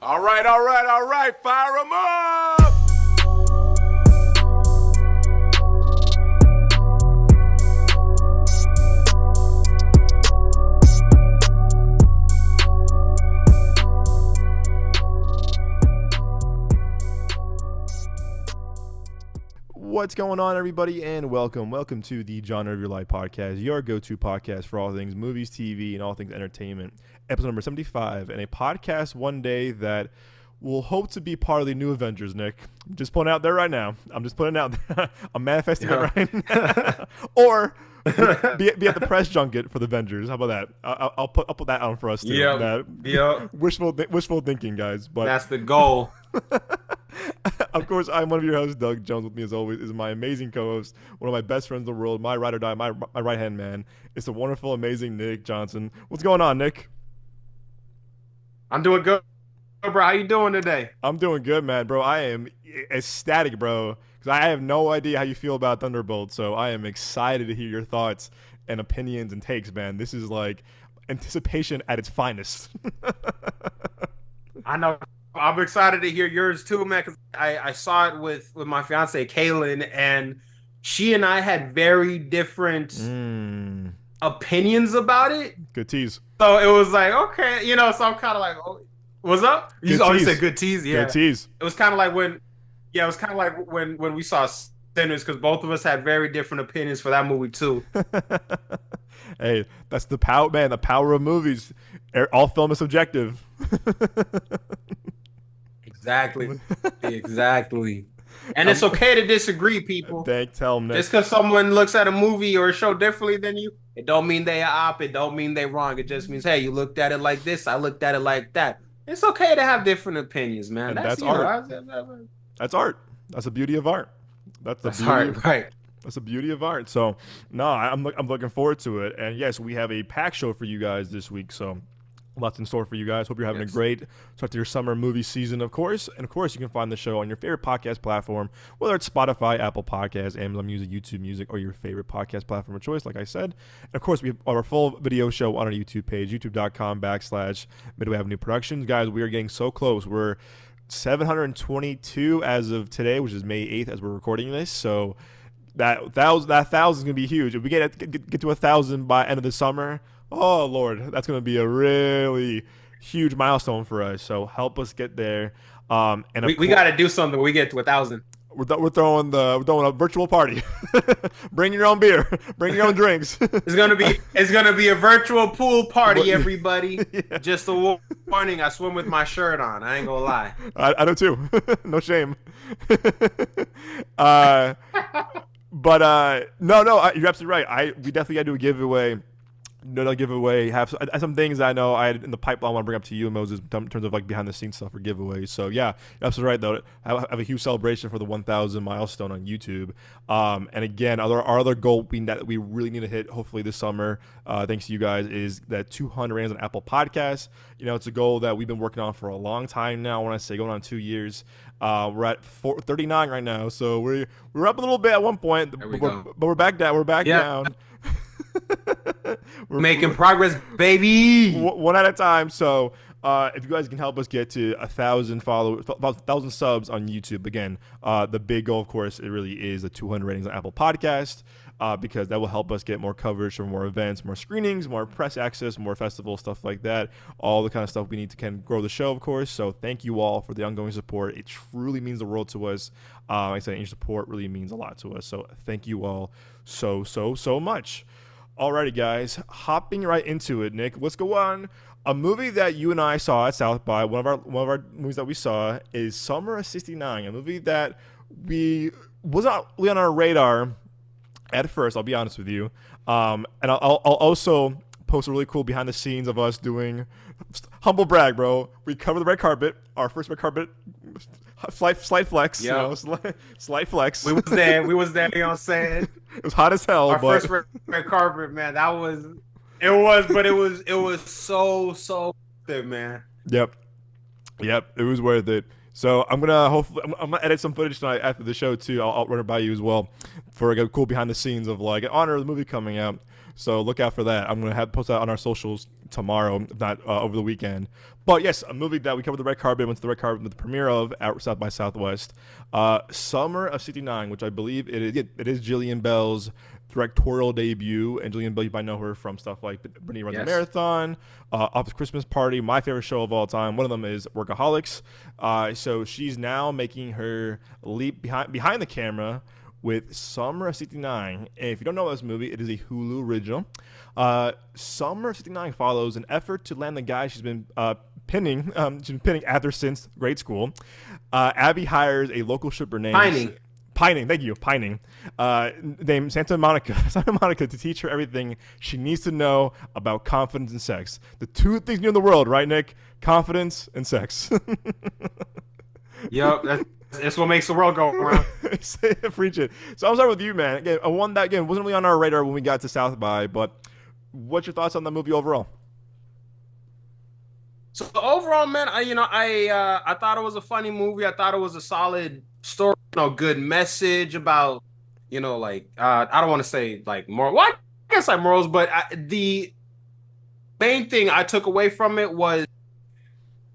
All right. Fire them up. What's going on, everybody, and welcome to the Genre of Your Life podcast, your go-to podcast for all things movies, TV, and all things entertainment. Episode number 75, and a podcast one day that will hope to be part of the new Avengers, Nick. I'm just putting it out there right now. I'm manifesting it right now. Or be at the press junket for the Avengers. How about that? I'll put that on for us too. Yep. Wishful thinking, guys. But that's the goal. Of course, I'm one of your hosts, Doug Jones. With me, as always, is my amazing co-host, one of my best friends in the world, my ride or die, my right-hand man. It's the wonderful, amazing Nick Johnson. What's going on, Nick? I'm doing good, bro. How you doing today? I'm doing good, man, bro. I am ecstatic, bro, because I have no idea how you feel about Thunderbolts, so I am excited to hear your thoughts and opinions and takes, man. This is like anticipation at its finest. I know. I'm excited to hear yours too, man, because I saw it with my fiance, Kaylin, and she and I had very different opinions about it. Good tease. So it was like, okay, so I'm kind of like, oh, what's up? You always say good tease, yeah. Good tease. It was kind of like when we saw Sinners, because both of us had very different opinions for that movie too. Hey, that's the power, man. The power of movies. All film is subjective. Exactly. And it's okay to disagree, people. Tell them. Just because someone looks at a movie or a show differently than you, it don't mean they are op. It don't mean they wrong. It just means, hey, you looked at it like this. I looked at it like that. It's okay to have different opinions, man. That's art. That's art. That's the beauty of art. That's art, right? That's the beauty of art. So, no, I'm looking forward to it. And yes, we have a packed show for you guys this week. So, lots in store for you guys. Hope you're having a great start to your summer movie season, of course. And, of course, you can find the show on your favorite podcast platform, whether it's Spotify, Apple Podcasts, Amazon Music, YouTube Music, or your favorite podcast platform of choice, like I said. And, of course, we have our full video show on our YouTube page, youtube.com/Midway Avenue Productions. Guys, we are getting so close. We're 722 as of today, which is May 8th as we're recording this. So that thousand is gonna be huge. If we get to 1,000 by end of the summer, oh Lord, that's gonna be a really huge milestone for us. So help us get there. And we got to do something when we get to 1,000. We're throwing a virtual party. Bring your own beer. Bring your own drinks. It's gonna be a virtual pool party, everybody. Yeah. Just a warning. I swim with my shirt on. I ain't gonna lie. I do too. No shame. No, you're absolutely right. We definitely got to do a giveaway. No giveaway. Have some things I know I had in the pipeline I want to bring up to you, Moses, in terms of like behind the scenes stuff for giveaways. So yeah, you're absolutely right though. I have a huge celebration for the 1,000 milestone on YouTube. And again, our other goal that we really need to hit hopefully this summer, thanks to you guys, is that 200 ratings on Apple Podcasts. It's a goal that we've been working on for a long time now. I want to say going on 2 years. We're at 39 right now, so we're up a little bit at one point, but we're back down. We're back down. We're making progress, baby. One at a time. So if you guys can help us get to 1,000 followers, 1,000 subs on YouTube, again, the big goal, of course, it really is the 200 ratings on Apple Podcast, because that will help us get more coverage for more events, more screenings, more press access, more festivals, stuff like that. All the kind of stuff we need to kind of grow the show, of course. So thank you all for the ongoing support. It truly means the world to us. Like I said, your support really means a lot to us. So thank you all so much. Alrighty, guys, hopping right into it, Nick. Let's go on. A movie that you and I saw at South by, one of our movies that we saw is Summer of '69, a movie that was not really on our radar at first. I'll be honest with you. And I'll also post a really cool behind the scenes of us doing humble brag, bro. We covered the red carpet, our first red carpet. Slight flex, yep. Slight flex. We was there, you know what I'm saying? It was hot as hell. First red carpet, man. It was so good, man. Yep, it was worth it. So I'm gonna edit some footage tonight after the show too. I'll run it by you as well for a cool behind the scenes of like in honor of the movie coming out. So look out for that. I'm gonna post that on our socials tomorrow, if not over the weekend. But yes, a movie that we covered the red carpet, went to the red carpet with the premiere of at South by Southwest, Summer of '69, which I believe it is Jillian Bell's directorial debut. And Jillian Bell, you might know her from stuff like Brittany Runs a Marathon, Office Christmas Party, my favorite show of all time. One of them is Workaholics. So she's now making her leap behind the camera with Summer of '69. And if you don't know this movie, it is a Hulu original. Summer of '69 follows an effort to land the guy she's been pinning after since grade school. Abby hires a local stripper named Pining, named Santa Monica to teach her everything she needs to know about confidence and sex. The two things new in the world, right, Nick? Confidence and sex. Yep, that's what makes the world go around. Preach it. So I'll start with you, man. Again, one that wasn't really on our radar when we got to South by, but what's your thoughts on the movie overall? So overall, man, I thought it was a funny movie. I thought it was a solid story, good message about, I don't want to say like moral. Well, I guess like morals, but the main thing I took away from it was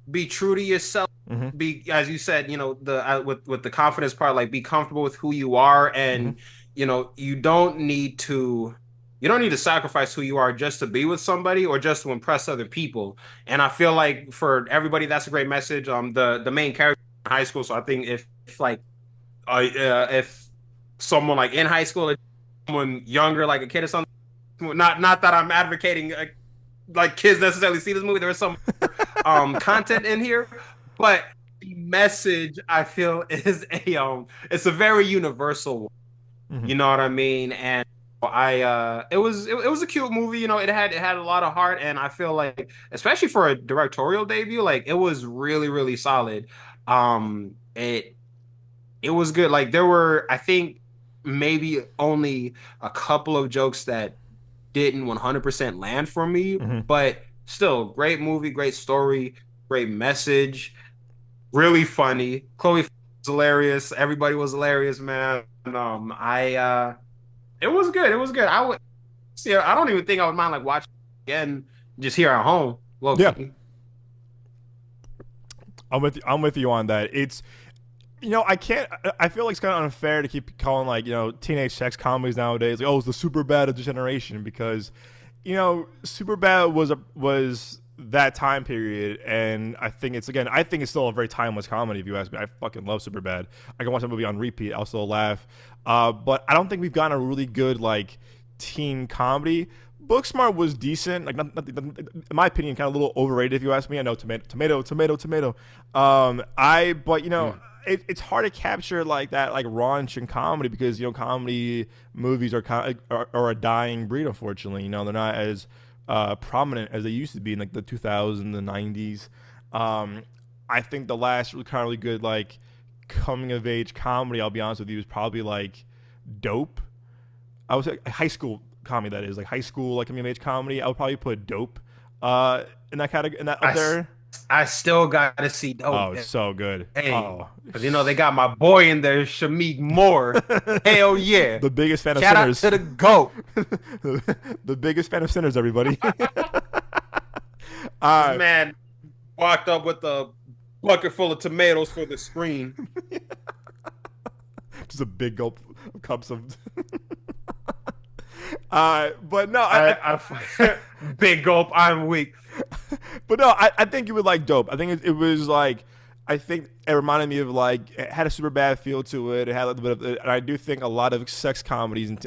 be true to yourself. Mm-hmm. Be, as you said, with the confidence part, like be comfortable with who you are, and you don't need to sacrifice who you are just to be with somebody or just to impress other people. And I feel like for everybody, that's a great message. The main character in high school. So I think if someone like in high school, or someone younger, like a kid or something, not that I'm advocating like kids necessarily see this movie. There is some content in here, but the message I feel is it's a very universal one. Mm-hmm. You know what I mean? And it was a cute movie. It had a lot of heart, and I feel like, especially for a directorial debut, like it was really, really solid. It was good. Like there were, I think, maybe only a couple of jokes that didn't 100% land for me, mm-hmm. but still, great movie, great story, great message, really funny. Chloe was hilarious. Everybody was hilarious, man. It was good. It was good. I don't even think I would mind like watching it again just here at home. Well, yeah, I'm with you on that. It's I feel like it's kind of unfair to keep calling like teenage sex comedies nowadays like, oh, it's the Superbad of this generation, because Superbad was that time period, and I think it's still a very timeless comedy. If you ask me, I fucking love Superbad. I can watch that movie on repeat. I'll still laugh. But I don't think we've gotten a really good like teen comedy. Booksmart was decent, like not, in my opinion, kind of a little overrated. If you ask me, I know tomato. It's hard to capture like that, like raunch and comedy, because comedy movies are a dying breed. Unfortunately, they're not as prominent as they used to be in like the 2000s, the 90s. I think the last really good like coming of age comedy, I'll be honest with you, is probably like Dope. I would say high school comedy, that is like high school like coming of age comedy. I would probably put Dope in that category, up there. I still got to see Dope. Oh, it's so good. Hey, because they got my boy in there, Shamik Moore. Hell yeah. The biggest fan Shout of Sinners. Shout out to the GOAT. The biggest fan of Sinners, everybody. This man walked up with a bucket full of tomatoes for the screen. Just a big gulp of cups of... but no, I big gulp, I'm weak. But no, I think you would like Dope. I think it was like, I think it reminded me of like, it had a super bad feel to it. It had a little bit of, and I do think a lot of sex comedies and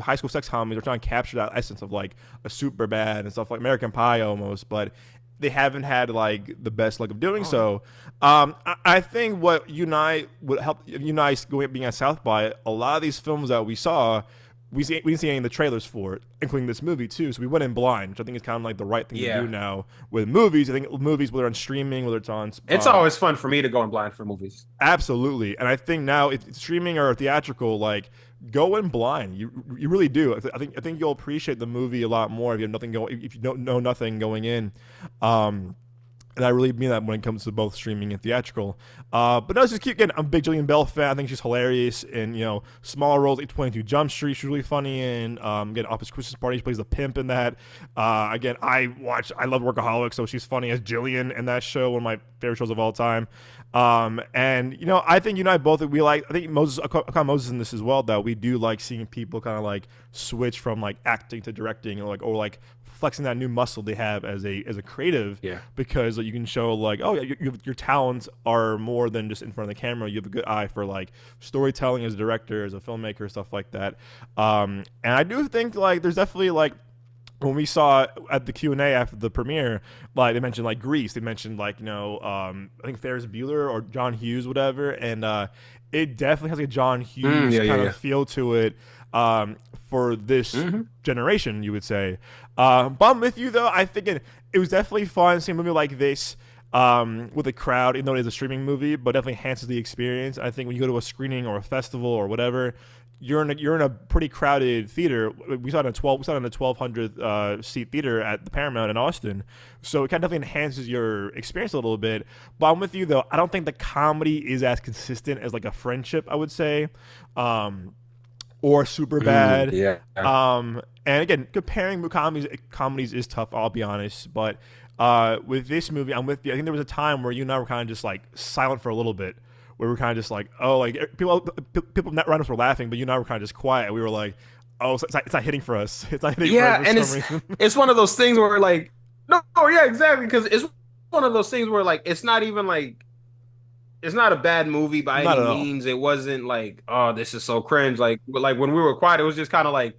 high school sex comedies are trying to capture that essence of like a super bad and stuff like American Pie almost, but they haven't had like the best luck of doing so. I think what you and I would help, you and I being at South by, a lot of these films that we saw, we didn't see any of the trailers for it, including this movie too. So we went in blind, which I think is kind of like the right thing to do now with movies. I think movies, whether on streaming, whether it's on, it's always fun for me to go in blind for movies. Absolutely, and I think now if it's streaming or theatrical, like go in blind. You really do. I think you'll appreciate the movie a lot more if you have nothing if you don't know nothing going in. And I really mean that when it comes to both streaming and theatrical. But no, it's just again, I'm a big Jillian Bell fan. I think she's hilarious. And, smaller roles, 822 Jump Street, she's really funny. And again, Office Christmas Party, she plays the pimp in that. Again, I love Workaholics, so she's funny as Jillian in that show, one of my favorite shows of all time. And I think I both I think Moses in this as well, though. We do like seeing people kind of like switch from like acting to directing, or flexing that new muscle they have as a creative, because you can show like, oh yeah, your talents are more than just in front of the camera. You have a good eye for like storytelling as a director, as a filmmaker, stuff like that. And I do think like there's definitely like, when we saw at the Q&A after the premiere, like they mentioned like Grease, they mentioned like I think Ferris Bueller or John Hughes, whatever, and it definitely has like a John Hughes kind of feel to it for this generation, you would say. But I'm with you though. I think it was definitely fun seeing a movie like this with a crowd, even though it is a streaming movie, but definitely enhances the experience. I think when you go to a screening or a festival or whatever, you're in a pretty crowded theater. We saw it in a 1,200 seat theater at the Paramount in Austin, so it kind of definitely enhances your experience a little bit. But I'm with you though. I don't think the comedy is as consistent as like a Friendship, I would say, or Superbad. And again, comparing comedies is tough, I'll be honest. But with this movie, I'm with you. I think there was a time where you and I were kind of just like silent for a little bit, where we were kind of just like, oh, like people around us were laughing, but you and I were kind of just quiet. We were like, oh, it's not hitting for us. It's not hitting for us. Yeah, and it's one of those things where like, no, yeah, exactly, because it's one of those things where like it's not even like, it's not a bad movie by any means. It wasn't like, oh, this is so cringe. Like when we were quiet, it was just kind of like,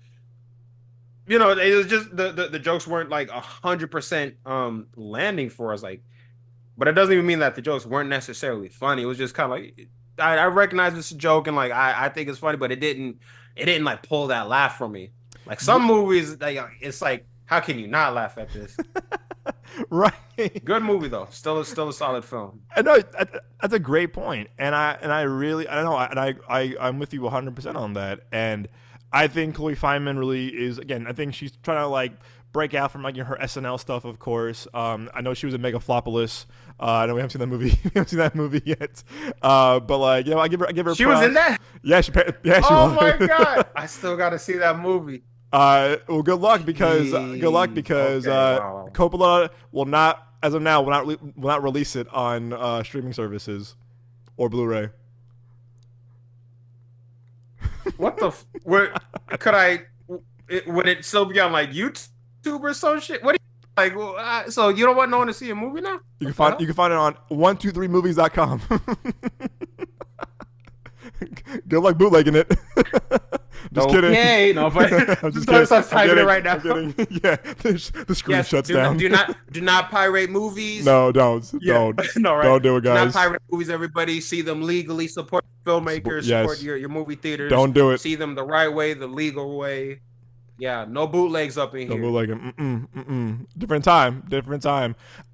it was just the jokes weren't like 100% landing for us. Like, but it doesn't even mean that the jokes weren't necessarily funny. It was just kind of like, I recognize it's a joke and like I think it's funny, but it didn't like pull that laugh from me. Like some movies, like it's like, how can you not laugh at this? Right. Good movie though. Still a solid film. I know that's a great point, and I really, I don't know, and I'm with you 100% on that. And I think Chloe Fineman really is, again, I think she's trying to like break out from like her SNL stuff, of course. I know she was in Megaflopolis. I know we haven't seen that movie. We haven't seen that movie yet. But like, I give her. She was in that. Yeah, she was. Oh my god, I still got to see that movie. Well, good luck because Coppola will not, as of now, will not release it on streaming services or Blu-ray. What the? Would it still be on like YouTube or some shit? What do you like? So you don't want no one to see a movie now? You can find it on 123movies.com. Good luck bootlegging it. Just kidding. Okay, no, but I'm just kidding. Start typing it right now. Yeah, the screen shuts down. Do not pirate movies. No, don't. No, right? Don't do it, guys. Do not pirate movies. Everybody, see them legally. Support filmmakers. Support your movie theaters. Don't do it. See them the right way, the legal way. Yeah, no bootlegs up in here. No bootlegging. Different time.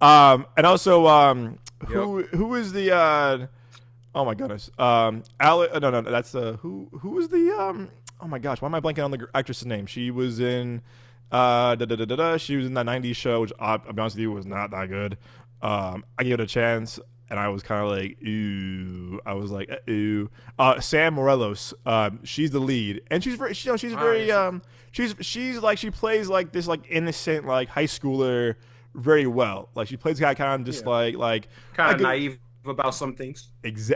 And also, who is the? Oh my goodness. No, that's who was the oh my gosh, why am I blanking on the actress's name? She was in she was in that 90s show, which I'll be honest with you was not that good. I gave it a chance and I was kind of like, ooh. I was like, ooh. Sam Morelos, she's the lead, and she's very, she's like, she plays like this like innocent like high schooler very well. Like she plays a guy kind of just like kind of naive about some things.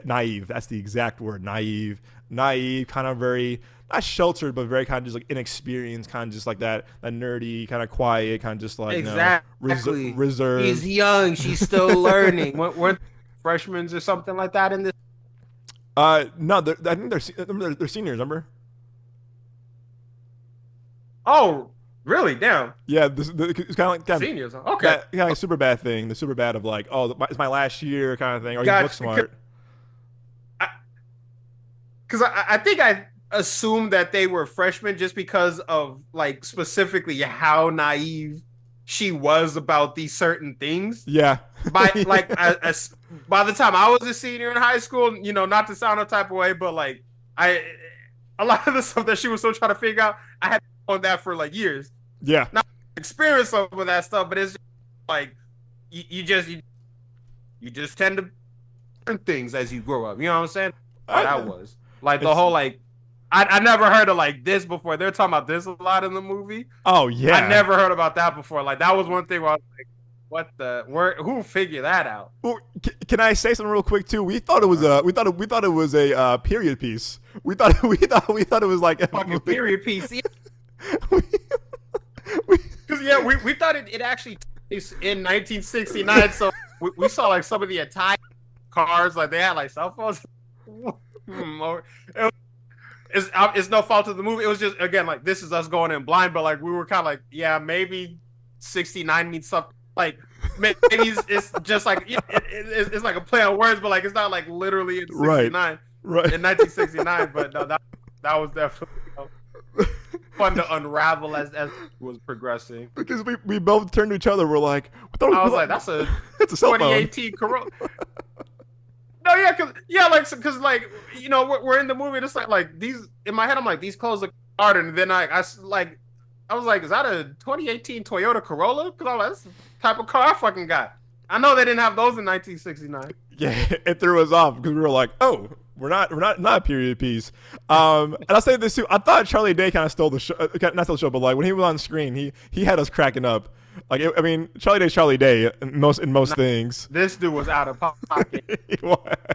Naive. That's the exact word. Naive. Kind of very not sheltered, but very kind of just like inexperienced, kind of just like that nerdy, kind of quiet, kind of just like exactly reserved. He's young. She's still learning. Weren't freshmen or something like that in this? No, I think they're seniors. Remember? Oh, really? Damn. Yeah, it's kind of like seniors. Okay. That kind of super bad thing. The super bad of like, oh, it's my last year kind of thing. Or you look smart. Because I think I assumed that they were freshmen just because of like specifically how naive she was about these certain things. Yeah. By like by the time I was a senior in high school, not to sound a type of way, but like a lot of the stuff that she was still trying to figure out, I had on that for like years. Yeah. Not experience some of that stuff, but it's just like you you just tend to learn things as you grow up. You know what I'm saying? I, That was like the it's, whole like I never heard of like this before. They're talking about this a lot in the movie. oh I yeah. never heard about that before. Like that was one thing where I was like, what the who figured that out? Well, can I say something real quick too? We thought it was a period piece. We thought it was like a Fucking period piece. we, Because yeah, we thought it actually is in 1969. So we saw like some of the Italian cars, like they had like cell phones. It's no fault of the movie. It was just again like this is us going in blind, but like we were kind of like yeah maybe 69 means something. Like maybe it's just like it's like a play on words, but like it's not like literally in 69 right in 1969. But no, that was definitely fun to unravel as it was progressing. Because we both turned to each other. We're like, I was like, that's a it's a cell phone. 2018 Corolla. No, yeah, because like you know we're in the movie. It's like these in my head. I'm like these clothes look hard, and then I was like, is that a 2018 Toyota Corolla? Because I'm like, that's the type of car I fucking got. I know they didn't have those in 1969. Yeah, it threw us off because we were like, oh, we're not a period piece. And I'll say this too. I thought Charlie Day kind of stole the show, not stole the show, but like when he was on screen, he had us cracking up. Like I mean, Charlie Day in most things. This dude was out of pocket.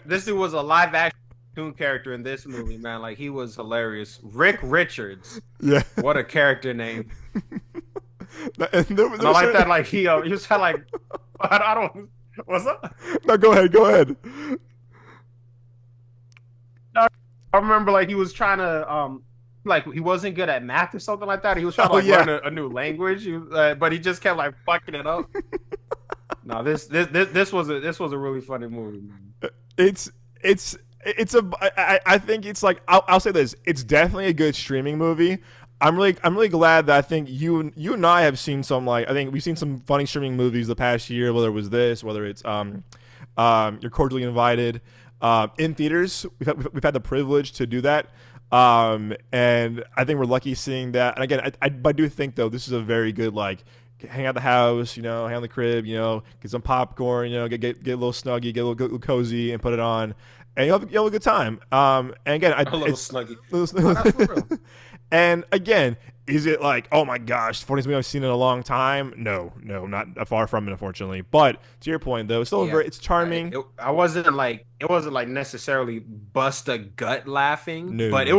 This dude was a live action cartoon character in this movie, man. Like he was hilarious. Rick Richards. Yeah. What a character name. And I like that. Like he was kind of like, I don't. What's up? No, go ahead. I remember like he was trying to like he wasn't good at math or something like that. He was trying to learn a new language, but he just kept like fucking it up. No, this was a really funny movie. I think it's like I'll say this. It's definitely a good streaming movie. I'm really glad that I think you and I have seen some I think we've seen some funny streaming movies the past year. Whether it was this, whether it's You're Cordially Invited. In theaters, we've had the privilege to do that, and I think we're lucky seeing that. And again, I do think though this is a very good like hang out at the house, hang out in the crib, get some popcorn, get a little snuggy, get a little cozy, and put it on, and you'll have a good time. And again, a little snuggy. That's for real. And again, is it like, oh my gosh, funniest movie I've seen in a long time? No, not far from it, unfortunately. But to your point, though, it's still it's charming. It wasn't like necessarily bust a gut laughing, no. But it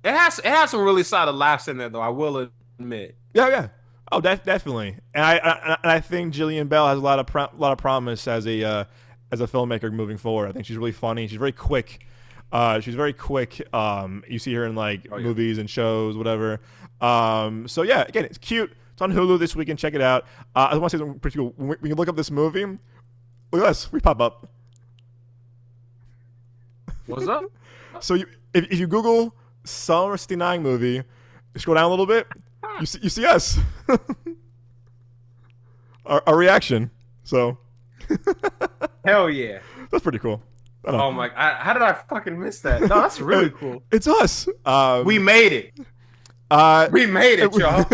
has some really solid laughs in there, though. I will admit. Yeah. Oh, definitely. And I think Jillian Bell has a lot of promise as a filmmaker moving forward. I think she's really funny. She's very quick. She's very quick. You see her in movies and shows, whatever. So yeah, again, it's cute. It's on Hulu this weekend. Check it out. I want to say something pretty cool. When you look up this movie, look at us. We pop up. What's up? So if you Google Summer 69 movie, scroll down a little bit, you see us. our reaction. So hell yeah, that's pretty cool. Oh my! How did I fucking miss that? No, that's really cool. It's us. We made it. We made it, y'all.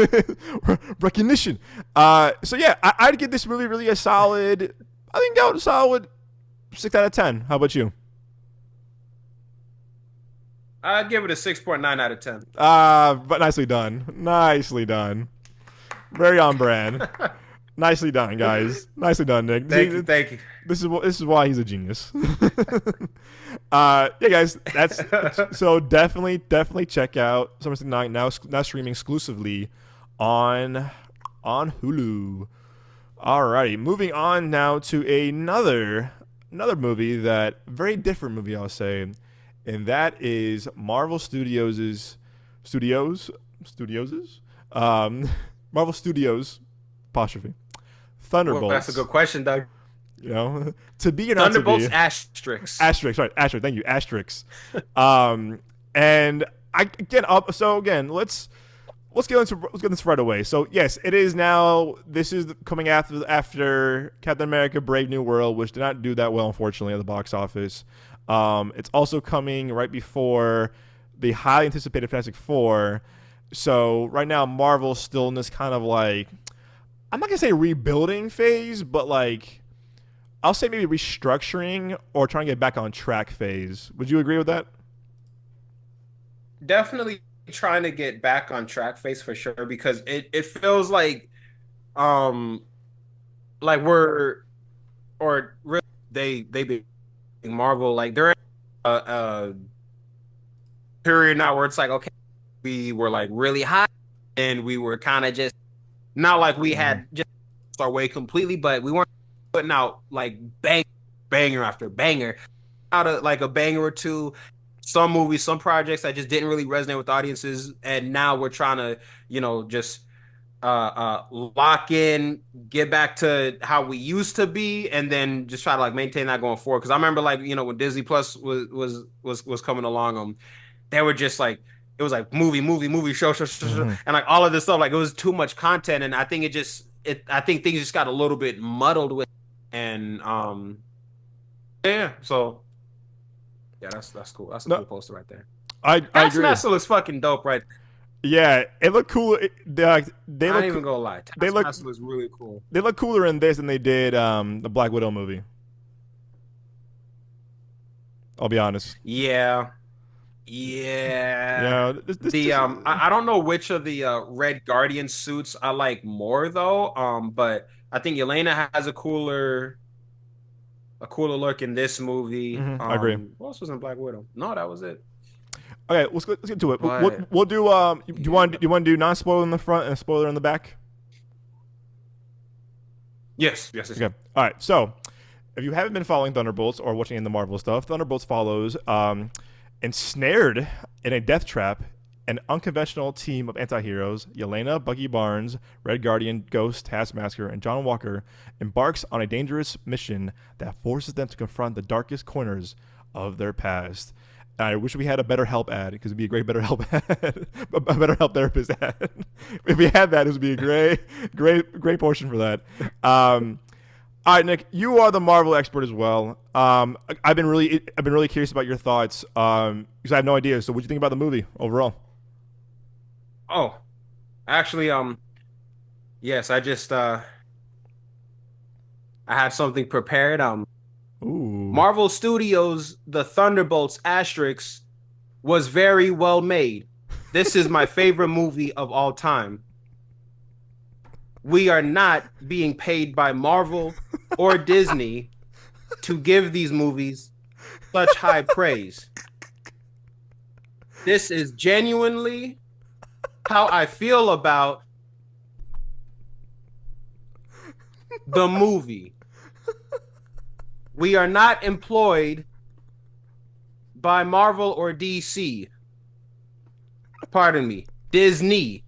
Recognition. So yeah, I'd give this movie really a solid. I think a solid 6 out of 10. How about you? I'd give it a 6.9 out of 10. But nicely done. Very on brand. Nicely done, guys. Nicely done, Nick. Thank you. This is why he's a genius. Yeah, guys. That's so definitely check out Summer 69 now streaming exclusively on Hulu. Alrighty, moving on now to another movie very different movie, I'll say, and that is Marvel Studios' Marvel Studios apostrophe Thunderbolts. Well, that's a good question, Doug. To be or not to be. Thunderbolts asterisk. Asterisk, right? Asterisk. Thank you. Asterisk. And let's get into this right away. So yes, it is now. This is coming after Captain America: Brave New World, which did not do that well, unfortunately, at the box office. It's also coming right before the highly anticipated Fantastic Four. So right now, Marvel's still in this kind of like, I'm not gonna say rebuilding phase, but like I'll say maybe restructuring or trying to get back on track phase. Would you agree with that? Definitely trying to get back on track face for sure because it feels um like we're or really they be Marvel like they're in a period now where it's like okay we were like really high and we were kind of just not like we Mm-hmm. had just our way completely but we weren't putting out like banger after banger out of like a banger or two some movies some projects that just didn't really resonate with audiences and now we're trying to just lock in, get back to how we used to be, and then just try to like maintain that going forward. Because I remember like when Disney Plus was coming along, they were just like it was like movie, show, Mm-hmm. and like all of this stuff. Like it was too much content, and I think I think things just got a little bit muddled with, and yeah. So yeah, that's cool. That's a No, cool poster right there. I agree. Taskmaster looks fucking dope, right? Yeah, it looked cool. They I look ain't even gonna lie. they look Taskmaster looks really cool. they look cooler in this than they did the Black Widow movie. I'll be honest. Yeah. Yeah. Yeah, The I don't know which of the Red Guardian suits I like more though. But I think Yelena has a cooler look in this movie. I agree. What else was in Black Widow? No, that was it. Okay, let's get to it. But We'll do. Do you want to do non-spoiler in the front and a spoiler in the back? yes. Okay. All right. So, if you haven't been following Thunderbolts or watching the Marvel stuff, Thunderbolts follows ensnared in a death trap an unconventional team of anti-heroes, Yelena, Bucky Barnes, Red Guardian, Ghost, Taskmaster, and John Walker embarks on a dangerous mission that forces them to confront the darkest corners of their past. And I wish we had a BetterHelp ad because it'd be a great BetterHelp ad, a BetterHelp therapist ad. If we had that, it would be a great portion for that. All right, Nick, you are the Marvel expert as well. I've been really curious about your thoughts because I have no idea. So, what do you think about the movie overall? oh, actually, yes, I had something prepared. Ooh. Marvel Studios' The Thunderbolts asterisk was very well made. This is my favorite movie of all time. We are not being paid by Marvel or Disney to give these movies such high praise. This is genuinely how I feel about the movie. We are not employed by Marvel or DC. Pardon me, Disney.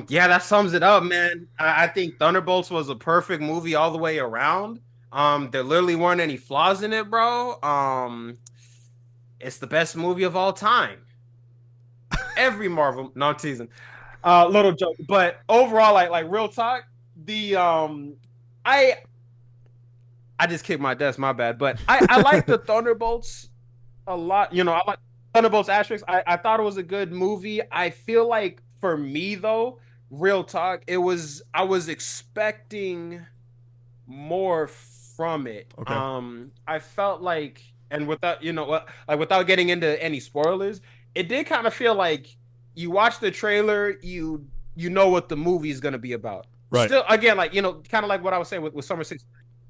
Yeah, that sums it up, man. I think Thunderbolts was a perfect movie all the way around. There literally weren't any flaws in it, bro. It's the best movie of all time. Every Marvel, no, I'm teasing. Little joke, but overall, like real talk, the I just kicked my desk, my bad. But I like the Thunderbolts a lot. I like Thunderbolts asterisk. I thought it was a good movie. I feel like for me though, real talk, I was expecting more from it. Okay. I felt like, and without without getting into any spoilers, it did kind of feel like you watch the trailer, you know what the movie is gonna be about. Right. Still, again, like kind of like what I was saying with Summer Six.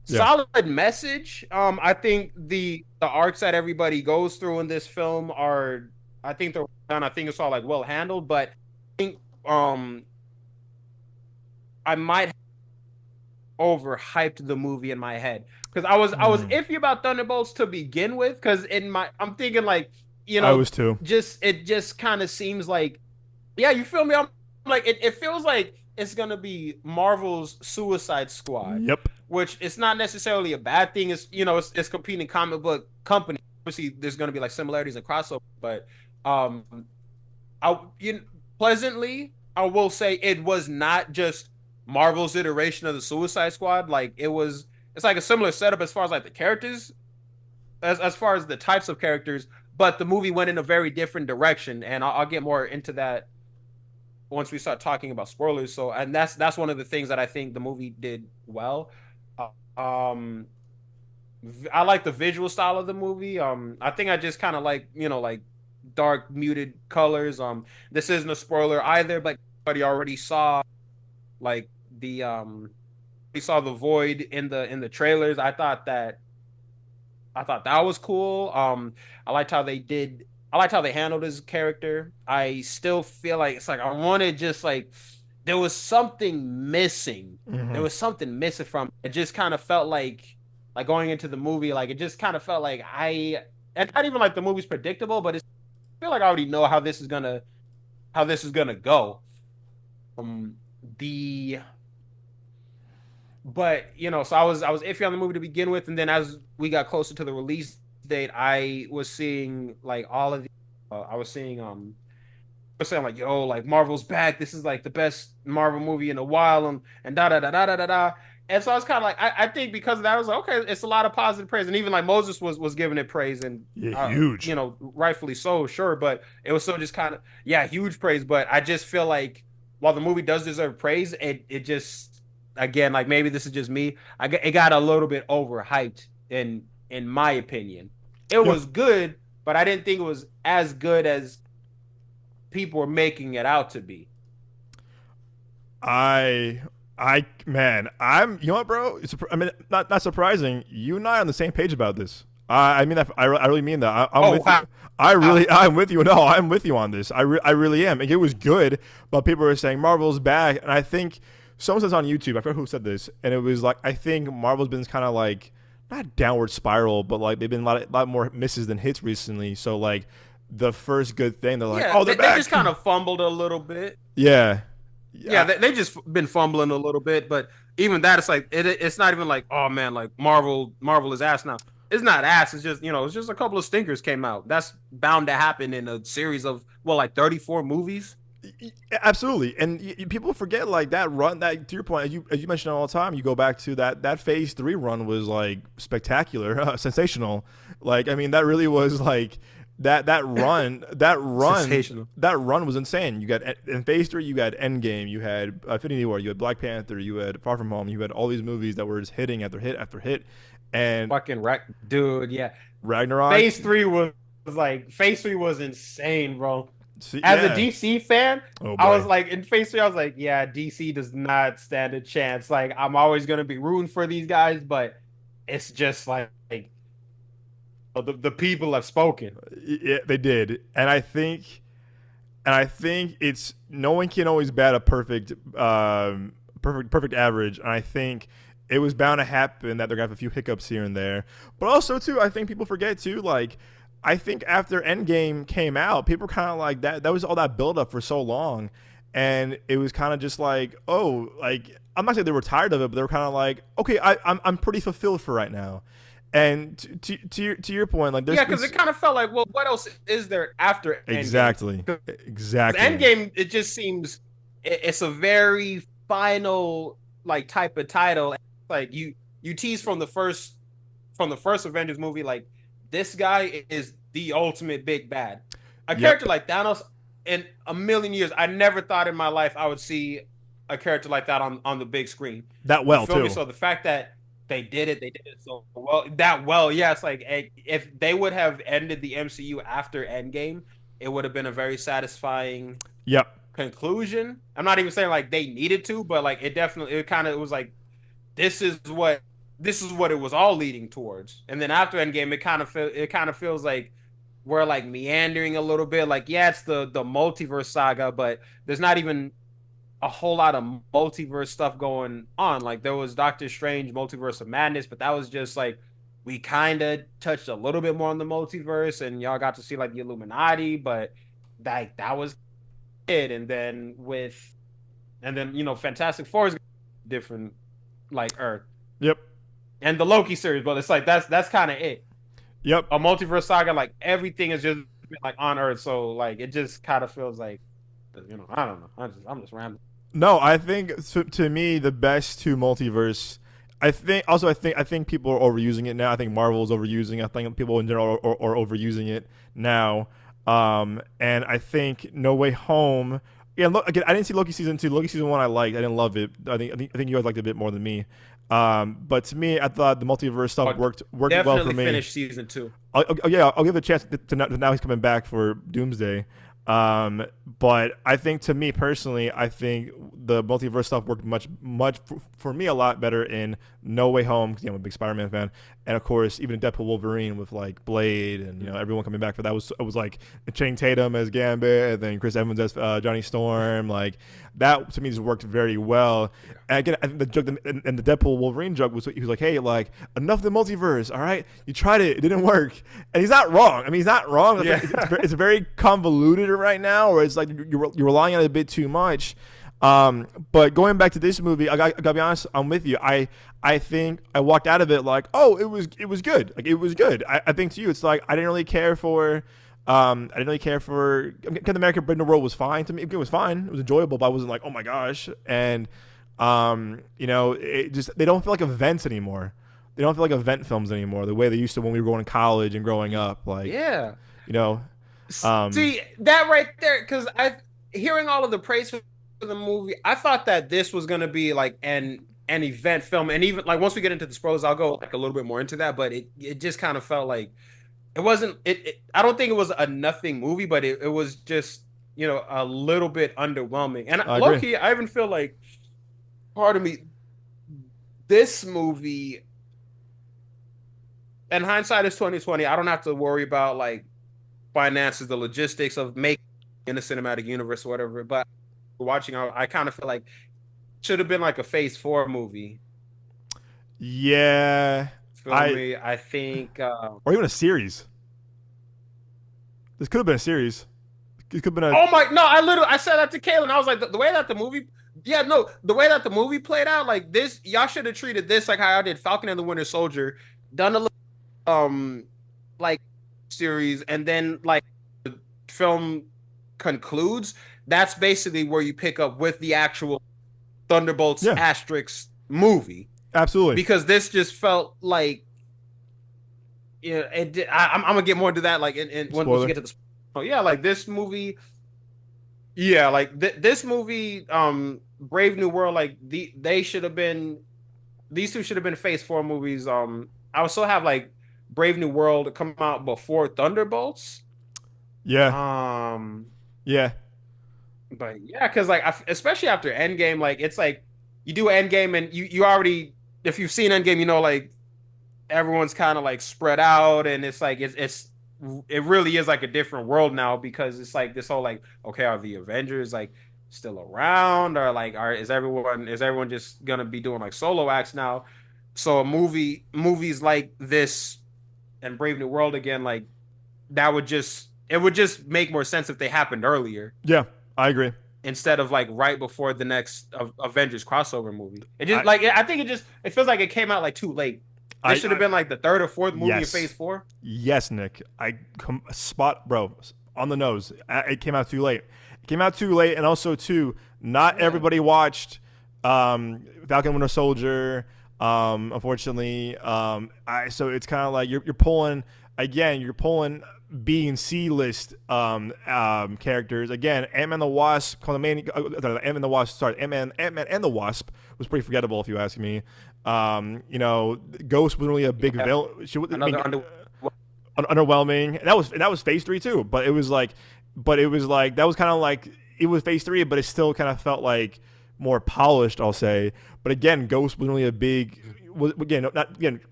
Yeah. Solid message. I think the arcs that everybody goes through in this film are, I think they're done. I think it's all like well handled, but I think I might have overhyped the movie in my head because I was iffy about Thunderbolts to begin with because I'm thinking like I was too. it just kind of seems like yeah, you feel me? I'm like it feels like it's gonna be Marvel's Suicide Squad. Yep. Which it's not necessarily a bad thing. It's competing comic book company. Obviously, there's gonna be like similarities and crossover, but um, I pleasantly I will say it was not just Marvel's iteration of the Suicide Squad. Like it's like a similar setup as far as like the characters, as far as the types of characters, but the movie went in a very different direction, and I'll get more into that once we start talking about spoilers. So, and that's one of the things that I think the movie did well. Um, I like the visual style of the movie. I think I just kind of like, like dark muted colors. This isn't a spoiler either, but everybody already saw like we saw the void in the trailers. I thought that was cool. I liked how they did. I liked how they handled his character. I still feel like it's like I wanted just like there was something missing. There Mm-hmm. was something missing from it. It just kind of felt like going into the movie. Like it just kind of felt like and not even like the movie's predictable, but I feel like I already know how this is gonna go. The But so I was iffy on the movie to begin with, and then as we got closer to the release date, I was seeing like all of the, I was seeing was saying like, yo, like Marvel's back. This is like the best Marvel movie in a while, and da da da da da da da. And so I was kind of like, I think because of that, I was like, okay, it's a lot of positive praise, and even like Moses was giving it praise, and Yeah, huge. rightfully so, sure, but it was still just kind of huge praise. But I just feel like while the movie does deserve praise, it just again like maybe this is just me, it got a little bit overhyped in my opinion. It Yep. was good, but I didn't think it was as good as people were making it out to be. I man, you know what, bro? I mean, not surprising. You and I are on the same page about this. I mean that. I really mean that. I'm Oh with wow. you. I'm with you. No, I'm with you on this. I really am. Like, it was good, but people were saying Marvel's back, and I think someone says on YouTube. I forget who said this, and it was like I think Marvel's been kind of like not downward spiral, but like they've been a lot more misses than hits recently. So like the first good thing, they're like, Yeah, oh, they're they back. just kind of fumbled a little bit. Yeah. Yeah, Yeah. they just been fumbling a little bit, but even that, it's like it's not even like, oh man, like Marvel is ass now. It's not ass. It's just it's just a couple of stinkers came out. That's bound to happen in a series of like 34 movies. Absolutely, and people forget like that run. That to your point, as you mentioned all the time, you go back to that phase 3 run was like spectacular, sensational. Like I mean, that really was like that run Sensational. that run was insane. You got in phase 3, you had Endgame, you had Infinity War, you had Black Panther, you had Far From Home, you had all these movies that were just hitting after hit after hit, and Fucking wreck, dude. Yeah, Ragnarok. Phase 3 was insane, bro. As a Yeah. DC fan, Oh I was boy. like in Phase 3, I was like, yeah, DC does not stand a chance. Like I'm always gonna be rooting for these guys, but it's just like the people have spoken. Yeah, they did, and I think it's no one can always bat a perfect average. And I think it was bound to happen that they're gonna have a few hiccups here and there. But also too, I think people forget too. Like, I think after Endgame came out, people were kind of like that. That was all that build up for so long, and it was kind of just like, oh, like I'm not saying they were tired of it, but they were kind of like, okay, I'm pretty fulfilled for right now. And to your point, like there's Yeah, been because it kind of felt like, well, what else is there after Endgame? exactly, 'Cause exactly. Endgame, it just seems it's a very final like type of title. Like you tease from the first Avengers movie, like this guy is the ultimate big bad. A Yep, character like Thanos, in a million years, I never thought in my life I would see a character like that on the big screen. that You well feel me? too. So the fact that they did it so well, that well, yeah, it's like if they would have ended the MCU after Endgame, it would have been a very satisfying Yep, conclusion. I'm not even saying like they needed to, but like it was like this is what this is what it was all leading towards. And then after Endgame, it kind of feels like we're like meandering a little bit. Like yeah, it's the multiverse saga, but there's not even a whole lot of multiverse stuff going on. Like there was Doctor Strange Multiverse of Madness, but that was just like we kind of touched a little bit more on the multiverse, and y'all got to see like the Illuminati, but that was it. And then Fantastic Four is different, like Earth yep, and the Loki series, but it's like that's kind of it. yep. A multiverse saga, like everything is just like on Earth, so like it just kind of feels like I don't know. I'm just rambling. No, I think to me the best two multiverse. I think people are overusing it now. I think Marvel is overusing it. I think people in general are overusing it now. And I think No Way Home Yeah, look, again, I didn't see Loki season 2. Loki season 1 I liked. I didn't love it. I think you guys liked it a bit more than me. But to me, I thought the multiverse stuff worked well for Definitely me. finished season 2. I'll give it a chance to now he's coming back for Doomsday. But I think, to me personally, I think the multiverse stuff worked much for me a lot better in No Way Home, because I'm a big Spider-Man fan, and of course even in Deadpool Wolverine with like Blade and everyone coming back for that. It was like Channing Tatum as Gambit, and then Chris Evans as Johnny Storm. Like that to me just worked very well. And again, I think the joke and the Deadpool Wolverine joke was, he was like, hey, like, enough of the multiverse, all right? You tried it didn't work, and he's not wrong. I mean, he's not wrong. Yeah. It's very convoluted right now, or it's like you're relying on it a bit too much. But going back to this movie, I gotta be honest, I'm with you. I think I walked out of it like, oh, it was good. Like, it was good. I think to you, it's like I didn't really care for. Captain America: Brave New World was fine to me. It was fine. It was enjoyable, but I wasn't like, oh my gosh. And it just, they don't feel like events anymore. They don't feel like event films anymore, the way they used to when we were going to college and growing up. Like, yeah, see that right there, because hearing all of the praise for the movie, I thought that this was gonna be like an event film, and even like once we get into the spoilers, I'll go like a little bit more into that. But it just kind of felt like it wasn't. I don't think it was a nothing movie, but it was just a little bit underwhelming. And low key, I even feel like, part of me, this movie, and hindsight is 2020. I don't have to worry about like finances, the logistics of making in the cinematic universe or whatever. But watching, I kind of feel like it should have been like a Phase 4 movie. Yeah, I think, or even a series. This could have been a series. It could have been a. Oh my no! I said that to Kaylin. I was like, the way that the movie, the way that the movie played out, like this, y'all should have treated this like how I did Falcon and the Winter Soldier, done a little, like series, and then like the film concludes. That's basically where you pick up with the actual Thunderbolts asterisk movie. Absolutely, because this just felt like, I'm gonna get more into that like in once we get to the. Oh yeah, like this movie. Yeah, like this movie, Brave New World. Like they should have been. These two should have been Phase 4 movies. I would still have like Brave New World come out before Thunderbolts. Yeah. Yeah. But yeah, because like especially after Endgame, like it's like you do Endgame and you already, if you've seen Endgame, like everyone's kind of like spread out, and it's like it really is like a different world now, because it's like this whole like, okay, are the Avengers like still around, or like is everyone just gonna be doing like solo acts now? So movies like this and Brave New World again, like it would just make more sense if they happened earlier. Yeah, I agree. Instead of like right before the next Avengers crossover movie. It just I think it feels like it came out like too late. This should have been like the third or fourth movie in Phase 4. Yes, Nick. Bro, on the nose. It came out too late. And also too, not everybody watched Falcon Winter Soldier. Unfortunately, so it's kind of like you're pulling B and C list characters again. Ant-Man the Wasp, Ant-Man and the Wasp was pretty forgettable if you ask me. Ghost wasn't really a big villain. Underwhelming. And that was Phase 3 too. But it was like that was kind of like, it was Phase 3, but it still kind of felt like more polished, I'll say. But again, Ghost wasn't really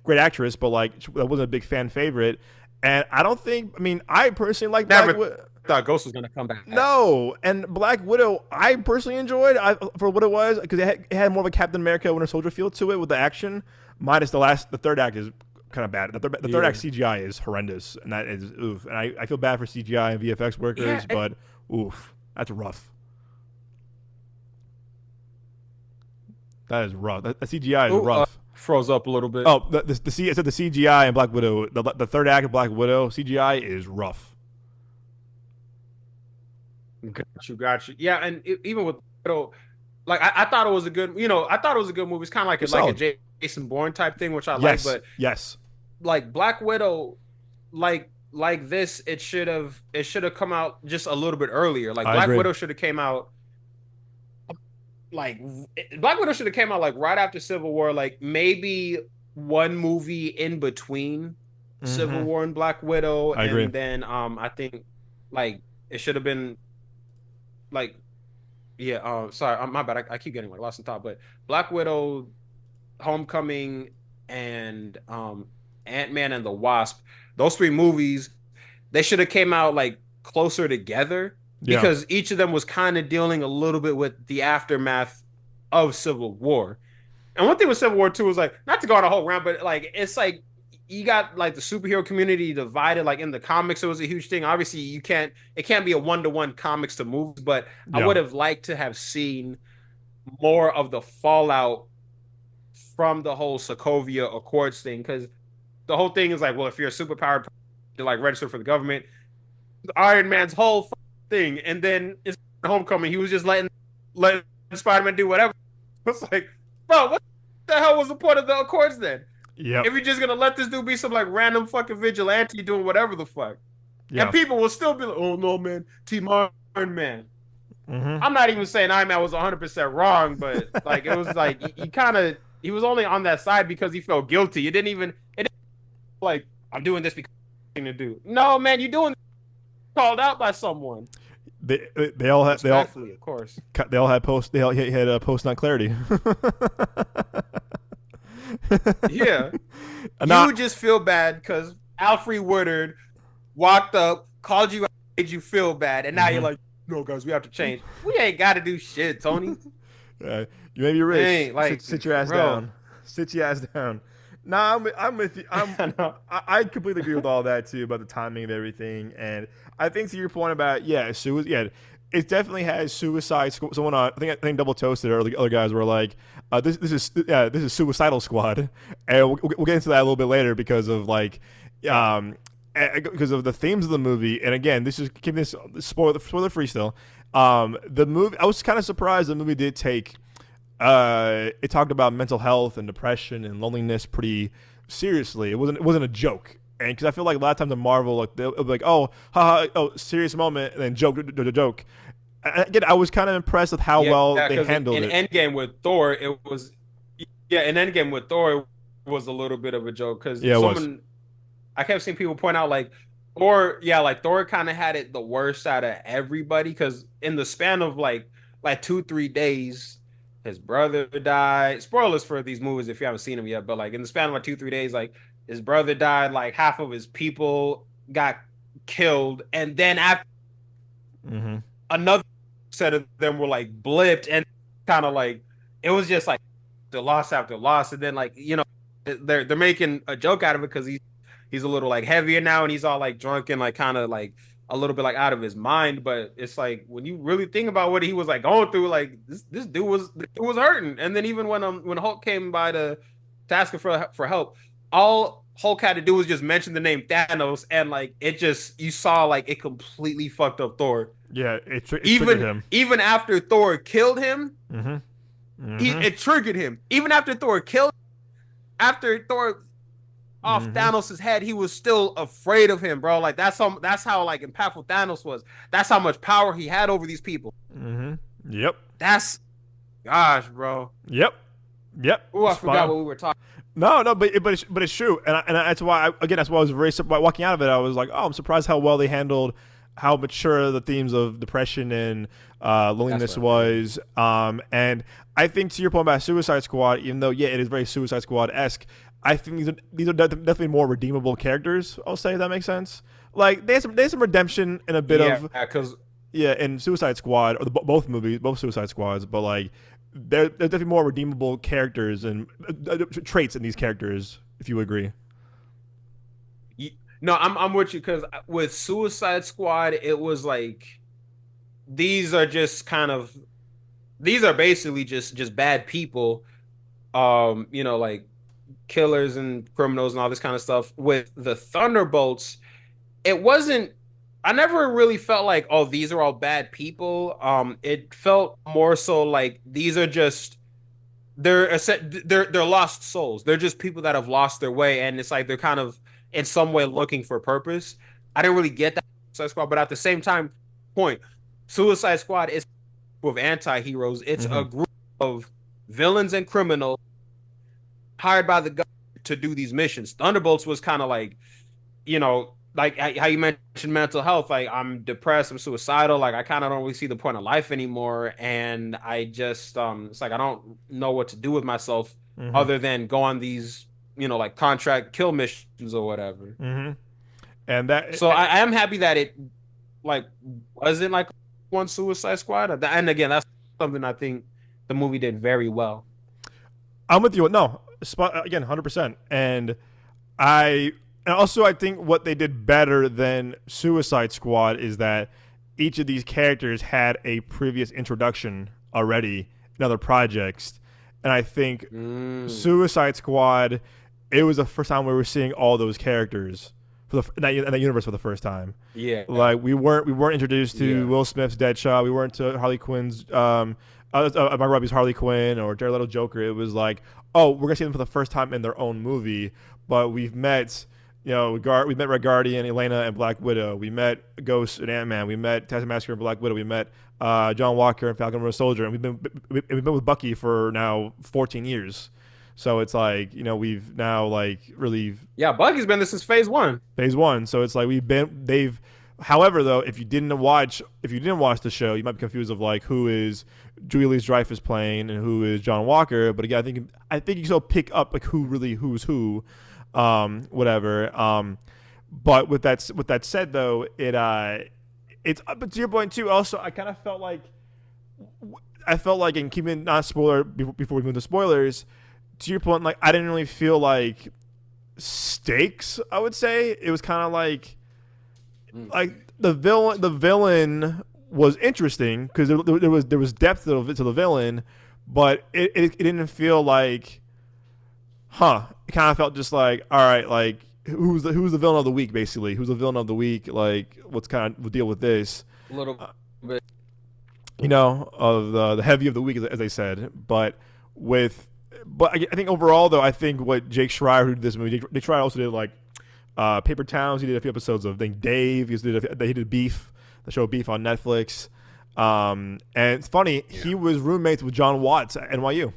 great actress, but like that wasn't a big fan favorite. And I personally like Black Widow. Thought Ghost was going to come back. No, and Black Widow, I personally enjoyed for what it was, because it had more of a Captain America Winter Soldier feel to it with the action. Minus the third act is kind of bad. The third act CGI is horrendous, and that is oof. And I feel bad for CGI and VFX workers, but oof, that's rough. That is rough. The CGI is rough. Froze up a little bit. Oh, I said the CGI in Black Widow, the third act of Black Widow, CGI is rough. Got you. Yeah, and even with Widow, like I thought it was a good, I thought it was a good movie. It's kind of like a Jason Bourne type thing, which I like. But yes, like Black Widow, like this, it should have come out just a little bit earlier. Like Black Widow should have came out like Black Widow should have came out like right after Civil War, like maybe one movie in between Civil Mm-hmm. War and Black Widow, I agree. and then I think like it should have been like yeah, sorry, my bad. I keep getting like lost in thought, but Black Widow, Homecoming, and Ant-Man and the Wasp, those three movies, they should have came out like closer together Yeah. because each of them was kind of dealing a little bit with the aftermath of Civil War. And one thing with Civil War 2 is like not to go on a whole rant, but like it's like you got like the superhero community divided. Like in the comics, it was a huge thing. Obviously, it can't be a one-to-one comics to movies, but I Yeah. would have liked to have seen more of the fallout from the whole Sokovia Accords thing because the whole thing is like, well, if you're a superpowered, you're like registered for the government. Iron Man's whole thing, and then it's Homecoming. He was just letting Spider-Man do whatever. It's like, bro, what the hell was the point of the Accords then? Yep. If you're just gonna let this dude be some like random fucking vigilante doing whatever the fuck, and Yeah. people will still be like, oh no, man, Team Iron Man. Mm-hmm. I'm not even saying Iron Man was 100% wrong, but like it was like he kind of he was only on that side because he felt guilty. It didn't like I'm doing this because to do. No, man, you doing called out by someone. They all had Respectfully, of course. they all had post they all had post not clarity. Yeah. Not You just feel bad because Alfred Woodard walked up, called you out, made you feel bad, and now you're mm-hmm. like, no, guys, we have to change. We ain't got to do shit, Tony. You may be rich. Ain't like, Sit your ass bro. down. Sit your ass down. Nah, I'm with you. I know. I completely agree with all that too about the timing of everything, and I think to your point about it definitely has Suicide Squad. Someone I think Double Toasted or the other guys were like, this is Suicidal Squad, and we'll get into that a little bit later because of like because of the themes of the movie. And again, this is keeping this spoiler free still. The movie, I was kind of surprised the movie did take. It talked about mental health and depression and loneliness pretty seriously. It wasn't a joke. And because I feel like a lot of times in Marvel, like they'll be like, oh, haha, oh, serious moment, and then joke. Again, I was kind of impressed with how Yeah, well they because handled in it. Endgame with Thor, it was yeah, in Endgame with Thor, it was a little bit of a joke because Yeah, it was. someone I kept seeing people point out like Thor, yeah, like Thor kind of had it the worst out of everybody because in the span of like 2 3 days, his brother died. Spoilers for these movies if you haven't seen them yet, but like in the span of like 2 3 days, like his brother died, like half of his people got killed, and then after Mm-hmm. another set of them were like blipped and kind of like it was just like the loss after loss, and then like they're making a joke out of it because he's a little like heavier now and he's all like drunk and like kind of like a little bit like out of his mind. But it's like when you really think about what he was like going through, like this dude was hurting. And then even when Hulk came by to ask him for help, all Hulk had to do was just mention the name Thanos, and like it just you saw like it completely fucked up Thor. Yeah, it triggered him. Even after Thor killed him, Mm-hmm. Mm-hmm. it triggered him. Even after Thor off Mm-hmm. Thanos' head, he was still afraid of him, bro. Like that's how like impactful Thanos was. That's how much power he had over these people. Mm-hmm. Yep. That's gosh, bro. Yep. Yep. Oh, I Spot forgot on. what we were talking. No, but it's true, and that's why that's why I was very surprised walking out of it. I was like, oh, I'm surprised how well they handled how mature the themes of depression and That's loneliness what I mean. was. And I think to your point about Suicide Squad, even though it is very Suicide Squad esque, I think these are definitely more redeemable characters. I'll say if that makes sense. Like there's some redemption and a bit Yeah, of because in Suicide Squad or both movies, both Suicide Squads, but like there's definitely more redeemable characters and traits in these characters, if you agree. no, I'm with you because with Suicide Squad, it was like these are just kind of these are basically just bad people. Like killers and criminals and all this kind of stuff. With the Thunderbolts, it wasn't. I never really felt like, oh, these are all bad people. It felt more so like these are just they're lost souls. They're just people that have lost their way, and it's like they're kind of in some way looking for purpose. I didn't really get that Suicide Squad, but at the same time, point Suicide Squad is with anti-heroes. It's Mm-hmm. a group of villains and criminals hired by the government to do these missions. Thunderbolts was kind of like, like how you mentioned mental health. Like, I'm depressed, I'm suicidal. Like, I kind of don't really see the point of life anymore, and I just it's like I don't know what to do with myself other than go on these like contract kill missions or whatever. And that, so I am happy that it like wasn't like one Suicide Squad, and again, that's something I think the movie did very well. I'm with you. No, again, 100%. And also I think what they did better than Suicide Squad is that each of these characters had a previous introduction already in other projects. And I think Suicide Squad, it was the first time we were seeing all those characters in that universe for the first time. Yeah, like we weren't introduced to Will Smith's Deadshot. We weren't to Harley Quinn's Margot Robbie's Harley Quinn or Jared Leto Joker. It was like, oh, we're gonna see them for the first time in their own movie. But we've met, we met Red Guardian, Elena, and Black Widow. We met Ghost and Ant-Man. We met Taskmaster and Black Widow. We met John Walker and Falcon and Winter Soldier. And we've been with Bucky for now 14 years. So it's like, we've now like really Bucky's been there since phase one. So it's like they've. However, though, if you didn't watch the show, you might be confused of like who is Julia Louis-Dreyfus playing and who is John Walker. But again, I think you can still pick up like who's who, whatever. But with that said, though, it's but to your point too. Also, I kind of felt like in keeping not spoiler before we move to spoilers. To your point, like I didn't really feel like stakes. I would say it was kind of like the villain was interesting because there was depth to the villain, but it didn't feel like, it kind of felt just like, all right, like who's the villain of the week, basically. Who's the villain of the week? Like, what's kind of the deal with this? A little bit, of the heavy of the week, as they said. But I think overall, though, I think what Jake Schreier, who did this movie, Jake Schreier also did like Paper Towns. He did a few episodes of Dave. He did Beef, the show Beef on Netflix. And it's funny, he was roommates with John Watts at NYU.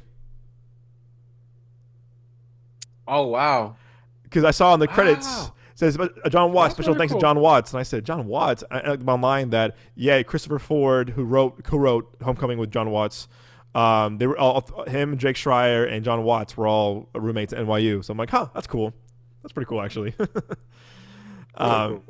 Oh wow! Because I saw in the credits it says John Watts, special thanks to John Watts, and I said John Watts. I online that Christopher Ford, who co-wrote Homecoming with John Watts. They were all him, Jake Schreier, and John Watts were all roommates at NYU. So I'm like, that's cool. That's pretty cool, actually. But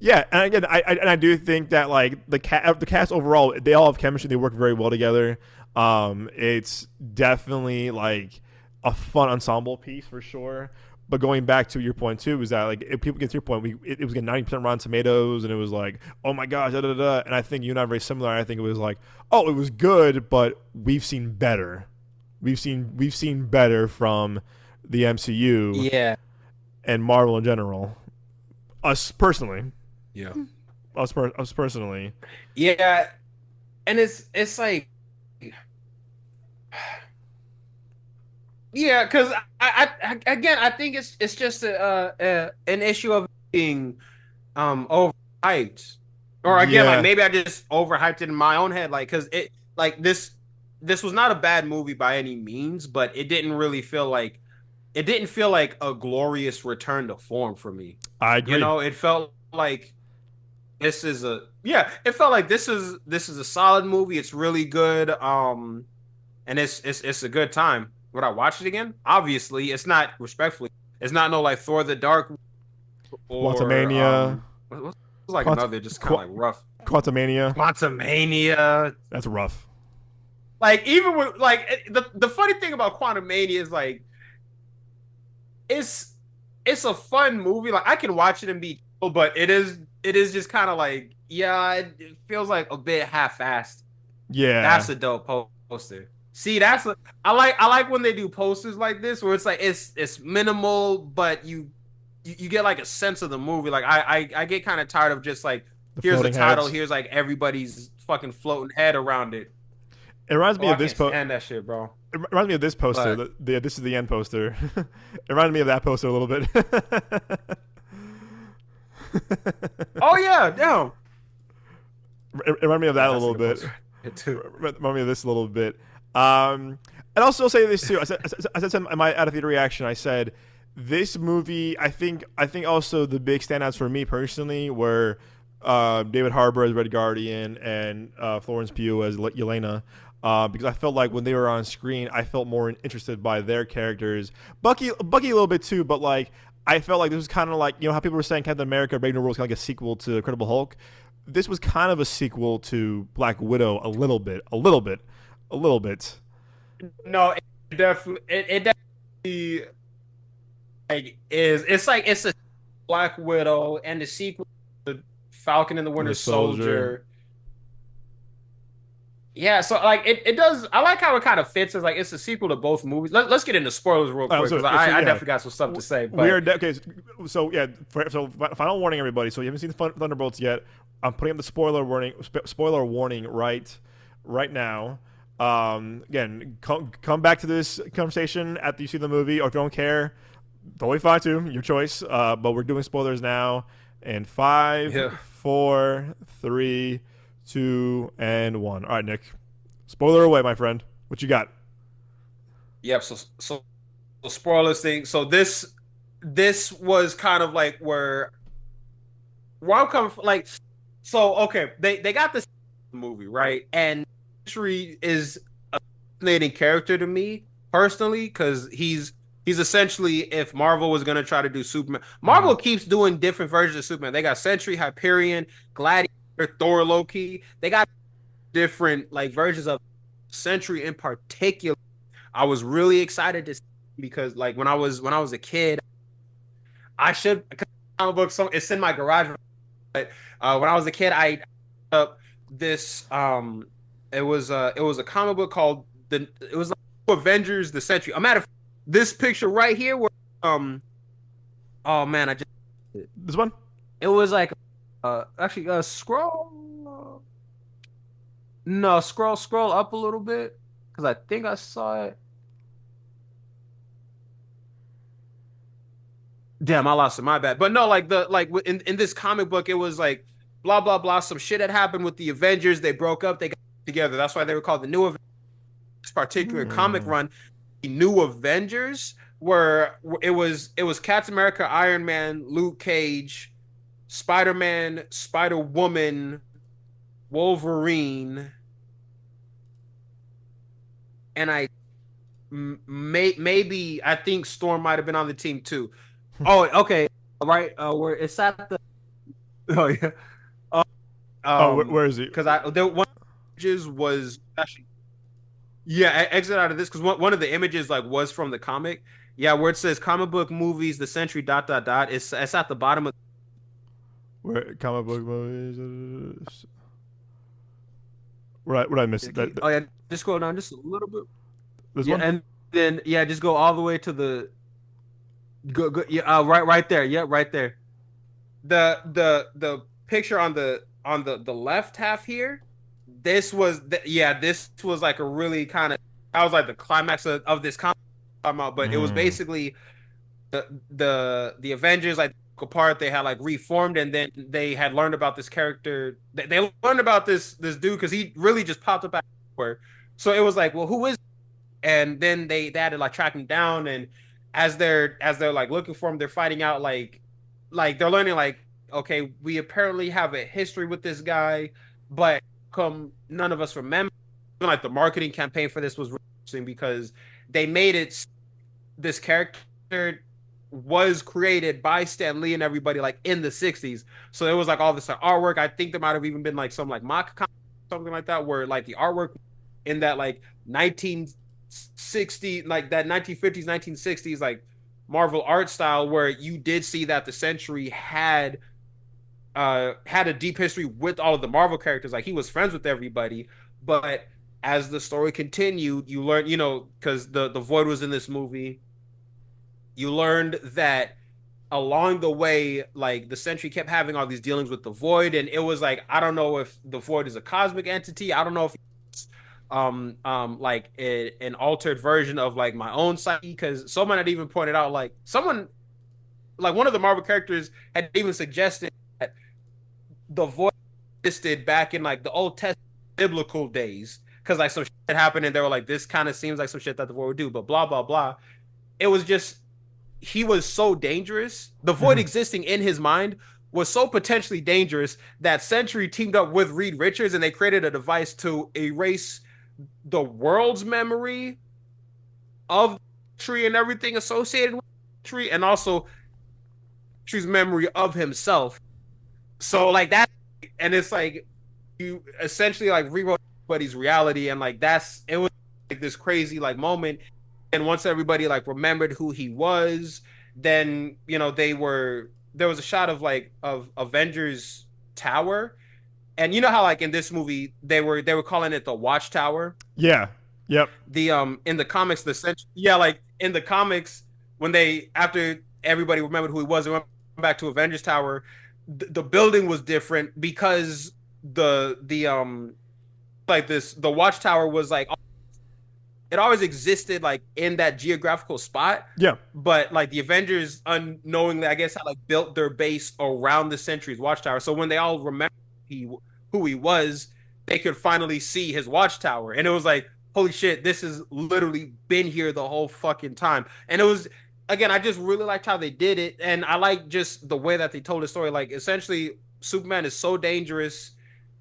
yeah, and again, I do think that like the cast overall, they all have chemistry. They work very well together. It's definitely like a fun ensemble piece for sure. But going back to your point too, is that like if people get to your point, it was getting 90% Rotten Tomatoes, and it was like, oh my gosh, da da da. And I think you and I are very similar. I think it was like, oh, it was good, but we've seen better. We've seen better from the MCU, and Marvel in general. Us personally, us personally, and it's like. Yeah, because I think it's just an issue of being overhyped, or again, like maybe I just overhyped it in my own head, like because it like this was not a bad movie by any means, but it didn't feel like a glorious return to form for me. I agree. It felt like this is a solid movie. It's really good, and it's a good time. Would I watch it again? Obviously, it's not respectfully. It's not no like Thor the Dark or Quantumania. What's like another just kind of like rough. Quantumania. That's rough. Like even with like the funny thing about Quantumania is like it's a fun movie. Like I can watch it and be cool, but it is just kind of like it feels like a bit half-assed. Yeah, that's a dope poster. See, I like when they do posters like this where it's like it's minimal, but you get like a sense of the movie. Like I get kind of tired of just like here's the title, here's like everybody's fucking floating head around it. It reminds me of this poster. And that shit, bro. It reminds me of this poster. The this is the end poster. It reminds me of that poster a little bit. Oh yeah, no. It reminded me of that a little bit. remind me of this a little bit. And I'll still say this too. I said in my out of theater reaction. I said this movie. I think also the big standouts for me personally were David Harbour as Red Guardian and Florence Pugh as Yelena. Because I felt like when they were on screen, I felt more interested by their characters. Bucky a little bit too, but like I felt like this was kind of like, you know, how people were saying Captain America: Brave New World was kind of like a sequel to Incredible Hulk. This was kind of a sequel to Black Widow, a little bit. No, it definitely like is. It's like it's a Black Widow and the sequel to Falcon and the Winter Soldier. Yeah, so like it does. I like how it kind of fits as like it's a sequel to both movies. Let's get into spoilers real quick because I definitely got some stuff to say. But we are okay. So yeah, so final warning, everybody. So you haven't seen the Thunderbolts yet. I'm putting up the spoiler warning right now. Again, come back to this conversation after you see the movie, or if you don't care, totally fine too. Your choice. But we're doing spoilers now. And 5, 4, 3, 2, and 1. All right, Nick. Spoiler away, my friend. What you got? Yep. So spoilers thing. So this was kind of like where I'm coming from. Like, so okay, they got this movie right, and Shuri is a fascinating character to me personally because he's essentially if Marvel was gonna try to do Superman. Marvel keeps doing different versions of Superman. They got Sentry, Hyperion, Gladiator, Thor, Loki. They got different like versions of Sentry in particular. I was really excited to see because like when I was a kid, I should comic book. It's in my garage. But when I was a kid, I up this. It was a comic book called It was like Avengers: The Century. I'm at this picture right here where oh man, this one. It was like actually scroll. No, scroll up a little bit because I think I saw it. Damn, I lost it. My bad. But no, like in this comic book, it was like blah blah blah. Some shit had happened with the Avengers. They broke up. They got together. That's why they were called the New Avengers. This particular comic run, the New Avengers, where it was Captain America, Iron Man, Luke Cage, Spider-Man, Spider-Woman, Wolverine, and maybe I think Storm might have been on the team too. Oh, okay, right. Where it's at the. Oh yeah. Where is it? Because one images was actually. Yeah, exit out of this because one of the images like was from the comic. Yeah, where it says comic book movies, the century ... It's at the bottom of. Where comic book movies? What I missed? Oh yeah, just scroll down just a little bit. This one, and then just go all the way to the. Go yeah, right there. Yeah, right there. The picture on the left half here. This was like a really kind of that was like the climax of this comic but it was basically the Avengers like apart. They had like reformed and then they had learned about this character. They learned about this dude because he really just popped up out of nowhere. So it was like, well, who is? And then they had to like track him down, and as they're like looking for him, they're finding out like they're learning like, okay, we apparently have a history with this guy, but none of us remember. Even like the marketing campaign for this was really interesting because they made it this character was created by Stan Lee and everybody like in the 60s. So it was like all this artwork. I think there might have even been like some like mock something like that where like the artwork in that like 1960 like that 1950s 1960s like Marvel art style where you did see that the Century had a deep history with all of the Marvel characters. Like he was friends with everybody, but as the story continued, you learned, because the Void was in this movie, you learned that along the way, like the Century kept having all these dealings with the Void, and it was like, I don't know if the Void is a cosmic entity. I don't know if it's like an altered version of like my own psyche, because someone had even pointed out like one of the Marvel characters had even suggested that the Void existed back in like the Old Testament biblical days because like some shit happened and they were like, this kind of seems like some shit that the Void would do, but blah blah blah. It was just he was so dangerous. The Void Mhm. existing in his mind was so potentially dangerous that Sentry teamed up with Reed Richards and they created a device to erase the world's memory of the tree and everything associated with the tree, and also tree's memory of himself. So like that, and it's like you essentially like rewrote everybody's reality, and like that's it was like this crazy like moment. And once everybody like remembered who he was, then there was a shot of like of Avengers Tower, and you know how like in this movie they were calling it the Watchtower. Yeah. Yep. The in the comics yeah, like in the comics when they after everybody remembered who he was, they went back to Avengers Tower. The building was different because the like this the Watchtower was like it always existed like in that geographical spot, Yeah. but like the Avengers unknowingly, I guess, had like built their base around the Sentry's Watchtower. So when they all remember he who he was, they could finally see his Watchtower, and it was like, holy shit, this has literally been here the whole fucking time. And it was again, I just really liked how they did it, and I like just the way that they told the story. Like essentially, Superman is so dangerous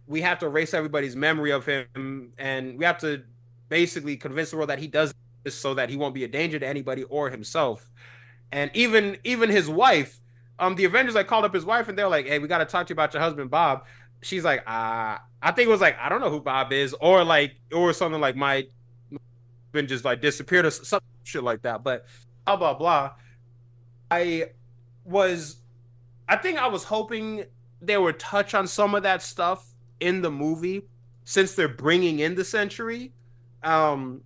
we have to erase everybody's memory of him, and we have to basically convince the world that he does this so that he won't be a danger to anybody or himself. And even his wife, the Avengers like called up his wife and they're like, "Hey, we got to talk to you about your husband Bob." She's like, I think it was like, I don't know who Bob is, or like, or something like my been just like disappeared or some shit like that. But blah blah blah. I was I think I was hoping they would touch on some of that stuff in the movie since they're bringing in the Century. Um,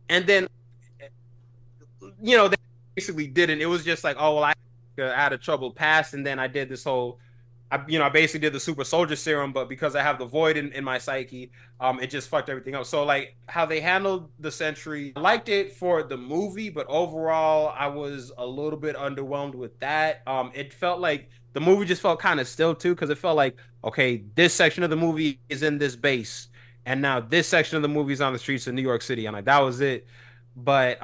and then, they basically didn't. It was just like, oh, well, I had a troubled past. And then I did this whole, I basically did the super soldier serum, but because I have the void in my psyche, it just fucked everything up. So like how they handled the Century, I liked it for the movie, but overall I was a little bit underwhelmed with that. It felt like the movie just felt kind of still too, because it felt like, okay, this section of the movie is in this base, and now this section of the movie is on the streets of New York City, and like that was it. But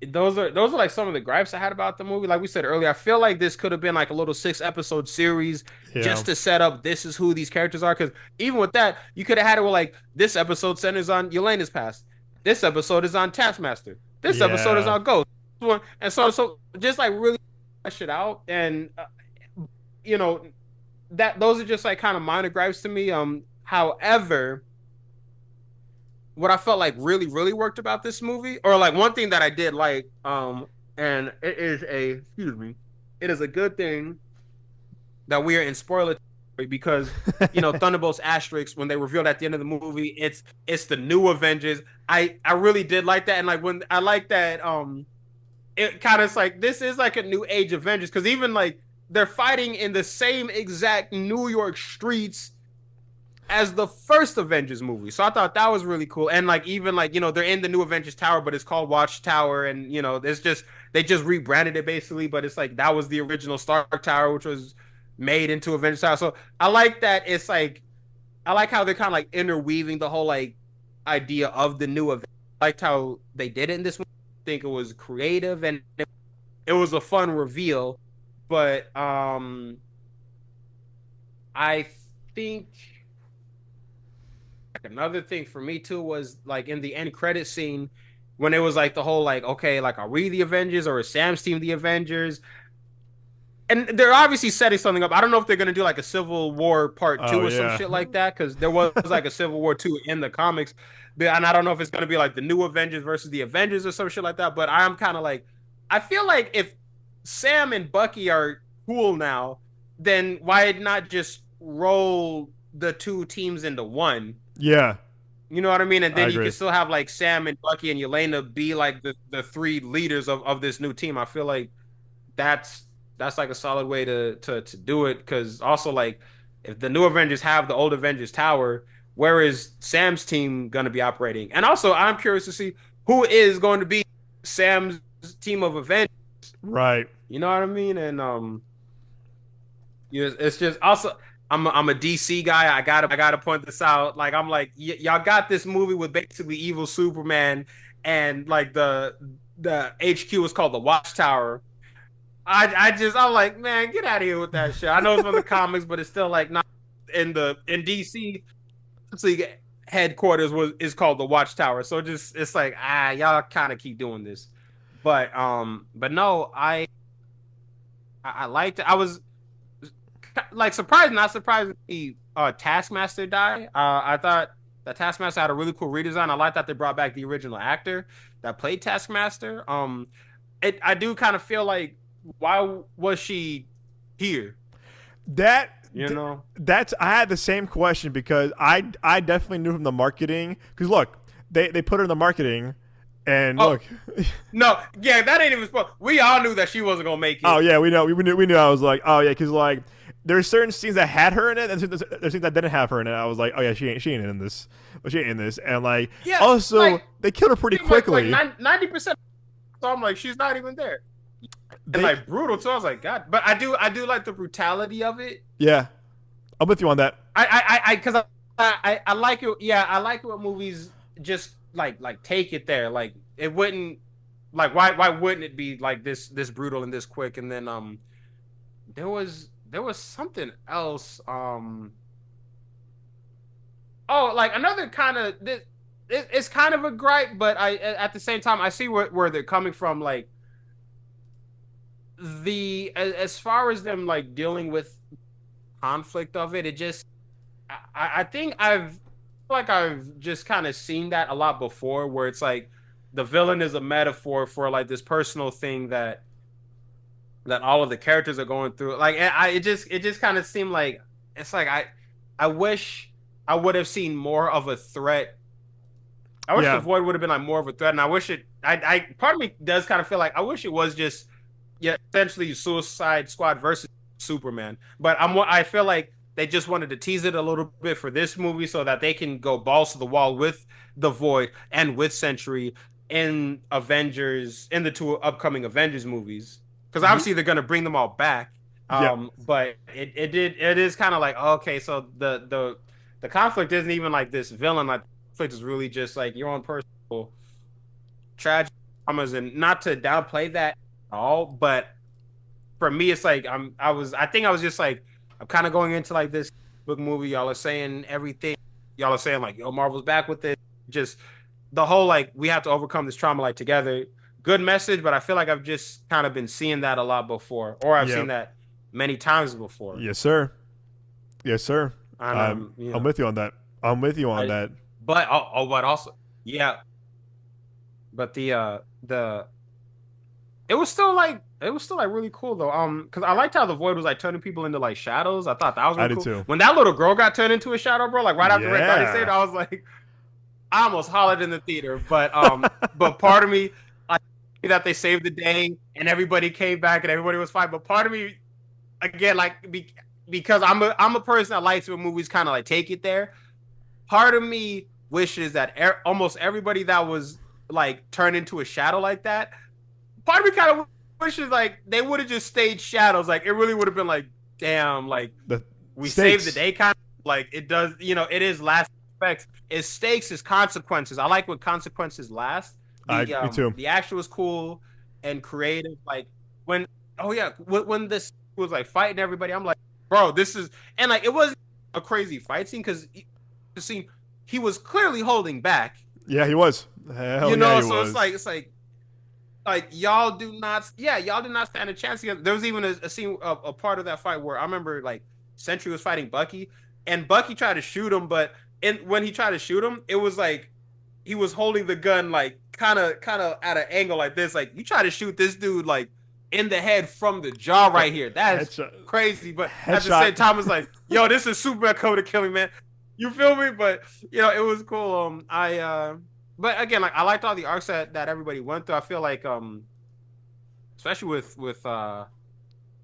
those are like some of the gripes I had about the movie. Like we said earlier, I feel like this could have been like a little 6 episode series Yeah. just to set up this is who these characters are. Because even with that, you could have had it with like this episode centers on Yelena's past, this episode is on Taskmaster, this episode is Yeah. on Ghost, and so just like really flesh it out. And you know that those are just like kind of minor gripes to me. However, what I felt like really, really worked about this movie, or like one thing that I did like, and it is it is a good thing that we are in spoiler territory because Thunderbolts asterisks when they revealed at the end of the movie, it's the new Avengers. I really did like that, and like when I like that, it kind of like this is like a new age Avengers because even like they're fighting in the same exact New York streets as the first Avengers movie. So I thought that was really cool. And like even like, they're in the new Avengers Tower, but it's called Watchtower. And there's just they just rebranded it basically, but it's like that was the original Stark Tower, which was made into Avengers Tower. So I like that it's like I like how they're kind of like interweaving the whole like idea of the new event. I liked how they did it in this movie. I think it was creative and it was a fun reveal. But I think another thing for me too was like in the end credit scene when it was like the whole like, okay, like are we the Avengers or is Sam's team the Avengers? And they're obviously setting something up. I don't know if they're gonna do like a Civil War Part Oh Two or some yeah. shit like that because there was like a Civil War Two in the comics, and I don't know if it's gonna be like the new Avengers versus the Avengers or some shit like that. But I'm kind of like, I feel like if Sam and Bucky are cool now, then why not just roll the two teams into one? Yeah. You know what I mean? And I then you can agree. still have like Sam and Bucky and Yelena be like the three leaders of this new team. I feel like that's that's like a solid way to do it. Because also like if the new Avengers have the old Avengers Tower, where is Sam's team going to be operating? And also I'm curious to see who is going to be Sam's team of Avengers. Right. You know what I mean? And it's just also I'm a DC guy. I gotta point this out. Like I'm like y'all got this movie with basically evil Superman, and like the HQ is called the Watchtower. I'm like, man, get out of here with that shit. I know it's from the comics, but it's still like not in DC. League headquarters is called the Watchtower. So just it's like y'all kind of keep doing this, but no, I liked it. I was like surprised, not surprised. Taskmaster died. I thought that Taskmaster had a really cool redesign. I like that they brought back the original actor that played Taskmaster. I do kind of feel like why was she here? That You know, that's I had the same question because I definitely knew from the marketing because look they put her in the marketing and look no, yeah, that ain't even supposed. We all knew that she wasn't gonna make it. oh yeah we knew I was like oh yeah because like there's certain scenes that had her in it and there's scenes that didn't have her in it. I was like oh yeah she ain't in this, but she ain't in this and like Yeah, also like, they killed her pretty quickly. Like 90%. So I'm like, she's not even there. And They, like brutal. So I was like, God. But I do like the brutality of it. yeah, I'm with you on that. Because I like it. Yeah, I like it when movies just like take it there. Like it wouldn't like why wouldn't it be like this brutal and this quick? And then there was something else. Oh, like another kind of this. It's kind of a gripe, but I at the same time I see where they're coming from. Like as far as them like dealing with conflict of it, it just I think I've just kind of seen that a lot before, where it's like the villain is a metaphor for like this personal thing that all of the characters are going through. Like it just kind of seemed like it's like I wish I would have seen more of a threat. I wish the Void would have been like more of a threat, and I wish it. I part of me does kind of feel like I wish it was just essentially Suicide Squad versus Superman. But I feel like they just wanted to tease it a little bit for this movie so that they can go balls to the wall with the Void and with Sentry in the two upcoming Avengers movies. Because obviously they're gonna bring them all back. But it is kind of like okay, so the conflict isn't even like this villain. Like conflict is really just like your own personal tragic traumas, and not to downplay that at all, but for me, it's like I think I was just like I'm kind of going into like this book movie. Y'all are saying everything. Y'all are saying like yo, Marvel's back with it. Just the whole like we have to overcome this trauma like together. Good message, but I feel like I've just kind of been seeing that a lot before, or I've seen that many times before. Yes, sir. Yes, sir. I'm with you on that. I'm with you on that. But but also, yeah. But the it was still like really cool though. Because I liked how the Void was like turning people into like shadows. I thought that was really cool. Too. When that little girl got turned into a shadow, bro, like right after Red Daddy said, I was like, I almost hollered in the theater. But but part of me, like that they saved the day and everybody came back and everybody was fine. But part of me, again, like because I'm a person that likes when movies kind of like take it there. Part of me wishes that almost everybody that was like turned into a shadow like that. Part of me kind of wishes like they would have just stayed shadows. Like it really would have been like, damn, like we saved the day. Kind of like it does. It is last effects. It's stakes. It's consequences. I like when consequences last. Me too. The action was cool and creative. Like when this was like fighting everybody, I'm like, bro, this is and like it wasn't a crazy fight scene because the scene he was clearly holding back. Yeah, he was. Hell yeah, he was. It's like y'all do not stand a chance together. There was even a scene, a part of that fight where I remember like Sentry was fighting Bucky, and Bucky tried to shoot him, but when he tried to shoot him, it was like he was holding the gun like kind of at an angle like this. Like you try to shoot this dude like in the head from the jaw right here. That's crazy. But at the same time, it's like, yo, this is Superman coming to kill me, man. You feel me? But it was cool. But again, like I liked all the arcs that everybody went through. I feel like, especially with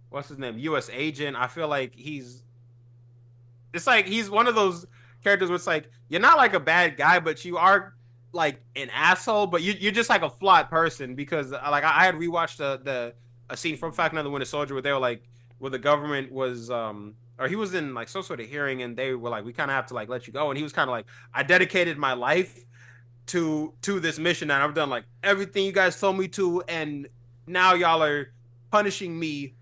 what's his name, U.S. Agent. I feel like he's one of those characters where it's like you're not like a bad guy, but you are like an asshole. But you're just like a flawed person because like I had rewatched a scene from Falcon and the Winter Soldier where they were like where the government was or he was in like some sort of hearing, and they were like, we kind of have to like let you go, and he was kind of like, I dedicated my life to this mission, and I've done like everything you guys told me to, and now y'all are punishing me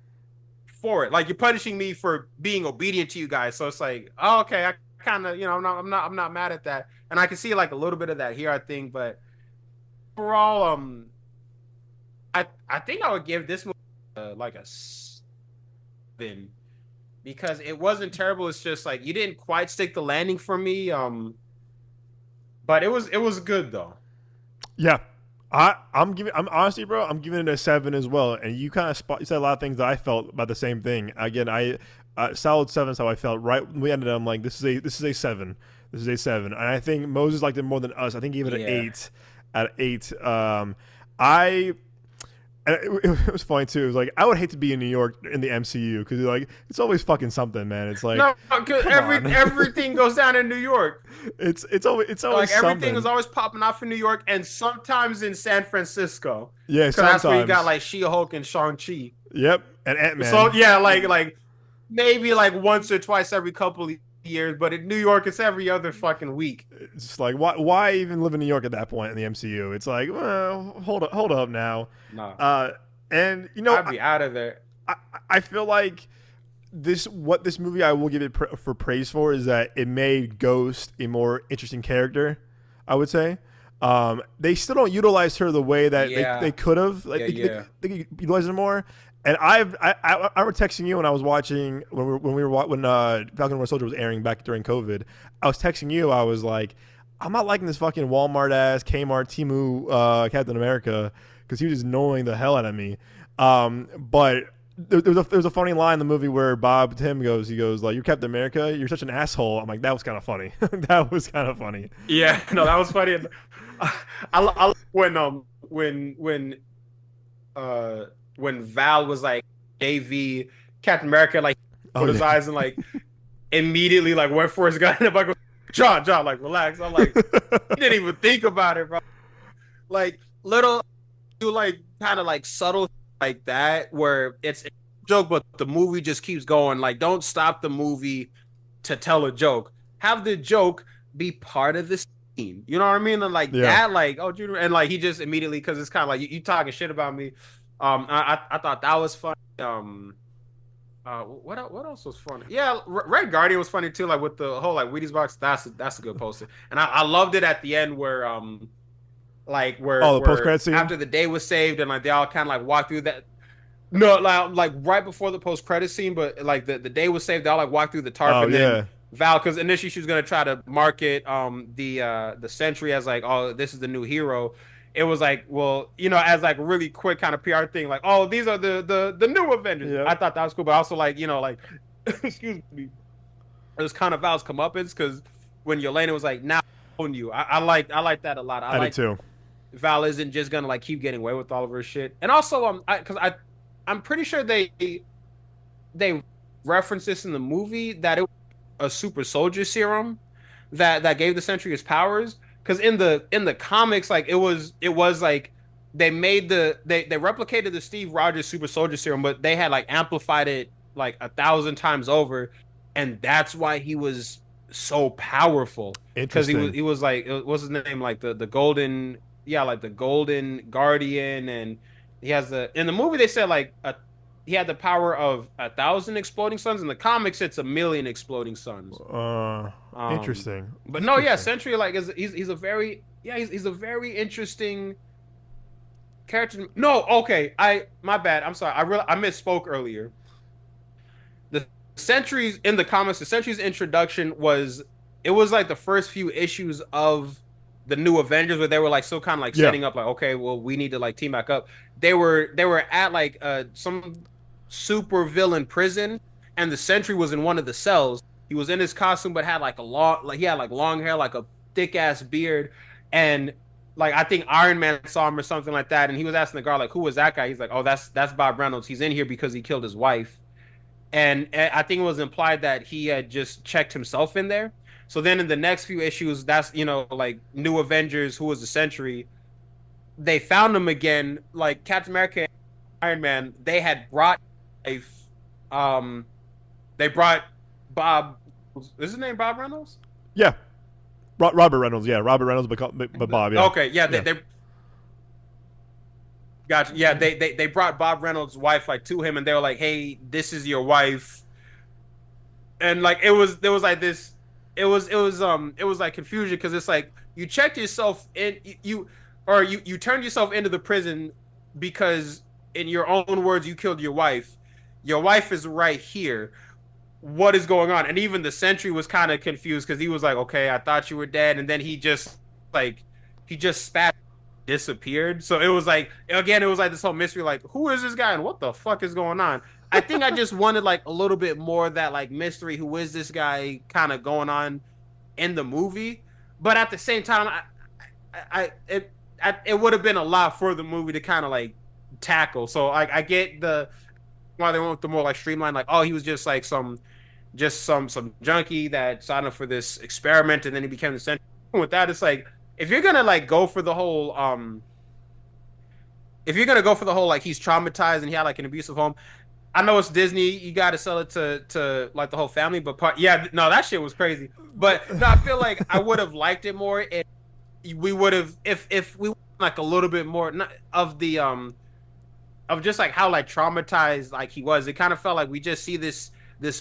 for it. Like you're punishing me for being obedient to you guys. So it's like, oh, okay, I kind of, I'm not mad at that, and I can see like a little bit of that here, I think. But overall, I think I would give this movie like a 7 because it wasn't terrible. It's just like you didn't quite stick the landing for me. But it was good though. Yeah. I'm honestly, bro, I'm giving it a 7 as well. And you kind of you said a lot of things that I felt about the same thing. Again, solid 7 is how I felt. Right when we ended, I'm like, this is a 7. This is a 7. And I think Moses liked it more than us. I think he gave it an 8 out of 8. I And it was funny too. It was like I would hate to be in New York in the MCU because like it's always fucking something, man. It's like no, because everything goes down in New York. It's always like everything something. is always popping off in New York and sometimes in San Francisco. Yeah, because that's where you got like She-Hulk and Shang-Chi. Yep, and Ant-Man. So yeah, like maybe like once or twice every couple of years, but in New York it's every other fucking week. It's just like why even live in New York at that point in the MCU? It's like, well, hold up now. No. And you know, I'd be out of there. I feel like this movie I will give it for praise for is that it made Ghost a more interesting character. I would say. They still don't utilize her the way that they could have. Like they could utilize her more. And I remember texting you when I was watching when Falcon and Winter Soldier was airing back during COVID. I was texting you. I was like, I'm not liking this fucking Walmart ass Kmart Temu Captain America because he was just annoying the hell out of me. But there's a funny line in the movie where Bob Tim goes, like, "You're Captain America. You're such an asshole." I'm like, that was kind of funny. That was kind of funny. Yeah, no, that was funny. I when Val was like JV Captain America, like put his eyes and like immediately like went for his gun. And I'm like, John, like relax. I'm like, he didn't even think about it, bro. Like little, do like kind of like subtle like that where it's a joke, but the movie just keeps going. Like, don't stop the movie to tell a joke. Have the joke be part of the scene. You know what I mean? And like that, like, oh, and like he just immediately, because it's kind of like you talking shit about me. I thought that was funny. What else was funny? Yeah, Red Guardian was funny too. Like with the whole like Wheaties box. That's a good poster, and I loved it at the end where the post credit scene after the day was saved and like they all kind of like walked through that. No, like right before the post credit scene, but like the day was saved. They all like walked through the tarp and then Val, because initially she was gonna try to market the Sentry as like, oh, this is the new hero. It was like, well, as like a really quick kind of PR thing, like, oh, these are the new Avengers. Yeah. I thought that was cool, but also like, like, excuse me, it was kind of Val's comeuppance because when Yelena was like, now I own you, I like that a lot. I like did too. Val isn't just gonna like keep getting away with all of her shit, and also I'm pretty sure they referenced this in the movie that it was a super soldier serum that gave the Sentry his powers. Because in the comics, like it was like they replicated the Steve Rogers super soldier serum, but they had like amplified it like 1,000 times over, and that's why he was so powerful. Because he was like, what's his name, like the golden, like the Golden Guardian, and he has in the movie they said like he had the power of 1,000 exploding suns. In the comics, it's 1,000,000 exploding suns. Interesting. But no, yeah, Sentry like he's a very he's a very interesting character. No, okay, my bad. I'm sorry. I misspoke earlier. The Sentry's in the comics. The Sentry's introduction was like the first few issues of the New Avengers where they were like still kind of like setting up like, okay, well, we need to like team back up. They were at like some super villain prison, and the Sentry was in one of the cells. He was in his costume but had like he had like long hair, like a thick ass beard, and like I think Iron Man saw him or something like that, and he was asking the guard like, who was that guy? He's like, oh, that's Bob Reynolds. He's in here because he killed his wife. And I think it was implied that he had just checked himself in there. So then in the next few issues, that's, like New Avengers, who was the Sentry, they found him again. Like Captain America and Iron Man, they had brought Bob. Is his name Bob Reynolds? Yeah, Robert Reynolds. Yeah, Robert Reynolds, but Bob. Yeah, Okay, yeah, yeah. they gotcha. Yeah, they brought Bob Reynolds' wife like to him, and they were like, "Hey, this is your wife," and like it was there was like this, it was like confusion because it's like you checked yourself in you turned yourself into the prison because in your own words you killed your wife. Your wife is right here. What is going on? And even the sentry was kind of confused because he was like, okay, I thought you were dead, and then like he just spat disappeared. So it was like again, it was like this whole mystery, like who is this guy and what the fuck is going on? I think I just wanted like a little bit more of that like mystery, who is this guy kind of going on in the movie. But at the same time, it would have been a lot for the movie to kind of like tackle. So I get the why they went with the more like streamlined, like oh he was just like some junkie that signed up for this experiment and then he became the central. With that, it's like if you're gonna like go for the whole if you're gonna go for the whole like he's traumatized and he had like an abusive home, I know it's Disney, you got to sell it to like the whole family, but yeah, no, that shit was crazy. But no, I feel like I would have liked it more if we would have if we like a little bit more of the of just like how like traumatized like he was. It kind of felt like we just see this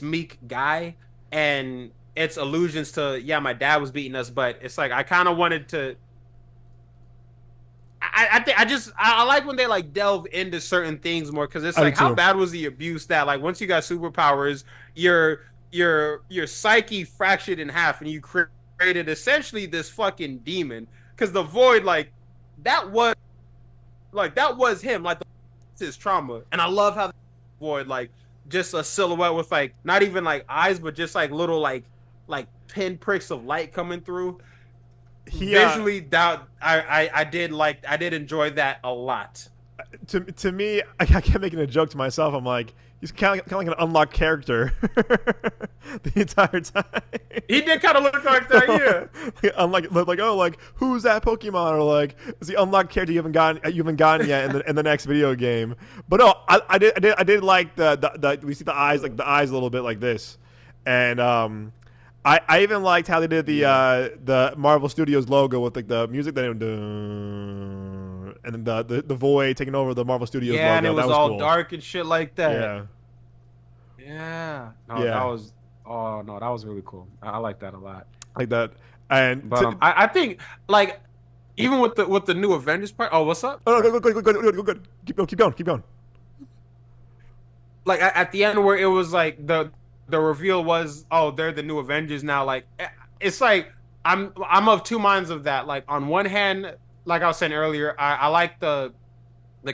meek guy and it's allusions to yeah my dad was beating us, but it's like I kind of wanted to I think I like when they like delve into certain things more because it's I do like how too. bad was the abuse that like once you got superpowers your psyche fractured in half and you created essentially this fucking demon because the void that was that was him like his trauma. And I love how the void just a silhouette with like not even like eyes, but just like little like pinpricks of light coming through. He Visually, that I did enjoy that a lot. to me, I kept making a joke to myself. I'm like, he's kind of like an unlocked character the entire time. He did kind of look like that, yeah. Like oh, like who's that Pokemon, or like is the unlocked character you haven't gotten yet in the next video game. But no, I did like the we see the eyes like the eyes a little bit like this, and I even liked how they did the Marvel Studios logo with like the music that and then the void taking over the Marvel Studios Yeah, logo. and it was that was all cool. dark and shit like that. Yeah, Yeah. No, that yeah, was oh no, that was really cool. I like that a lot. like that. And But I think like even with the new Avengers part. Oh, what's up? oh no, Sorry. go. Keep going, keep going. Like at the end where it was like the reveal was oh they're the new Avengers now. Like it's like I'm of two minds of that. Like on one hand, like I was saying earlier, I like the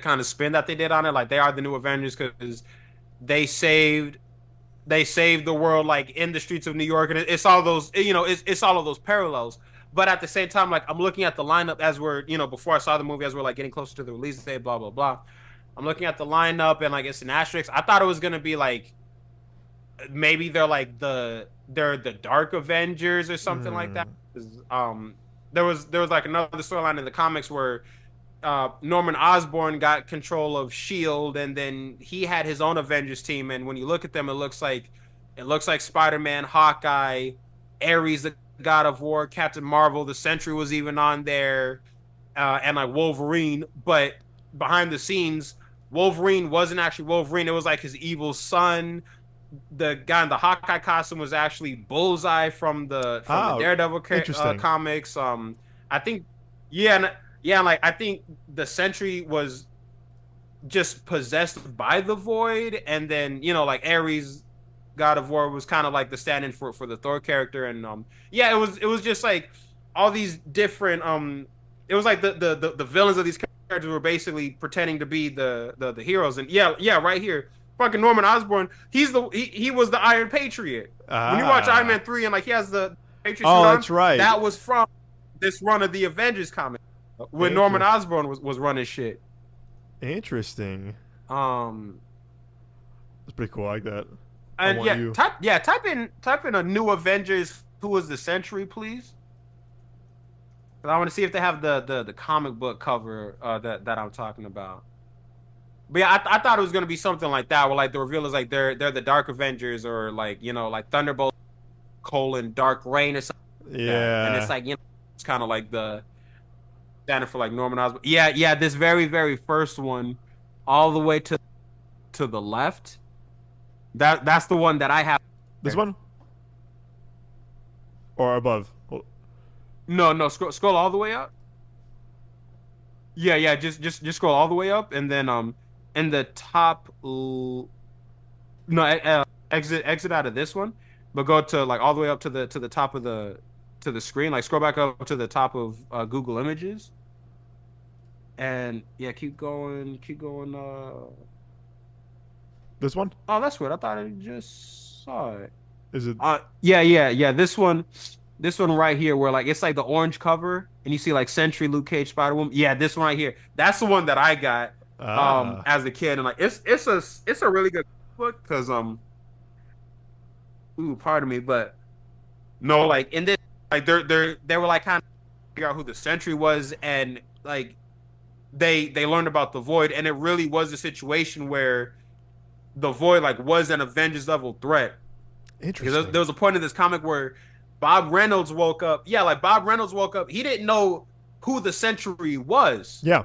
kind of spin that they did on it. Like they are the new Avengers because they saved they saved the world like in the streets of New York, and it's all those it's all of those parallels. But at the same time, like I'm looking at the lineup as we're before I saw the movie as we're like getting closer to the release date, blah blah blah. I'm looking at the lineup and like it's an asterisk. I thought it was gonna be like maybe they're the Dark Avengers or something like that. Mm. 'Cause, there was like another storyline in the comics where Norman Osborn got control of Shield, and then he had his own Avengers team. And when you look at them, it looks like Spider-Man, Hawkeye, Ares, the God of War, Captain Marvel, the Sentry was even on there, and like Wolverine. But behind the scenes, Wolverine wasn't actually Wolverine. It was like his evil son. The guy in the Hawkeye costume was actually Bullseye from the Oh, Daredevil interesting. comics. I think, yeah, yeah, like I think the Sentry was just possessed by the Void, and then like Ares, God of War, was kind of like the stand-in for the Thor character, and yeah, it was just like all these different it was like the villains of these characters were basically pretending to be the heroes, and yeah, right here, fucking Norman Osborn, he was the Iron Patriot. When you watch Iron Ah, Man 3 and like he has the Patriot suit oh, on, that's right. that was from this run of the Avengers comic when Norman Interest, Osborn was running shit. interesting. Um, That's pretty cool. I like that. I and want you. type in a new Avengers. Who was the Century, please? 'Cause I want to see if they have the comic book cover that I'm talking about. But yeah, I thought it was gonna be something like that, where like the reveal is like they're the Dark Avengers, or like like Thunderbolts Dark Reign or something like that, and it's Yeah. like it's kind of like the standard for like Norman Osborn. Yeah, yeah, this very first one, all the way to the left. That's the one that I have This there. one or above? No, no, scroll all the way up. Yeah, yeah, just scroll all the way up, and then in the top, no, exit out of this one, but go to like all the way up to the top of the screen. Like scroll back up to the top of Google Images, and yeah, keep going, keep going. This one? Oh, that's weird. I thought I just saw it. Is it? Yeah, yeah, yeah. This one right here, where like it's like the orange cover, and you see like Sentry, Luke Cage, Spider Woman. Yeah, this one right here. That's the one that I got Ah. as a kid, and like it's a really good book because ooh, pardon me, but no, like in this, like they were like kind of figure out who the Sentry was, and like they learned about the Void, and it really was a situation where the Void like was an Avengers level threat. Because Interesting. there was a point in this comic where Bob Reynolds woke up. Yeah, like Bob Reynolds woke up. He didn't know who the Sentry was. Yeah.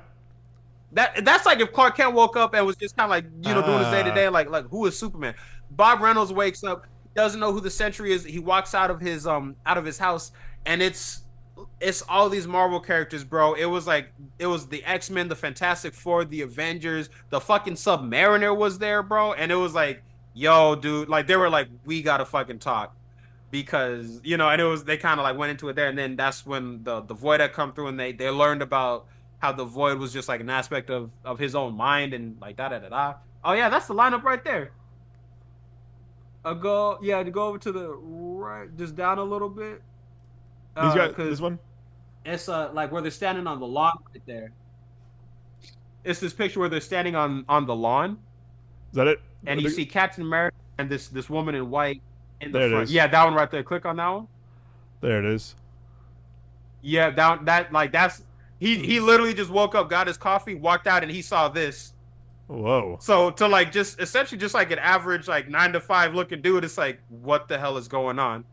That's like if Clark Kent woke up and was just kind of like doing his day to Ah. day, like who is Superman? Bob Reynolds wakes up, doesn't know who the Sentry is. He walks out of his house, and it's all these Marvel characters, bro. It was the X-Men, the Fantastic Four, the Avengers, the fucking Submariner was there, bro, and it was like, yo, dude, like they were like, we gotta fucking talk because and it was they kind of like went into it there, and then that's when the Void had come through, and they learned about how the Void was just like an aspect of his own mind, and like da da da da. Oh yeah, that's the lineup right there. Go yeah, to go over to the right, just down a little bit, These guys. This because one. it's like where they're standing on the lawn right there. It's this picture where they're standing on the lawn, Is that it? and you see Captain America and this woman in white in the There it front. is. Yeah, that one right there. Click on that one. There it is. Yeah, down that like that's he literally just woke up, got his coffee, walked out, and he saw this. Whoa. So to like just essentially just like an average like 9 to 5 looking dude, it's like what the hell is going on?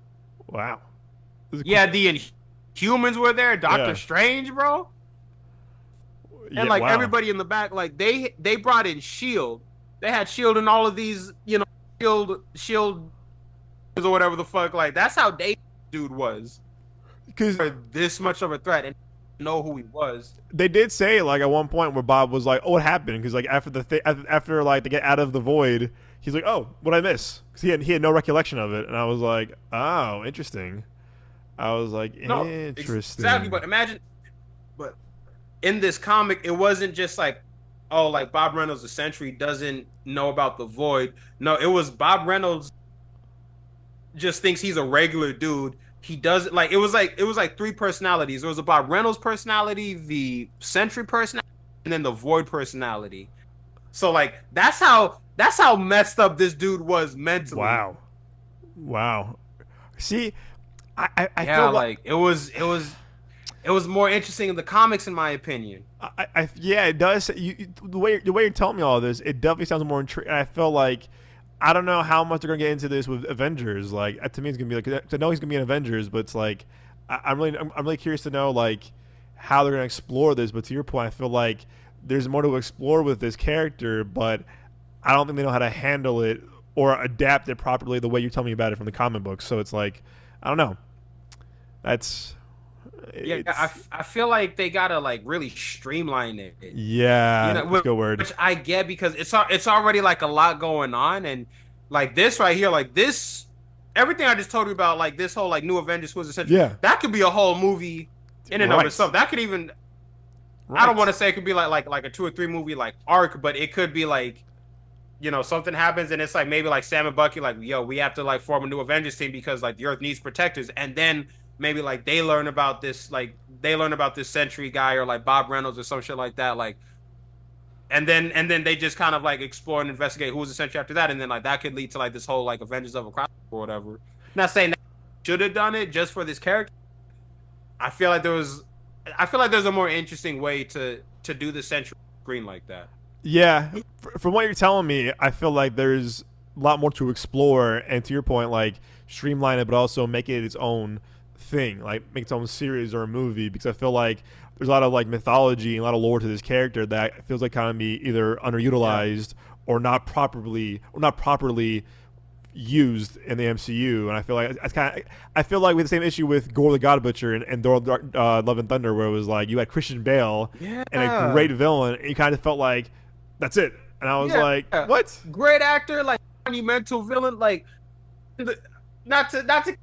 Wow. This is Yeah, cool. the Inhumans were there, Doctor Yeah. Strange, bro, and Yeah. like Wow. everybody in the back, like they brought in Shield. They had Shield and all of these, Shield or whatever the fuck. Like that's how they dude was Because for this much of a threat and know who he was. they did say like at one point where Bob was like, "Oh, what happened?" Because like after after like they get out of the void, he's like, "Oh, what I miss?" Because he had no recollection of it, and I was like, "Oh, interesting." I was like, No, exactly. "Interesting." But imagine, but in this comic, it wasn't just like, oh, like Bob Reynolds, the Sentry, doesn't know about the Void. No, it was Bob Reynolds just thinks he's a regular dude. He doesn't like it was like three personalities. There was a Bob Reynolds personality, the Sentry personality, and then the Void personality. So like that's how messed up this dude was mentally. Wow. Wow. See, I Yeah, feel like like it was more interesting in the comics, in my opinion. yeah, it does. The way you're telling me all this, it definitely sounds more intriguing. I feel like I don't know how much they're gonna get into this with Avengers. Like to me, it's gonna be like to know he's gonna be in Avengers, but it's like I'm really curious to know like how they're gonna explore this. But to your point, I feel like there's more to explore with this character, but I don't think they know how to handle it or adapt it properly the way you tell me about it from the comic books. So it's like I don't know. That's Yeah, it's I feel like they gotta like really streamline it. yeah, that's a good word. Which I get because it's already like a lot going on, and like this right here, like this everything I just told you about, like this whole like new Avengers was essentially Yeah, that could be a whole movie in and of right, itself. That could even I don't want right. to say it could be like a 2 or 3 movie like arc, but it could be like something happens and it's like maybe like Sam and Bucky like yo we have to like form a new Avengers team because like the Earth needs protectors, and then maybe like they learn about this Sentry guy or like Bob Reynolds or some shit like that, like and then they just kind of like explore and investigate who's the Sentry after that, and then like that could lead to like this whole like Avengers of a crowd or whatever. Not saying that should have done it just for this character. I feel like there was I feel like there's a more interesting way to do the Sentry screen like that. Yeah, from what you're telling me, I feel like there's a lot more to explore, and to your point, like streamline it, but also make it its own thing, like make its own series or a movie. Because I feel like there's a lot of like mythology and a lot of lore to this character that feels like kind of be either Yeah. underutilized or not properly used in the MCU, and I feel like it's kind of I feel like we had the same issue with Gore the God Butcher and Thor: Love and Thunder, where it was like you had Christian Bale and a Yeah. great villain, and you kind of felt like that's it, and I was Yeah. like, what? Great actor, like monumental villain, like the- not to not to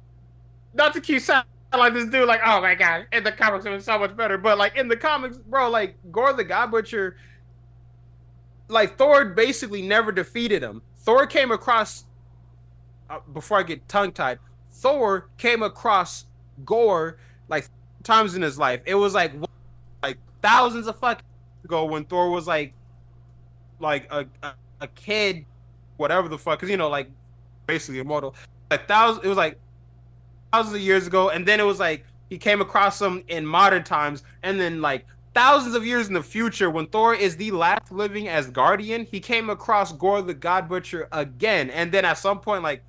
not to keep sounding like this dude, like, oh my god, in the comics it was so much better. But like in the comics, bro, like Gore the God Butcher, like Thor basically never defeated him. Thor came across before I get tongue tied, Thor came across Gore like times in his life. It was like thousands of fucking ago when Thor was like a kid, whatever the fuck, because like basically immortal. It was like thousands of years ago, and then it was like he came across him in modern times, and then like thousands of years in the future, when Thor is the last living Asgardian, he came across Gore the God Butcher again, and then at some point, like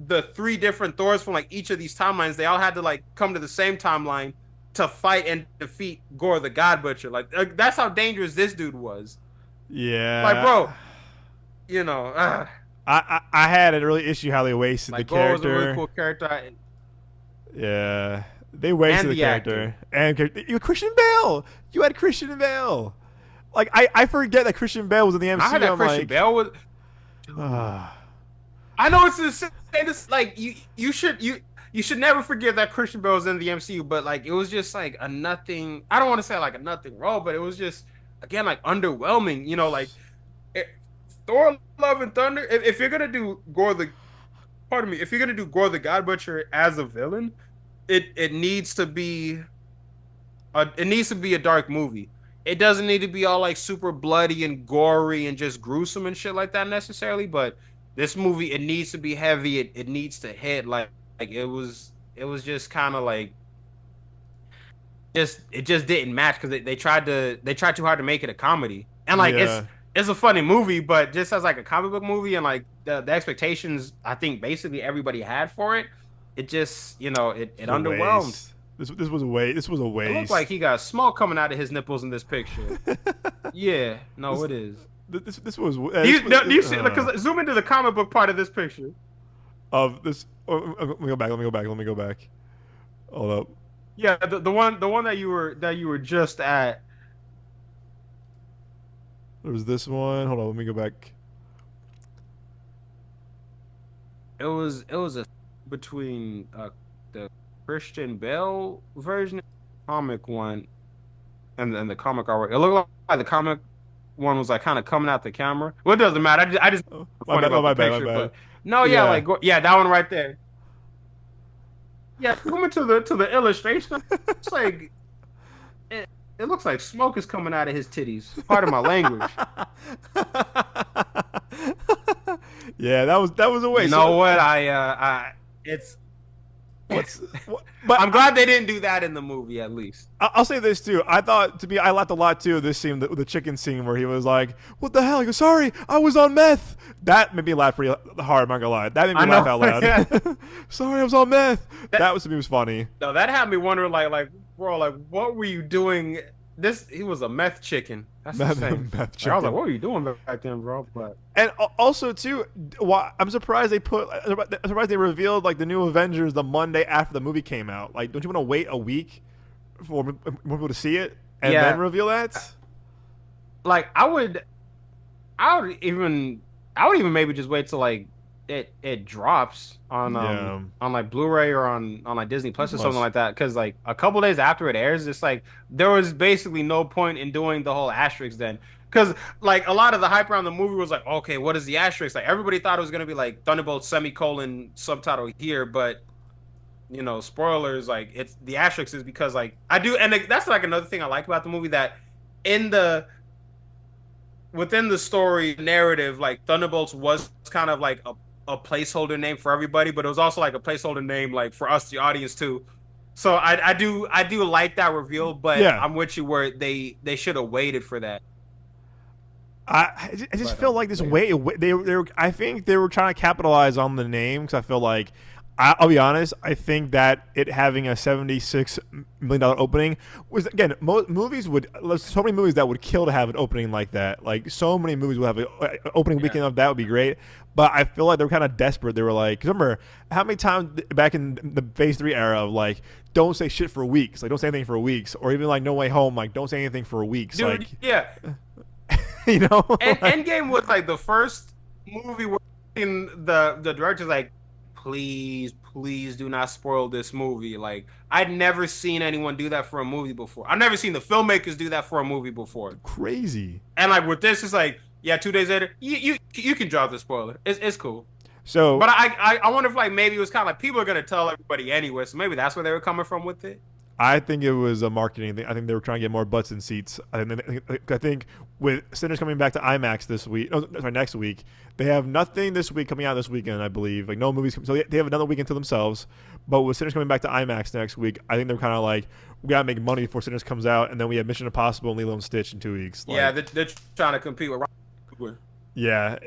the three different Thors from like each of these timelines, they all had to like come to the same timeline to fight and defeat Gore the God Butcher. Like that's how dangerous this dude was. Like, Yeah, bro, you know, uh, I had a really issue how they wasted the like Gore was a really character. cool character Yeah, they and wasted the the actor. character, and you had Christian Bale. You had Christian Bale. Like I forget that Christian Bale was in the I heard MCU. that I'm Christian like, Bale was. Dude, ah, I know it's insane. This like you should never forget that Christian Bale was in the MCU, but like it was just like a nothing. I don't want to say like a nothing role, but it was just again like underwhelming. Like it, Thor: Love and Thunder. If you're gonna do Gore the, pardon me, if you're gonna do Gore the God Butcher as a villain, it needs to be a dark movie. It doesn't need to be all like super bloody and gory and just gruesome and shit like that necessarily. But this movie, it needs to be heavy. It needs to hit like it was just kind of like it just didn't match because they tried too hard to make it a comedy and like it's yeah, it's a funny movie, but just as like a comic book movie and like the expectations I think basically everybody had for it, it just it this was a underwhelmed. waste. This was a waste. This was a It looked like waste. he got smoke coming out of his nipples in this picture. Yeah, no, this, it is. this was Do this you was do you see? Because zoom into the comic book part of this picture. of this. Oh, let me go back. Let me go back. Let me go back. Hold up. Yeah, the one that you were just at. There was this one. Hold on. Let me go back. It was a between the Christian Bale version, comic one, and the comic artwork. It looked like the comic one was like kind of coming out the camera. Well, it doesn't matter. I just Oh, my funny bad. Oh, about the my bad. My picture, bad. but no, yeah, Yeah. like yeah, that one right there. Yeah, zoom to the illustration. It's like it looks like smoke is coming out of his titties. Pardon my language. Yeah, that was a You waste. know So what? I it's. what's what, but I'm glad they didn't do that in the movie, at least. I'll say this too. I thought I laughed a lot too. This scene, the chicken scene, where he was like, "What the hell?" He goes, "Sorry, I was on meth." That made me laugh pretty hard. I'm not gonna lie. That made me I laugh know. out loud. Sorry, I was on meth. that That was to me was funny. no, that had me wondering, like, bro, like, what were you doing? He was a meth chicken. That's insane. Meth Like, I was like, chicken. what were you doing back then, bro? But And also too, I'm surprised I'm surprised they revealed like the new Avengers the Monday after the movie came out. Like, don't you want to wait a week for more people to see it and then yeah, reveal that? like I would even maybe just wait till like it drops Yeah. on like Blu-ray or on like Disney Plus or something Plus, like that. Because like a couple days after it airs, it's like there was basically no point in doing the whole asterisk then. Because like a lot of the hype around the movie was like, okay, what is the asterisk? Like everybody thought it was gonna be like Thunderbolts semicolon subtitle here, but spoilers, like it's the asterisk is because like I do, and like, that's like another thing I like about the movie that in the within the story narrative, like Thunderbolts was kind of like a placeholder name for everybody, but it was also like a placeholder name like for us, the audience too. So I do like that reveal, but yeah. I'm with you where they should have waited for that. I just But feel like this yeah. way they I think they were trying to capitalize on the name because I feel like I'll be honest. I think that it having a $76 million opening was again movies would there's so many movies that would kill to have an opening like that. Like so many movies would have an opening Yeah. weekend of that would be great. But I feel like they were kind of desperate. They were like, 'cause remember how many times back in the Phase 3 era of like don't say shit for weeks, like don't say anything for weeks, or even like No Way Home, like don't say anything for weeks, Dude, like yeah. you know. And Like, Endgame was like the first movie where the director's like, please do not spoil this movie. Like I'd never seen anyone do that for a movie before. I've never seen the filmmakers do that for a movie before. crazy. And like with this, it's like, yeah, 2 days later, you can drop the spoiler. It's cool. So But I wonder if like maybe it was kind of like people are gonna tell everybody anyway, so maybe that's where they were coming from with it. I think it was a marketing thing. I think they were trying to get more butts in seats. I think with Sinners coming back to IMAX this week, no, sorry, next week, they have nothing this week coming out this weekend, I believe. Like no movies, so they have another weekend to themselves. But with Sinners coming back to IMAX next week, I think they're kind of like, we gotta make money before Sinners comes out, and then we have Mission Impossible and Lilo and Stitch in 2 weeks. Yeah, Like, they're trying to compete with. yeah,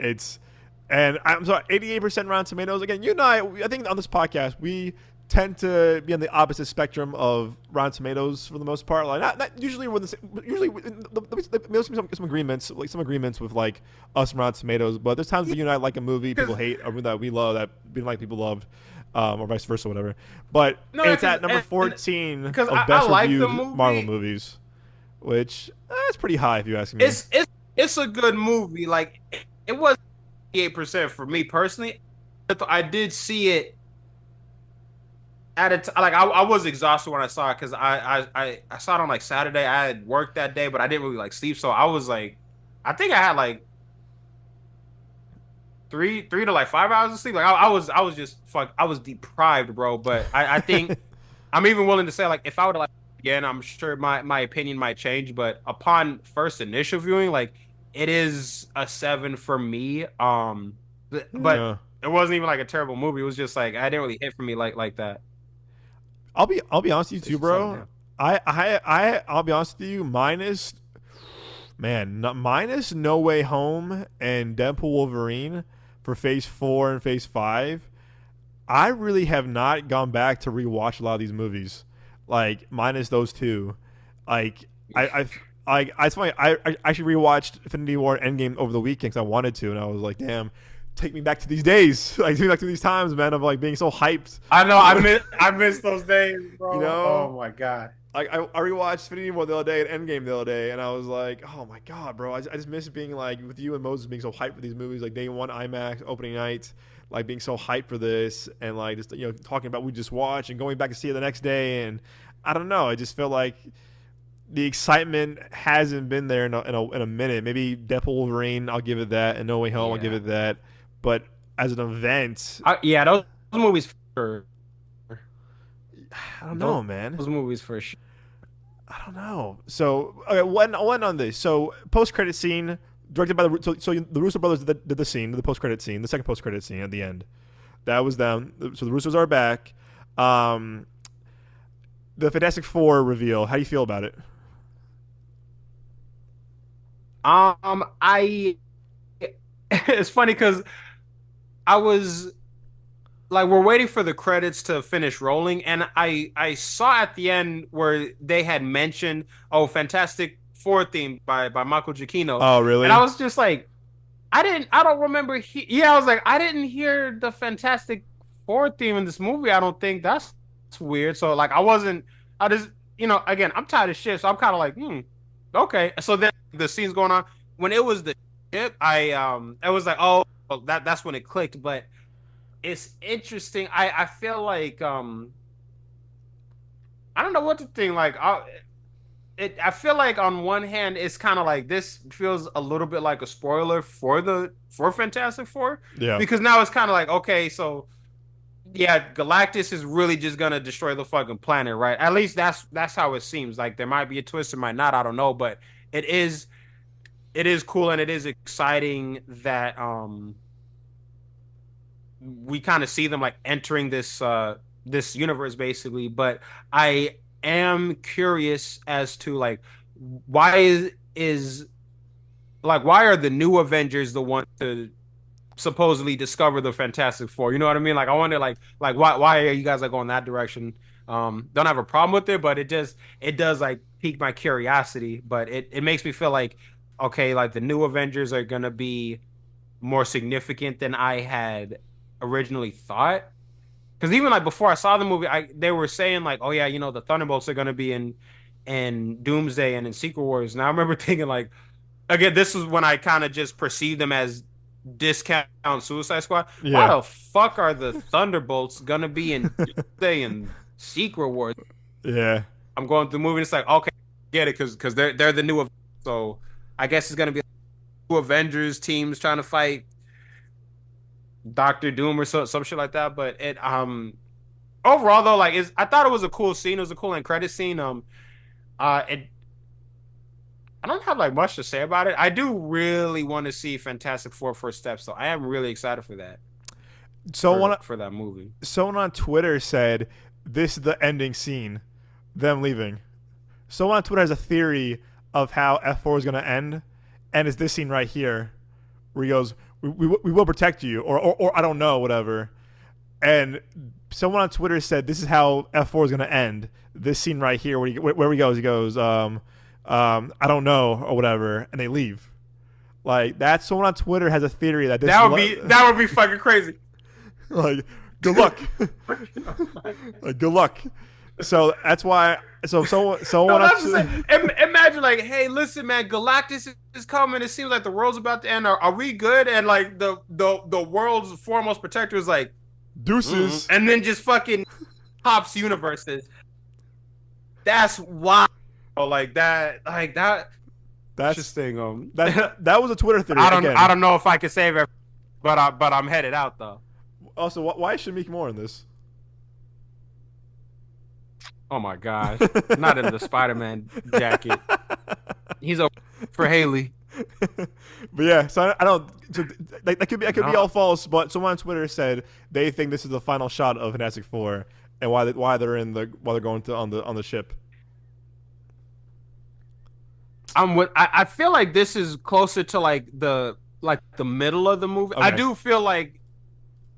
and I'm sorry, 88% Rotten Tomatoes. Again, you and I think on this podcast we tend to be on the opposite spectrum of Rotten Tomatoes for the most part. Like not usually we're usually there's some agreements, like some agreements with like us and Rotten Tomatoes. But there's times when you and I like a movie, people hate, or that we love that we like people loved, or vice versa, whatever. But No, it's at number 14 because of I best like the reviewed movie. Marvel movies, which that's pretty high if you ask me. It's a good movie. Like it was 88% for me personally. I did see it at like I was exhausted when I saw it because I saw it on like Saturday. I had worked that day, but I didn't really like sleep, so I was like, I think I had like three to like 5 hours of sleep. Like I was just fuck. I was deprived, bro. But I think I'm even willing to say like if I would like again, I'm sure my opinion might change. But upon first initial viewing, like it is a 7 for me. But Yeah. it wasn't even like a terrible movie. It was just like I didn't really hit for me like that. I'll be honest with you too, It's a 7, bro. yeah. I'll be honest with you. Minus No Way Home and Deadpool Wolverine for Phase 4 and Phase 5. I really have not gone back to rewatch a lot of these movies. Like minus those two, like it's funny. I actually rewatched Infinity War and Endgame over the weekend because I wanted to, and I was like, damn. Take me back to these days, like take me back to these times, man. Of like being so hyped. I know I miss those days, bro. You know? Oh my god. Like I rewatched Infinity War the other day and Endgame the other day, and I was like, oh my god, bro! I just miss being like with you and Moses being so hyped for these movies, like day one IMAX opening night, like being so hyped for this, and like just talking about what we just watched and going back to see it the next day, and I don't know, I just feel like the excitement hasn't been there in a minute. Maybe Deadpool Wolverine, I'll give it that, and No Way Home, I'll give Yeah. it that, but as an event, Yeah, those movies for I don't those, know, man. those movies for sure. I don't know. So, okay, one on this. So, post credit scene directed by so the Russo brothers did the scene, the post credit scene, the second post credit scene at the end. That was them. So the Russos are back. The Fantastic Four reveal. How do you feel about it? I it's funny because I was like we're waiting for the credits to finish rolling, and I saw at the end where they had mentioned, oh, Fantastic Four theme by Michael Giacchino, Oh, and I really? was just like, I don't remember. Yeah, I was like, I didn't hear the Fantastic Four theme in this movie. I don't think that's weird. So like, I wasn't. I just, again, I'm tired of shit, so I'm kind of like, okay. So then the scene's going on. When it was the ship, I was like, oh, well, that's when it clicked. But it's interesting. I feel like I don't know what to think. Like, I feel like on one hand it's kind of like this feels a little bit like a spoiler for Fantastic Four Yeah. because now it's kind of like okay, so yeah, Galactus is really just gonna destroy the fucking planet, right? At least that's how it seems. Like there might be a twist, it might not, I don't know, but it is it is cool and it is exciting that we kind of see them like entering this universe basically, but I am curious as to like why is like why are the new Avengers the one to supposedly discover the Fantastic Four? You know what I mean? Like I wonder like why are you guys like going that direction? Don't have a problem with it, but it does like pique my curiosity, but it makes me feel like okay, like the new Avengers are gonna be more significant than I had originally thought. Because even like before I saw the movie, they were saying like, oh yeah, you know, the Thunderbolts are gonna be in Doomsday and in Secret Wars. And I remember thinking like, again, this is when I kind of just perceived them as discount Suicide Squad. Why Yeah, the fuck are the Thunderbolts gonna be in Doomsday and Secret Wars? yeah. I'm going through the movie and it's like, okay, get it, because they're the new. So I guess it's gonna be two Avengers teams trying to fight Doctor Doom or some shit like that. But it overall though, like I thought it was a cool scene. It was a cool end credit scene. It I don't have like much to say about it. I do really want to see Fantastic Four First Steps, so I am really excited for that Someone for that movie. someone on Twitter said this is the ending scene, them leaving. Someone on Twitter has a theory of how F4 is going to end, and it's this scene right here, where he goes, "We will protect you," or I don't know, whatever. And someone on Twitter said this is how F4 is going to end. This scene right here, where he goes, I don't know, or whatever, and they leave. Like that. Someone on Twitter has a theory that That would be fucking crazy. like good luck, like good luck. So that's why. So someone No, imagine like, hey, listen, man, Galactus is coming. It seems like the world's about to end. Are we good? And like the world's foremost protector is like, deuces, and then just fucking pops universes. That's wild. Like that. That's interesting. That was a Twitter theory. I don't know if I can save it, but I'm headed out though. Also, why is Shamik Moore in this? Oh my gosh, not in the Spider-Man jacket. He's a for Haley. But yeah, so I don't. So that could be all false. But someone on Twitter said they think this is the final shot of Fantastic Four, and why they're going to on the ship. I feel like this is closer to like the middle of the movie. Okay. I do feel like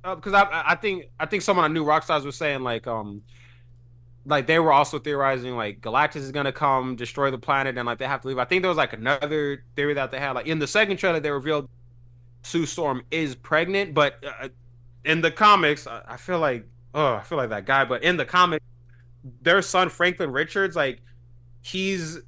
because I think someone on New Rockstars was saying like they were also theorizing like Galactus is gonna come destroy the planet and like they have to leave. I think there was like another theory that they had like in the second trailer they revealed Sue Storm is pregnant, but in the comics I feel like that guy. But in the comics, their son Franklin Richards, like he's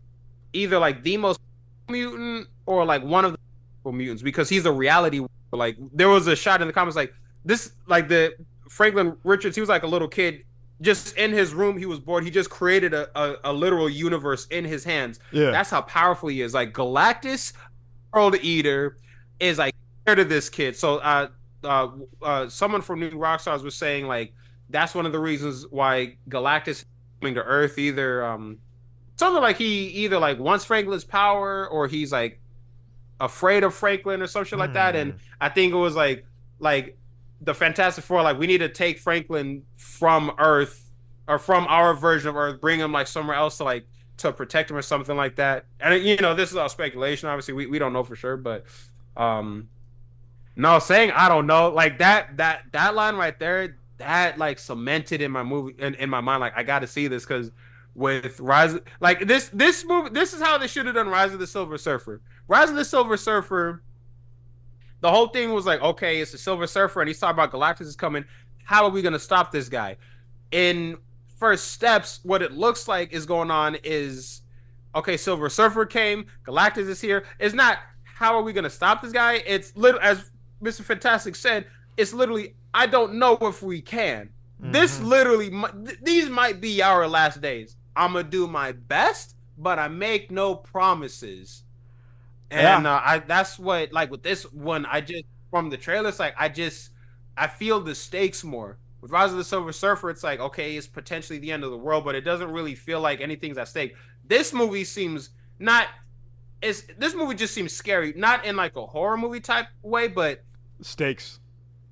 either like the most mutant or like one of the mutants because he's a reality. Like there was a shot in the comics like this, like the Franklin Richards, he was like a little kid just in his room. He was bored. He just created a literal universe in his hands. Yeah, that's how powerful he is. Like Galactus, World Eater, is like scared of this kid. So someone from New Rockstars was saying like that's one of the reasons why Galactus is coming to Earth. Either something like he either like wants Franklin's power or he's like afraid of Franklin or some shit like that. And I think it was like the Fantastic Four, like we need to take Franklin from Earth or from our version of Earth, bring him like somewhere else to like to protect him or something like that. And you know, this is all speculation. Obviously, we don't know for sure, but no, saying I don't know, like that line right there, that like cemented in my movie in my mind. Like I got to see this because with Rise, like this movie, this is how they should have done Rise of the Silver Surfer. Rise of the Silver Surfer, the whole thing was like, okay, it's the Silver Surfer, and he's talking about Galactus is coming. How are we gonna stop this guy? In First Steps, what it looks like is going on is, okay, Silver Surfer came, Galactus is here. It's not how are we gonna stop this guy? It's literally, as Mr. Fantastic said, it's literally I don't know if we can. Mm-hmm. This literally, these might be our last days. I'm gonna do my best, but I make no promises. And that's what, like with this one, I just from the trailers, like I feel the stakes more. With Rise of the Silver Surfer, it's like okay, it's potentially the end of the world, but it doesn't really feel like anything's at stake. This movie seems not. This movie just seems scary, not in like a horror movie type way, but stakes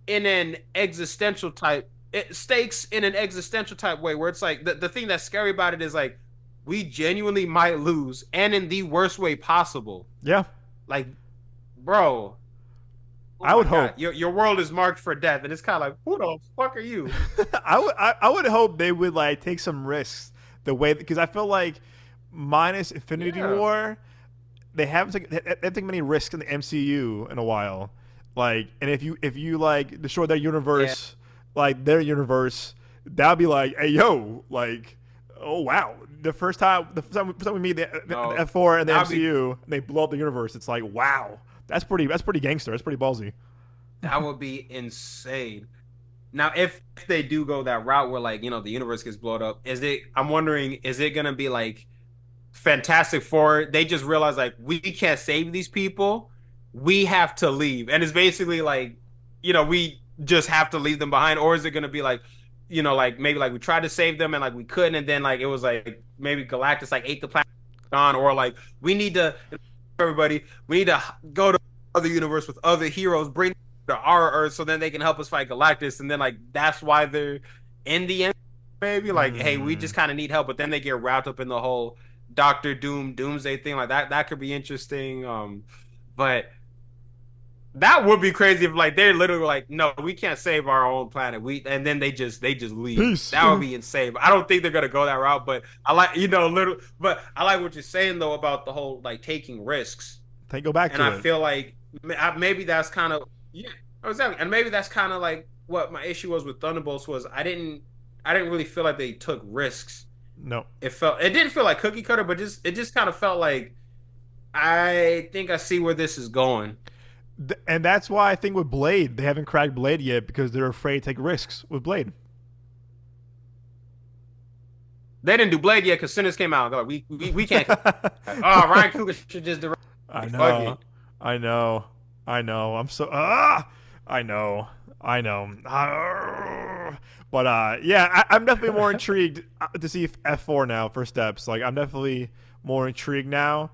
in an existential type. Stakes in an existential type way, where it's like the thing that's scary about it is like we genuinely might lose, and in the worst way possible. Yeah, like bro. Oh I my would god, hope. your world is marked for death, and it's kind of like, who the fuck are you? I would hope they would like take some risks the way because I feel like minus Infinity Yeah, War, they haven't taken many risks in the MCU in a while. Like, and if you like destroy yeah. their universe, that'd be like, hey yo, like, oh wow, the first time we meet the No, F4 and the that'd be MCU, and they blow up the universe. It's like, wow, that's pretty gangster. That's pretty ballsy. that would be insane. Now, if they do go that route where like the universe gets blown up, is it? I'm wondering, is it gonna be like Fantastic Four? They just realize like we can't save these people, we have to leave, and it's basically like we just have to leave them behind, or is it gonna be like like maybe like we tried to save them and like we couldn't, and then like it was like maybe Galactus like ate the planet on, or like we need to everybody we need to go to other universe with other heroes, bring to our Earth so then they can help us fight Galactus, and then like that's why they're in the end maybe like hey we Hmm. just kind of need help, but then they get wrapped up in the whole Doctor Doom Doomsday thing like that could be interesting. But that would be crazy if like they're literally like no we can't save our own planet we and then they just leave. Peace. That would be insane. But I don't think they're gonna go that route, but I like little but I like what you're saying though about the whole like taking risks. They go back And to I it. feel like maybe that's kind of yeah, exactly. And maybe that's kind of like what my issue was with Thunderbolts was I didn't really feel like they took risks. No. It didn't feel like cookie cutter, but it just kind of felt like I think I see where this is going. And that's why I think with Blade, they haven't cracked Blade yet because they're afraid to take risks with Blade. They didn't do Blade yet because Sinners came out. They're like we can't. Oh, Ryan Coogler should just direct. I Fuck know. it. I know. I know. I'm so I know. I know. But yeah, I'm definitely more intrigued to see F4 now for steps. Like I'm definitely more intrigued now.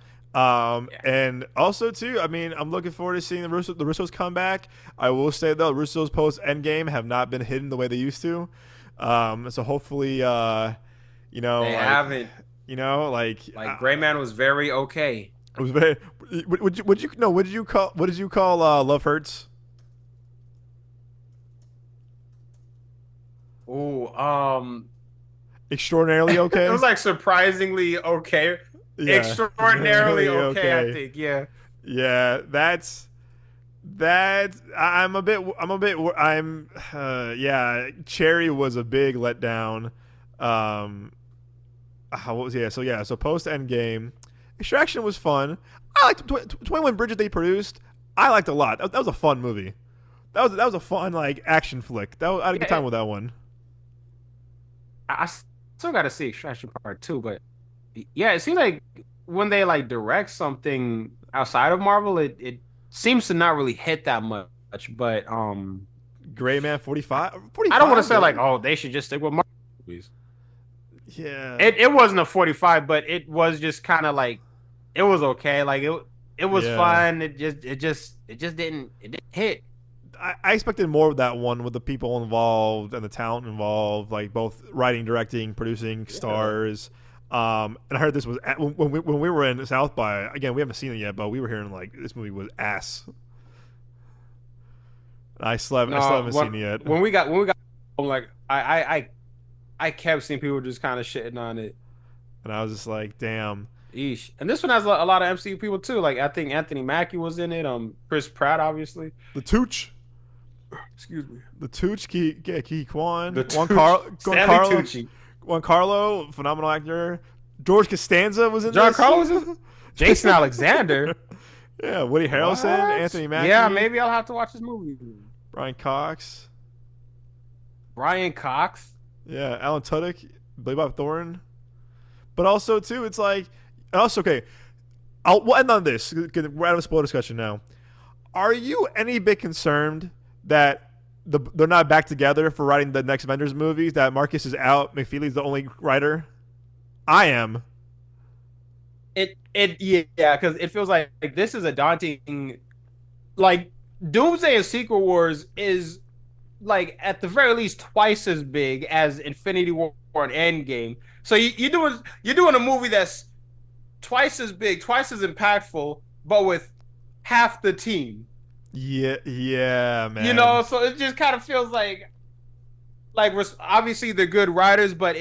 Yeah. And also too, I mean, I'm looking forward to seeing the Russos come back. I will say though, Russos post Endgame have not been hidden the way they used to. So hopefully, They like, haven't. like Like Gray Man was very okay. it was very. Would you no? What did you call Love Hurts? Oh, Extraordinarily it okay. was like surprisingly okay, Yeah, extraordinarily extraordinarily okay. I okay. think, yeah. Yeah, that. I'm a bit. I'm a bit. I'm. Yeah, Cherry was a big letdown. What was yeah? So yeah. So post Endgame, Extraction was fun. I liked 21 Bridges they produced. I liked a lot. That was a fun movie. That was a fun like action flick. I had a good Yeah, time with that one. I still got to see Extraction Part Two, but yeah, it seems like when they like direct something outside of Marvel, it seems to not really hit that much. But Gray Man 45. I don't want to 45 say like, though. oh, they should just stick with Marvel movies. Yeah. It wasn't a 45, but it was just kind of like it was okay. Like it was Yeah. fun. It just didn't hit. I expected more of that one with the people involved and the talent involved, like both writing, directing, producing, Yeah. stars. And I heard this was when we were in South by. Again, we haven't seen it yet, but we were hearing like this movie was ass. I still No, haven't seen it yet, when we got I'm like I kept seeing people just kind of shitting on it. and I was just like, damn. Eesh. And this one has a lot of MCU people too. Like I think Anthony Mackie was in it. Chris Pratt, obviously. The Tooch, Excuse me. the Tooch, Ki Kwan, The Tucci. Stanley Tucci. Juan Carlo, phenomenal actor. George Costanza was in John this. Carlos is Jason Alexander. Yeah, Woody Harrelson, What? Anthony Mackie, Yeah, maybe I'll have to watch this movie. Brian Cox. Brian Cox. Yeah, Alan Tudyk, Billy Bob Thornton. But also too, it's like, and also okay. We'll end on this. 'Cause we're out of a spoiler discussion now. Are you any bit concerned that they're not back together for writing the next Avengers movies? That Marcus is out, McFeely's the only writer. I am. It yeah, because it feels like this is a daunting like Doomsday and Secret Wars is like at the very least twice as big as Infinity War and Endgame. So you're doing a movie that's twice as big, twice as impactful, but with half the team. Yeah, yeah, You man. know, so it just kind of feels like we're obviously they're good writers, but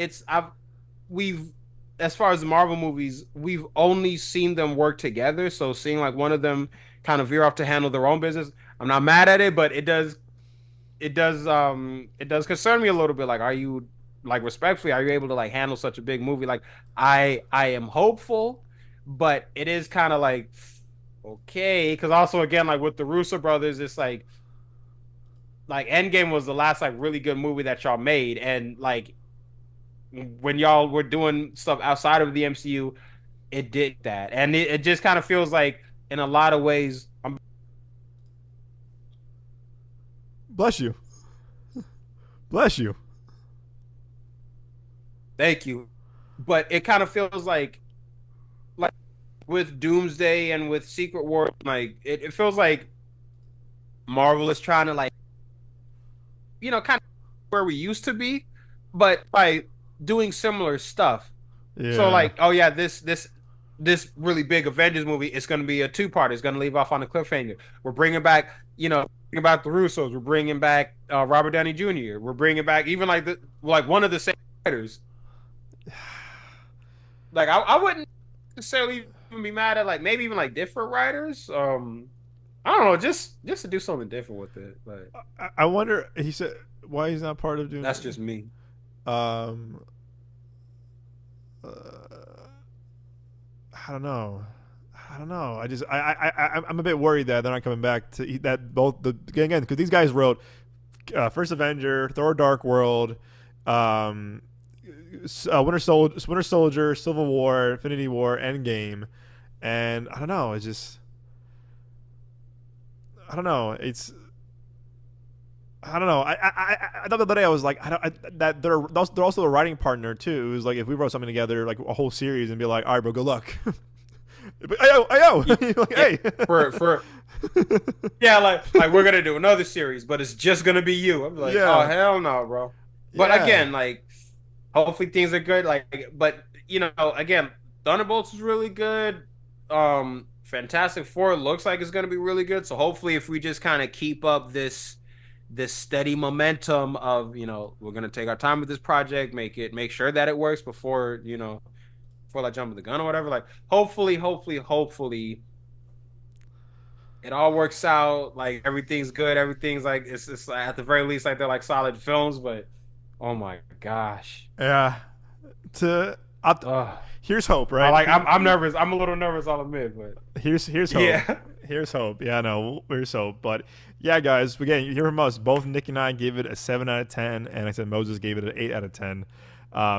we've as far as the Marvel movies, we've only seen them work together. So seeing like one of them kind of veer off to handle their own business, I'm not mad at it, but it does concern me a little bit. Like, are you like respectfully, are you able to like handle such a big movie? Like I am hopeful, but it is kind of like okay, because also again, like with the Russo brothers, it's like Endgame was the last like really good movie that y'all made, and like when y'all were doing stuff outside of the MCU, it did that, and it just kind of feels like in a lot of ways. Bless you. Bless you. Thank you, but it kind of feels like with Doomsday and with Secret War, like it feels like Marvel is trying to like kind of where we used to be, but by doing similar stuff. So Yeah. like, oh yeah, this really big Avengers movie is going to be a two-part. It's going to leave off on a cliffhanger. We're bringing back, bringing back the Russos. We're bringing back Robert Downey Jr. We're bringing back even like one of the same writers. Like I wouldn't necessarily even be mad at like maybe even like different writers. I don't know, just to do something different with it. But I wonder. He said why he's not part of that's Doomsday. just me. Um, uh, I don't know. I don't know. I'm a bit worried that they're not coming back to that both the again because these guys wrote First Avenger, Thor: Dark World, um, Winter Soldier, Civil War, Infinity War, Endgame, and I don't know. It's just I don't know. It's I don't know. I thought the other day I was like, that they're also a writing partner too. It was like if we wrote something together, like a whole series, and be like, all right, bro, good luck. But, ayo, like, Yeah, hey. for yeah, like we're gonna do another series, but it's just gonna be you. I'm like, oh Yeah, hell no, bro. But yeah, again, like hopefully things are good. Like, but again, Thunderbolts is really good. Fantastic Four looks like it's gonna be really good. So hopefully, if we just kind of keep up this steady momentum of we're gonna take our time with this project, make sure that it works before like jumping the gun or whatever. Like, hopefully it all works out. Like everything's good. Everything's like it's like, at the very least like they're like solid films. But oh my gosh, yeah. To Ugh. here's hope, I right? like I'm nervous. I'm a little nervous. I'll admit, but Here's hope. yeah, Here's hope. Yeah, no, here's hope. But yeah, guys, again, you hear from us. Both Nick and I gave it a 7 out of 10, and I said Moses gave it an 8 out of 10.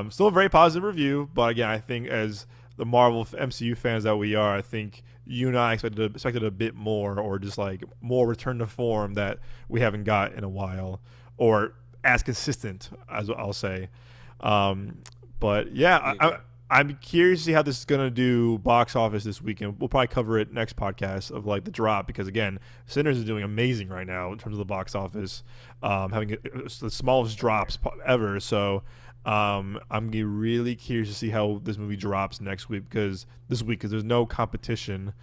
Still a very positive review, but again, I think as the Marvel MCU fans that we are, I think you and I expected a bit more, or just like more return to form that we haven't got in a while, or as consistent as I'll say. Um, but yeah, yeah. I'm curious to see how this is gonna do box office this weekend. We'll probably cover it next podcast of like the drop because again, Sinners is doing amazing right now in terms of the box office, having the smallest drops ever. So I'm gonna be really curious to see how this movie drops next week because there's no competition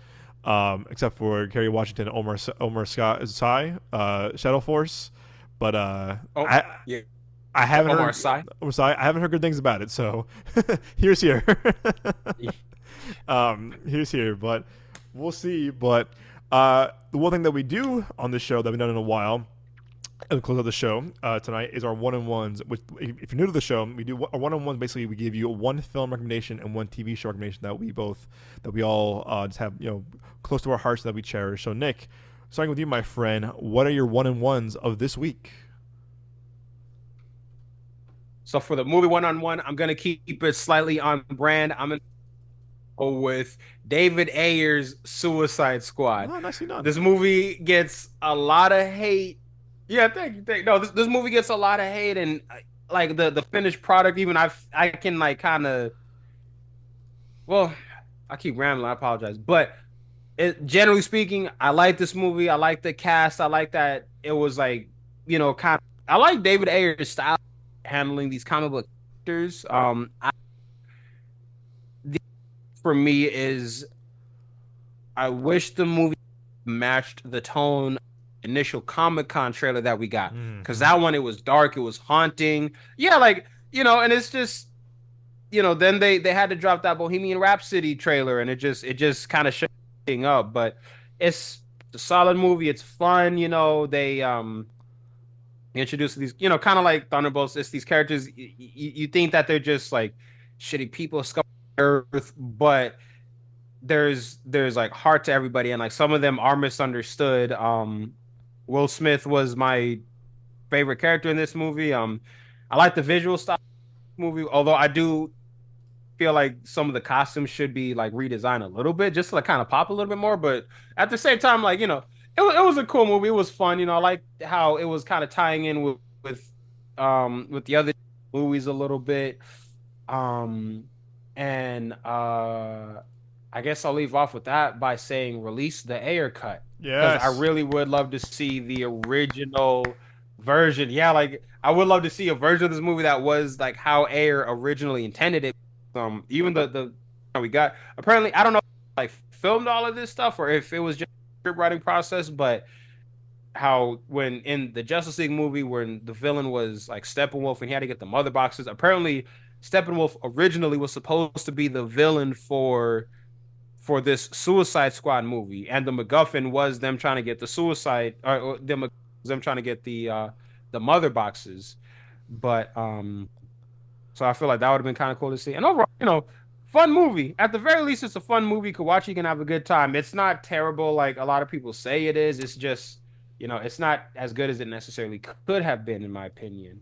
except for Kerry Washington, and Omar Scott, Shadow Force, but Oh yeah, I haven't Omar heard. Sy. I'm sorry, I haven't heard good things about it. So here's here. Here's here, but we'll see. But the one thing that we do on this show that we've done in a while, at the close of the show tonight, is our one-on-ones. Which, if you're new to the show, we do our one-on-ones. Basically, we give you one film recommendation and one TV show recommendation that we all just have close to our hearts that we cherish. So, Nick, starting with you, my friend, what are your one-on-ones of this week? So for the movie one-on-one, I'm gonna keep it slightly on brand. I'm gonna go with David Ayer's Suicide Squad. Oh, nicely done. This movie gets a lot of hate. Yeah, thank you. Thank you. No, this movie gets a lot of hate, and like the finished product, even I can like kind of well, I keep rambling. I apologize, but generally speaking, I like this movie. I like the cast. I like that it was like kind of. I like David Ayer's style handling these comic book characters. The, for me is I wish the movie matched the tone initial Comic-Con trailer that we got. Because Mm-hmm. that one, it was dark, it was haunting. Yeah, like, and it's just, then they had to drop that Bohemian Rhapsody trailer, and it just kind of shook thing up. But it's a solid movie. It's fun. They introduce these, kind of like Thunderbolts. It's these characters. You think that they're just like shitty people scum Earth, but there's like heart to everybody, and like some of them are misunderstood. Will Smith was my favorite character in this movie. I like the visual style of the movie, although I do feel like some of the costumes should be like redesigned a little bit just to like kind of pop a little bit more. But at the same time, like, it was a cool movie. It was fun. I like how it was kind of tying in with the other movies a little bit. Um, and I guess I'll leave off with that by saying release the Ayer cut, because I Yes. really would love to see the original version. Yeah, like I would love to see a version of this movie that was like how Ayer originally intended it. Even the we got, apparently, I don't know if, like, filmed all of this stuff or if it was just a script writing process, but how when in the Justice League movie when the villain was like Steppenwolf and he had to get the mother boxes, apparently Steppenwolf originally was supposed to be the villain for this Suicide Squad movie, and the MacGuffin was them trying to get the suicide, or them trying to get the mother boxes. But so I feel like that would have been kind of cool to see. And overall, fun movie. At the very least, it's a fun movie. You could watch, you can have a good time. It's not terrible like a lot of people say it is. It's just, it's not as good as it necessarily could have been, in my opinion.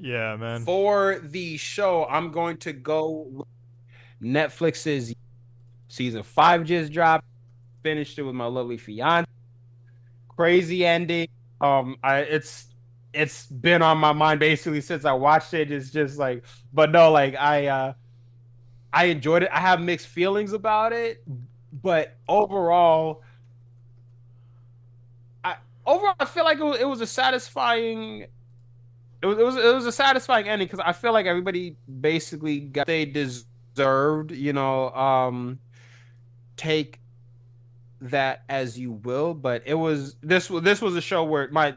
Yeah, man. For the show, I'm going to go with Netflix's season 5 just dropped. Finished it with my lovely fiance. Crazy ending. It's been on my mind basically since I watched it. It's just like, but no, like I enjoyed it. I have mixed feelings about it, but I overall I feel like it was a satisfying. It was a satisfying ending because I feel like everybody basically got they deserved. Take that as you will, but this was a show where it might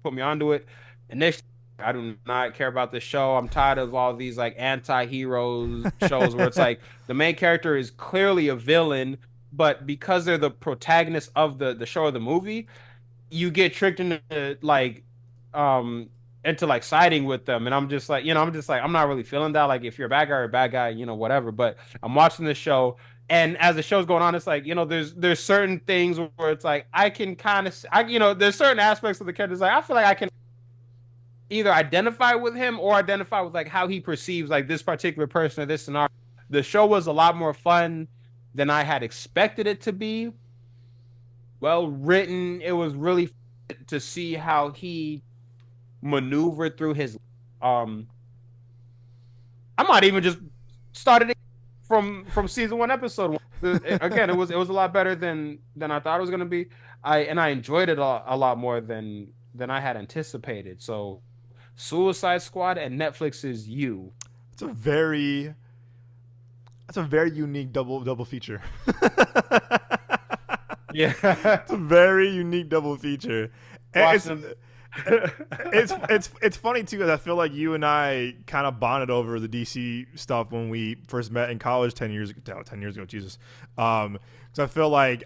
put me onto it. Initially, I do not care about the show. I'm tired of all these like anti-hero shows where it's like the main character is clearly a villain, but because they're the protagonist of the show or the movie, you get tricked um into like siding with them. And I'm just like I'm not really feeling that. Like if you're a bad guy or a bad guy, whatever. But I'm watching this show, and as the show's going on, it's like, there's certain things where it's like I can kind of there's certain aspects of the characters like I feel like I can either identify with him or identify with like how he perceives like this particular person or this scenario. The show was a lot more fun than I had expected it to be. Well written. It was really fun to see how he maneuvered through his. Um, I might even just started it from season 1, episode 1. Again, it was a lot better than I thought it was gonna be. I enjoyed it a lot more than I had anticipated. So, Suicide Squad and Netflix's You. It's a very That's a very unique double feature. Yeah, It's a very unique double feature. It's watching them. it's funny too because I feel like you and I kind of bonded over the DC stuff when we first met in college 10 years ago. 10 years ago, Jesus. So I feel like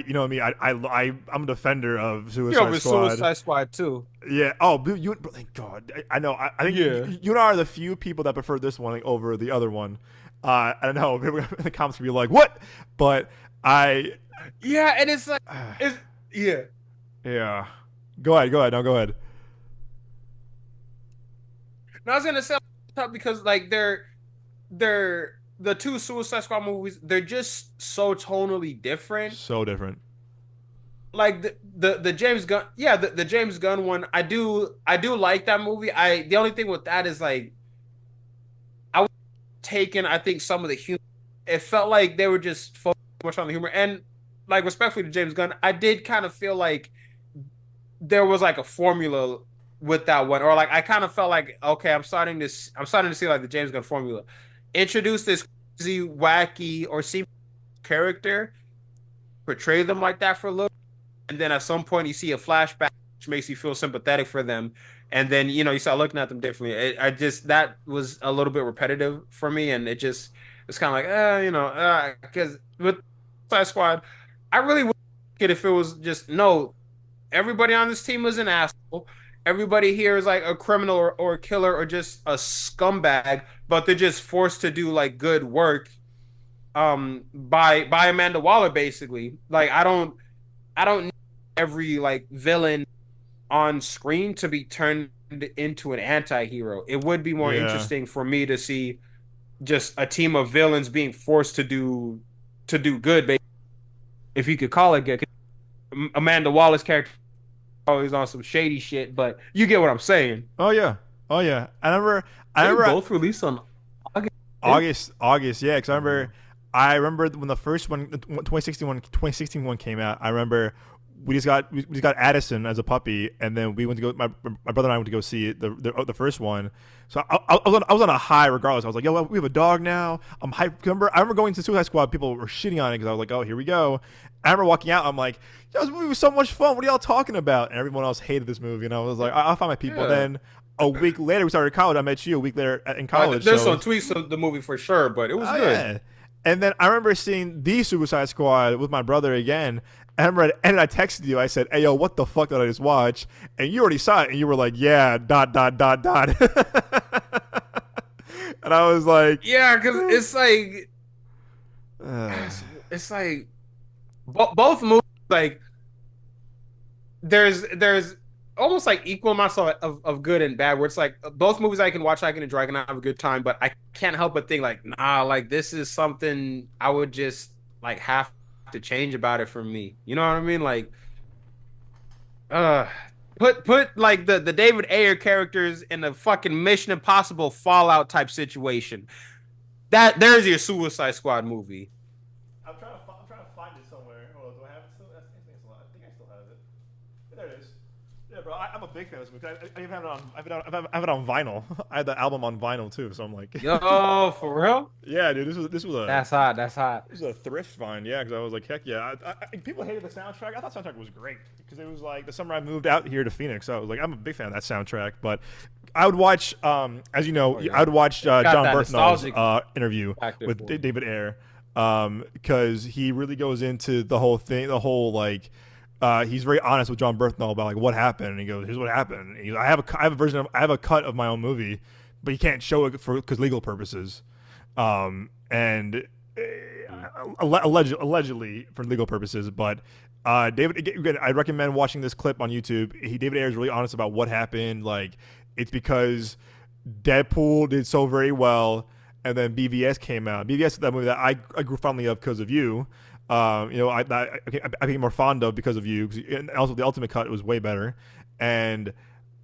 you know what I mean. I'm a defender of You're Suicide over Squad. Suicide Squad too. Yeah. Oh, but thank God. I know. I think Yeah. you and I are the few people that prefer this one over the other one. I don't know. People in the comments will be like, "What?" But I. Yeah, and it's like it's yeah. Yeah. Go ahead. No, go ahead. No, I was gonna say tough because like they're the two Suicide Squad movies. They're just so tonally different. So different. Like the James Gunn, yeah, the James Gunn one. I do like that movie. The only thing with that is like I was taking. I think some of the humor. It felt like they were just focused too much on the humor, and like respectfully to James Gunn, I did kind of feel like there was like a formula with that one, or like I kind of felt like okay, I'm starting to see like the James Gunn formula. Introduce this crazy, wacky, or seem character, portray them like that for a little, and then at some point you see a flashback which makes you feel sympathetic for them, and then you start looking at them differently. I just that was a little bit repetitive for me, and it's kind of like because with Suicide Squad, I really would like it if it was just no, everybody on this team was an asshole. Everybody here is like a criminal or a killer or just a scumbag, but they're just forced to do like good work by Amanda Waller basically. Like I don't need every like villain on screen to be turned into an anti-hero. It would be more Yeah. interesting for me to see just a team of villains being forced to do good, if you could call it good. Amanda Waller's character always on some shady shit, but you get what I'm saying. Oh yeah. Oh yeah. I They remember both released on August 5th. August. Yeah, because Oh. I remember when the first one, the 2016 one came out. I remember we just got Addison as a puppy, and then we went to go. My brother and I went to go see the first one. So I was on a high regardless. I was like, yo, we have a dog now. I'm hyped. I remember going to Suicide Squad. People were shitting on it because I was like, oh, here we go. I remember walking out. I'm like, yo, this movie was so much fun. What are y'all talking about? And everyone else hated this movie, and I was like, I'll find my people. Yeah. Then a week later, we started college. I met you a week later in college. There's So some tweets of the movie for sure, but it was oh good. yeah. And then I remember seeing the Suicide Squad with my brother again. And I texted you. I said, "Hey yo, what the fuck did I just watch?" And you already saw it, and you were like, "Yeah, dot dot dot dot." And I was like, Yeah, because uh, it's like both movies like there's almost like equal amounts of good and bad where it's like both movies I can watch, I can enjoy, I can have a good time, but I can't help but think like nah, like this is something I would just like have to change about it for me, you know what I mean? Like uh put like the David Ayer characters in a fucking Mission Impossible Fallout type situation. That there's your Suicide Squad movie. I'm trying to find it somewhere. Oh, do I have it still? I think I still have it. There it is. Yeah, bro. I'm a big fan of this movie. I even have it on. I have it on vinyl. I had the album on vinyl too. So I'm like, Yo, for real? yeah, dude. That's hot. That's hot. This was a thrift find, yeah, because I was like, heck yeah. People hated the soundtrack. I thought the soundtrack was great because it was like the summer I moved out here to Phoenix. So I was like, I'm a big fan of that soundtrack. But I would watch, as you know, Oh, yeah. I would watch Got John that Berthnall's nostalgic interview factor with for it. David Ayer because he really goes into the whole thing, like. He's very honest with John Berthnall about like what happened, and he goes, "Here's what happened." And I have a version of, I have a cut of my own movie, but you can't show it because legal purposes, and allegedly for legal purposes. But David, again, I recommend watching this clip on YouTube. David Ayer is really honest about what happened. Like it's because Deadpool did so very well, and then BVS came out. BVS is that movie that I grew fondly of because of you. I became more fond of because of you. And also, the Ultimate Cut was way better, and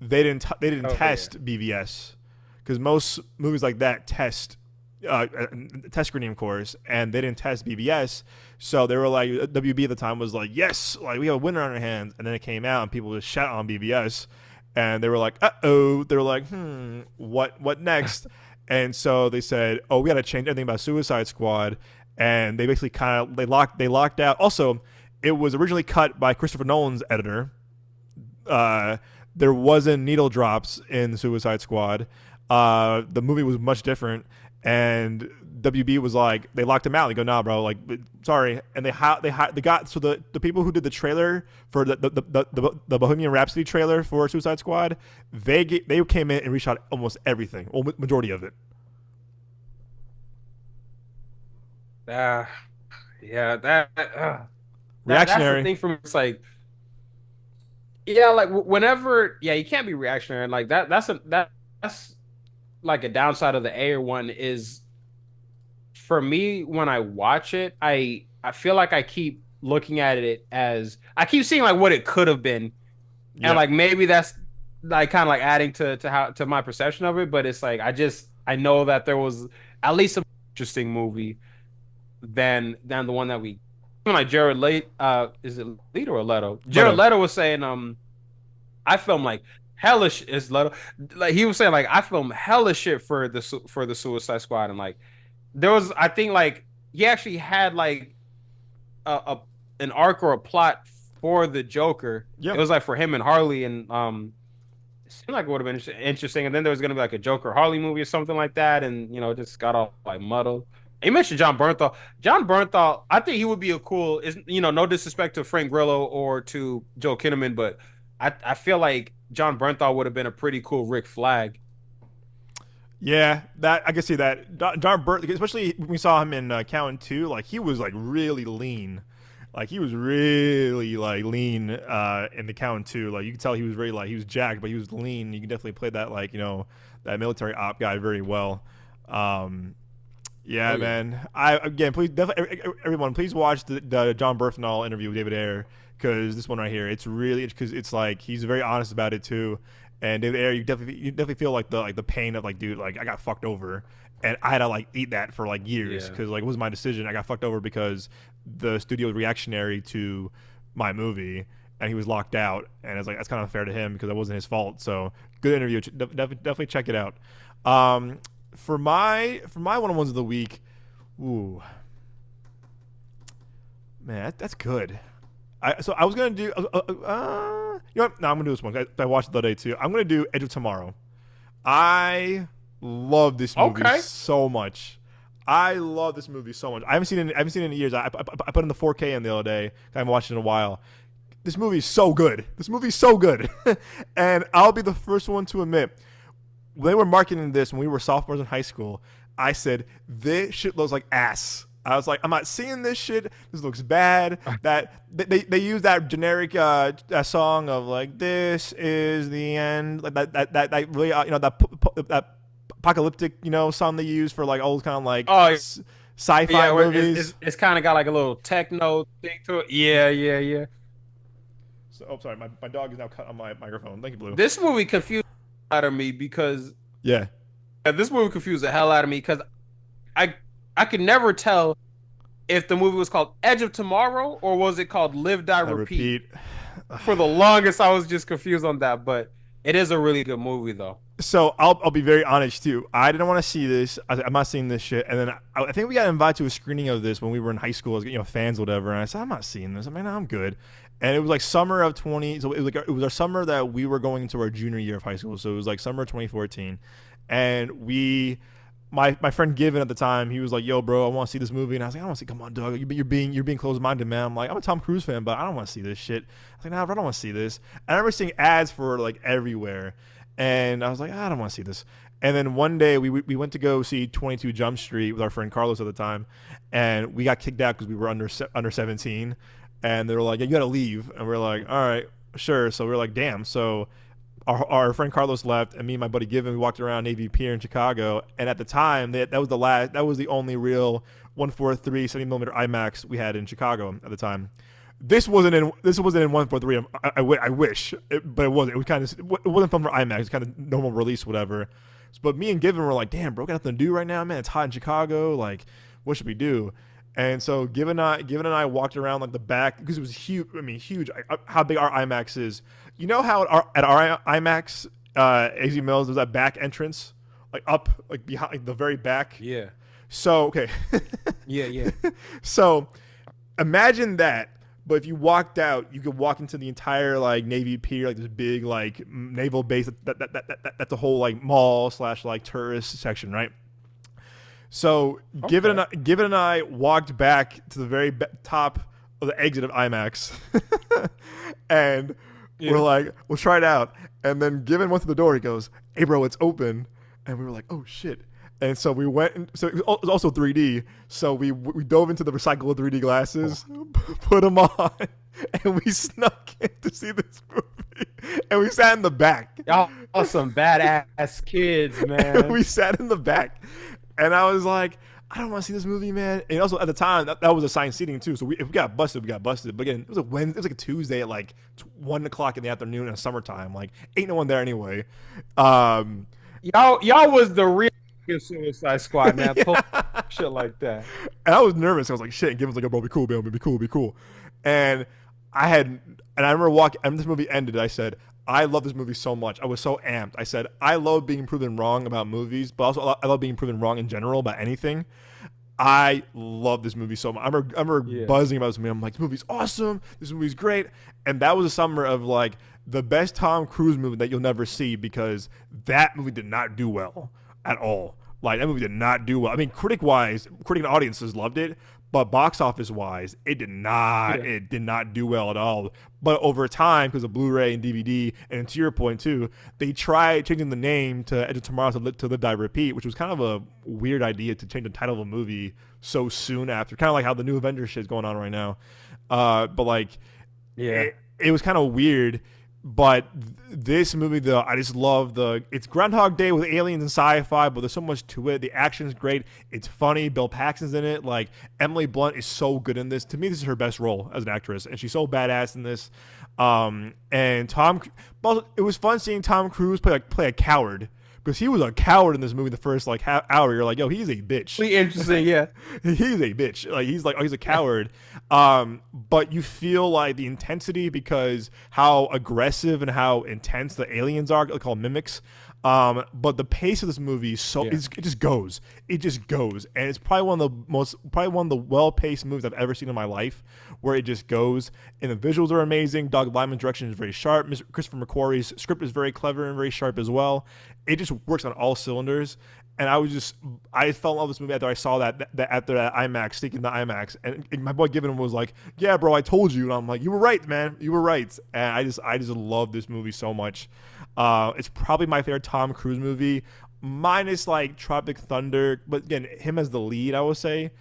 they didn't Okay. test BVS because most movies like that test screening, of course, and they didn't test BVS. So they were like, WB at the time was like, yes, like we have a winner on our hands, and then it came out and people just shot on BVS, and they were like, uh-oh. They were like, what next? And so they said, oh, we got to change everything about Suicide Squad, and they basically they locked out. Also, it was originally cut by Christopher Nolan's editor. There wasn't needle drops in Suicide Squad. The movie was much different, and WB was like, they locked him out. They go, nah, bro, like, sorry. And they got, so the people who did the trailer for the Bohemian Rhapsody trailer for Suicide Squad, they came in and reshot almost everything, or majority of it. Uh, yeah, that's the Reactionary. thing for me. It's like, yeah, like whenever, yeah, you can't be reactionary. And like that's like a downside of the Air one is for me when I watch it, I feel like I keep looking at it as I keep seeing like what it could have been, and Yeah. like maybe that's like kind of like adding to how to my perception of it. But it's like I know that there was at least a interesting movie than the one that we like Jared Leto is it Leto or Leto? Jared Leto. Leto was saying I film like hellish is Leto, like he was saying like I film hellish shit for the Suicide Squad, and like there was I think like he actually had like a an arc or a plot for the Joker. It Yeah. was like for him and Harley, and it seemed like it would have been interesting. And then there was gonna be like a Joker Harley movie or something like that, and it just got all like muddled. And you mentioned John Bernthal. John Bernthal, I think he would be a cool. Is no disrespect to Frank Grillo or to Joe Kinnaman, but I feel like John Bernthal would have been a pretty cool Rick Flag. Yeah, that I can see that. John Burt, especially when we saw him in Count 2, like he was like really lean. Like he was really like lean in the Count 2. Like you could tell he was very like he was jacked, but he was lean. You can definitely play that like that military op guy very well. Yeah, man. Please definitely everyone please watch the John Bernthal interview with David Ayer, because this one right here, it's really because it's like he's very honest about it too. And David Ayer, you definitely feel like the pain of like, dude, like I got fucked over, and I had to like eat that for like years because like it was my decision. I got fucked over because the studio was reactionary to my movie, and he was locked out. And it's like that's kind of unfair to him because it wasn't his fault. So good interview. Definitely check it out. For my one-on-ones of the week, ooh, man, that's good. I was gonna do. You know what? No, I'm gonna do this one. I watched it the other day too. I'm gonna do Edge of Tomorrow. I love this movie so much. I love this movie so much. I haven't seen it in years. I put in the 4K in the other day. I haven't watched it in a while. This movie is so good. And I'll be the first one to admit, when they were marketing this when we were sophomores in high school, I said this shit looks like ass. I was like, I'm not seeing this shit. This looks bad. That they use that generic song of like, this is the end. Like that really that apocalyptic song they use for like old kind of like sci-fi movies. It's kind of got like a little techno thing to it. Yeah. So, sorry, my dog is now cut on my microphone. Thank you, Blue. This movie confused the hell out of me because this movie confused the hell out of me because I could never tell if the movie was called Edge of Tomorrow or was it called Live, Die, Repeat. For the longest, I was just confused on that, but it is a really good movie, though. So I'll be very honest too. I didn't want to see this. I'm not seeing this shit. And then I think we got invited to a screening of this when we were in high school as fans, or whatever. And I said, I'm not seeing this. I mean, I'm good. And it was like summer of 20. So it was our summer that we were going into our junior year of high school. So it was like summer of 2014, and my friend Given at the time, he was like, yo, bro, I want to see this movie. And I was like, I don't want to see, come on, dog. You're being closed-minded, man. I'm like, I'm a Tom Cruise fan, but I don't want to see this shit. I was like, nah, bro, I don't want to see this. And I remember seeing ads for like everywhere. And I was like, I don't want to see this. And then one day we went to go see 22 Jump Street with our friend Carlos at the time. And we got kicked out because we were under 17. And they were like, yeah, you got to leave. And we're like, all right, sure. So we're like, damn. So our friend Carlos left, and me and my buddy Given, we walked around Navy Pier in Chicago. And at the time, that was the only real 1:43 70mm IMAX we had in Chicago at the time. This wasn't in 1:43. I wish, but it wasn't. It wasn't filmed for IMAX. It's kind of normal release, whatever. But me and Given were like, damn, bro, got nothing to do right now, man. It's hot in Chicago. Like, what should we do? And so Given and I walked around like the back because it was huge. I mean, huge. How big our IMAX is. You know how at our IMAX, AZ Mills, there's that back entrance, like up, like behind, like the very back. Yeah. So okay. Yeah. So imagine that, but if you walked out, you could walk into the entire like Navy Pier, like this big like naval base. That's a whole like mall / like tourist section, right? So Given and I walked back to the very top of the exit of IMAX, and we're like, we'll try it out. And then Given went to the door. He goes, hey, bro, it's open. And we were like, oh, shit. And so we went. So it was also 3D. So we dove into the recycled 3D glasses, put them on, and we snuck in to see this movie. And we sat in the back. Y'all are some badass kids, man. And we sat in the back. And I was like, I don't want to see this movie, man. And also at the time, that was assigned seating too. So if we got busted, we got busted. But again, it was a Wednesday. It was like a Tuesday at like 1 o'clock in the afternoon in the summertime. Like, ain't no one there anyway. Y'all was the real Suicide Squad, man. Yeah. Shit like that. And I was nervous. I was like, shit. And Given's like, oh, bro, be cool, man. Be cool. And I remember this movie ended. I said, I love this movie so much. I was so amped. I said, I love being proven wrong about movies, but also I love being proven wrong in general about anything. I love this movie so much. I remember Yeah. buzzing about this movie. I'm like, this movie's awesome. This movie's great. And that was a summer of like the best Tom Cruise movie that you'll never see, because that movie did not do well at all. Like, that movie did not do well. I mean, critic and audiences loved it, but box office wise, it did not. Yeah. It did not do well at all. But over time, because of Blu-ray and DVD, and to your point too, they tried changing the name to Edge of Tomorrow to Live Die Repeat, which was kind of a weird idea to change the title of a movie so soon after. Kind of like how the new Avengers shit is going on right now. But like, Yeah. it was kind of weird. But this movie, though, I just love it's Groundhog Day with aliens and sci-fi, but there's so much to it. The action's great. It's funny. Bill Paxton's in it. Like, Emily Blunt is so good in this. To me, this is her best role as an actress, and she's so badass in this. And it was fun seeing Tom Cruise play a coward, because he was a coward in this movie. The first like half hour, you're like, yo, he's a bitch. Really interesting, yeah. He's a bitch. Like, he's like, oh, he's a coward. But you feel like the intensity, because how aggressive and how intense the aliens are, they call them mimics. But the pace of this movie is it just goes. It just goes. And it's probably one of the well-paced movies I've ever seen in my life, where it just goes. And the visuals are amazing. Doug Liman's direction is very sharp. Christopher McQuarrie's script is very clever and very sharp as well. It just works on all cylinders. And I fell in love with this movie after I saw that after that IMAX, sneaking the IMAX. And my boy Given was like, yeah, bro, I told you. And I'm like, you were right, man. You were right. And I just love this movie so much. It's probably my favorite Tom Cruise movie, minus like Tropic Thunder. But again, him as the lead, I would say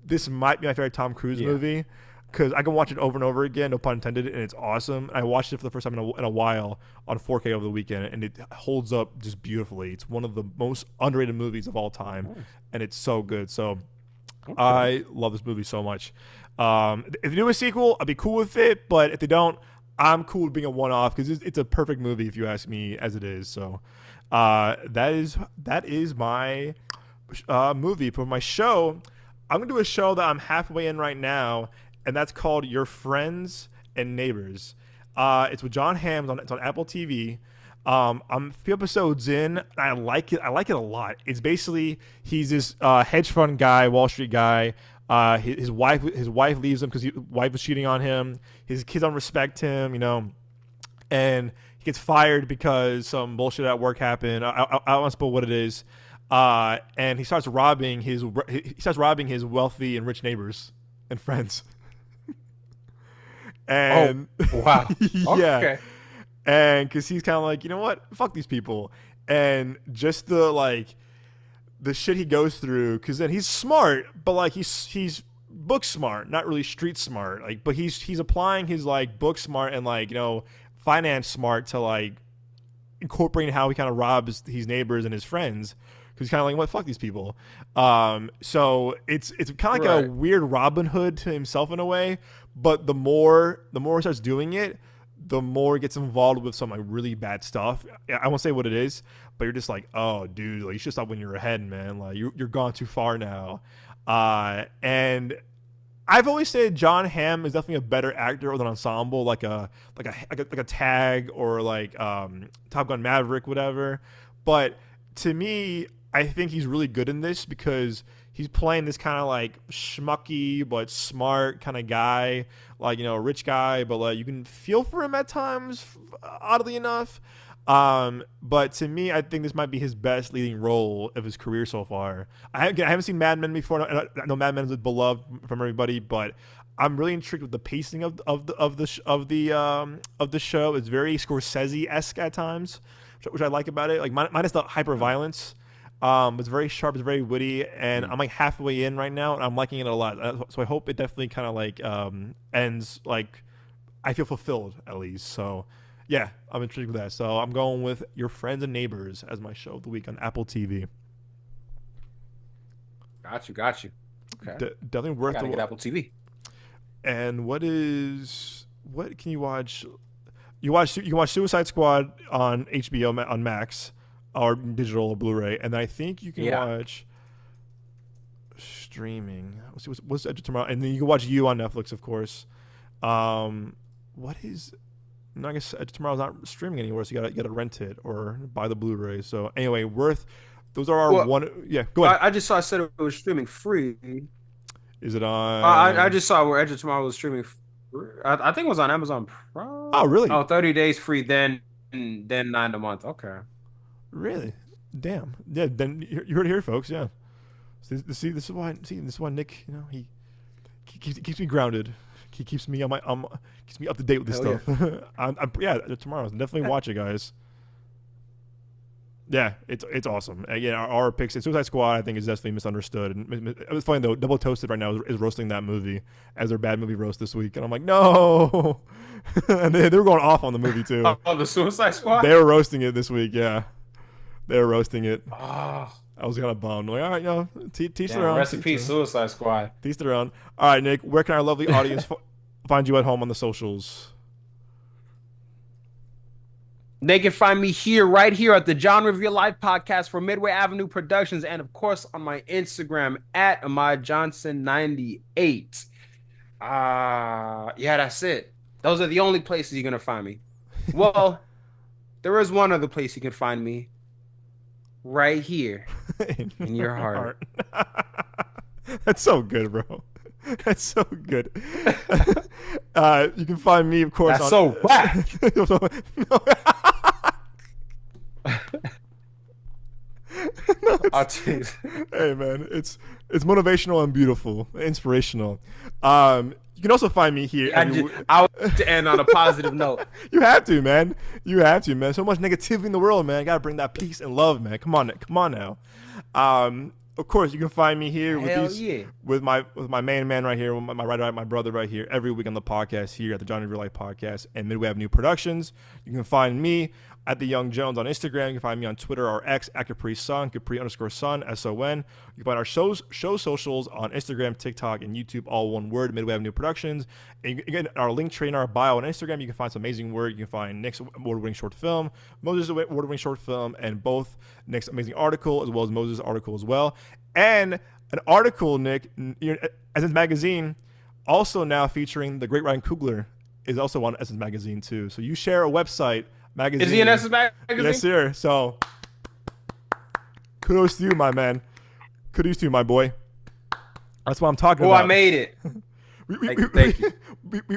this might be my favorite Tom Cruise movie, because I can watch it over and over again, no pun intended, and it's awesome. I watched it for the first time in a while on 4K over the weekend, and it holds up just beautifully. It's one of the most underrated movies of all time, and it's so good. So I love this movie so much. If they do a sequel, I'd be cool with it, but if they don't, I'm cool with being a one-off, because it's a perfect movie if you ask me, as it is. So that is my movie. For my show, I'm gonna do a show that I'm halfway in right now, and that's called Your Friends and Neighbors. It's with John Hamm. It's on Apple TV. I'm a few episodes in, and I like it. I like it a lot. It's basically, he's this hedge fund guy, Wall Street guy. His wife leaves him because his wife was cheating on him. His kids don't respect him, and he gets fired because some bullshit at work happened. I don't want to spoil what it is. And he starts robbing his wealthy and rich neighbors and friends. And wow. yeah. Okay. And because he's kind of like, you know what? Fuck these people. And just the shit he goes through, because then he's smart, but like he's book smart, not really street smart. Like, but he's applying his like book smart and like, finance smart to like incorporating how he kind of robs his neighbors and his friends. Because he's kind of like, what? Fuck these people. So it's kind of like a weird Robin Hood to himself in a way. But the more he starts doing it, the more he gets involved with some like really bad stuff. I won't say what it is, but you're just like, oh, dude, like, you should stop when you're ahead, man. Like, you're gone too far now. And I've always said John Hamm is definitely a better actor with an ensemble, like a Tag or like Top Gun Maverick, whatever. But to me, I think he's really good in this because he's playing this kind of like schmucky but smart kind of guy, like, a rich guy, but like you can feel for him at times, oddly enough. But to me, I think this might be his best leading role of his career so far. I haven't seen Mad Men before. I know Mad Men is beloved from everybody, but I'm really intrigued with the pacing of the show. It's very Scorsese-esque at times, which I like about it. Like, minus the hyper violence. It's very sharp, it's very witty, and I'm like halfway in right now, and I'm liking it a lot. So I hope it definitely kind of like ends like I feel fulfilled at least. So yeah, I'm intrigued with that. So I'm going with Your Friends and Neighbors as my show of the week on Apple TV. Got you. Okay. Definitely worth Gotta the get Apple TV. And what can you watch? You can watch Suicide Squad on HBO on Max. Or digital or Blu-ray, and I think you can watch streaming. What's Edge of Tomorrow? And then you can watch You on Netflix, of course. What is? No, I guess Edge of Tomorrow's not streaming anywhere, so you gotta rent it or buy the Blu-ray. So anyway, worth Those are our Yeah, go ahead. I just saw. I said it was streaming free. Is it on? I just saw where Edge of Tomorrow was streaming. I think it was on Amazon Prime. Oh, really? Oh, 30 days free, then 9 a month. Okay. Really? Damn. Yeah. Then you heard it here, folks. Yeah. See, this is why. See, this is why Nick. You know, he keeps me grounded. He keeps me keeps me up to date with this stuff. Yeah. Tomorrow, definitely watch it, guys. Yeah, it's awesome. Again, our picks. Suicide Squad, I think, is definitely misunderstood. And it's funny though. Double Toasted right now is roasting that movie as their bad movie roast this week, and I'm like, no. And they were going off on the movie too. Oh, the Suicide Squad. They were roasting it this week. Yeah, they were roasting it. Oh. I was kind of bummed. Like, all right, teach their own. Recipe Suicide Squad. Teach their own. All right, Nick. Where can our lovely audience find you at home on the socials? They can find me right here at the Genre of Your Life podcast for Midway Avenue Productions, and of course on my Instagram at AhmadJohnson98. Yeah, that's it. Those are the only places you're gonna find me. Well, there is one other place you can find me. Right here in your heart. That's so good, bro. That's so good. You can find me, of course. That's so whack. Hey man, it's motivational and beautiful, inspirational. You can also find me here. I want to end on a positive note. You have to, man. You have to, man. So much negativity in the world, man. Gotta bring that peace and love, man. Come on now. Of course, you can find me here with my main man right here, with my brother right here, every week on the podcast here at the Genre of Your Life podcast and Midway Avenue Productions. You can find me at the Young Jones on Instagram. You can find me on Twitter or X at Capri Sun, Capri_Sun, SON. You can find our show socials on Instagram, TikTok, and YouTube, all one word, Midway Avenue Productions. And you can get our link tree in our bio on Instagram. You can find some amazing work. You can find Nick's award-winning short film, Moses' award-winning short film, and both Nick's amazing article as well as Moses' article as well. And an article, Nick, Essence Magazine, also now featuring the great Ryan Coogler, is also on Essence Magazine too. So you share a website, magazine. Is he in Essence Magazine? Yes, sir. So kudos to you, my man. Kudos to you, my boy. That's what I'm talking about. Oh, I made it. Thank you.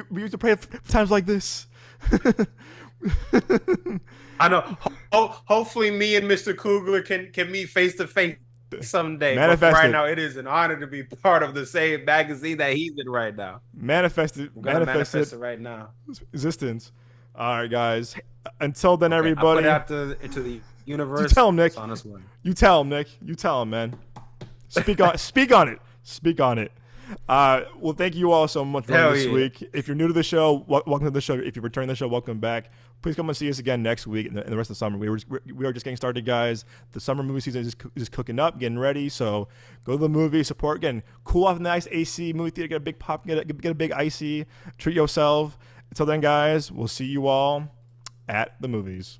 We used to pray for times like this. I know. Hopefully, me and Mr. Coogler can meet face to face someday. But right now, it is an honor to be part of the same magazine that he's in right now. Manifest it right now. Existence. All right, guys. Until then, everybody. I put it out into the universe. You tell him, Nick. You tell him, Nick. You tell him, man. Speak on it. Well, thank you all so much for this week. If you're new to the show, welcome to the show. If you return to the show, welcome back. Please come and see us again next week and the rest of the summer. We are just getting started, guys. The summer movie season is just cooking up, getting ready. So go to the movie, support. Again, cool off in the nice AC movie theater. Get a big pop, get a big icy. Treat yourself. Until then, guys, we'll see you all at the movies.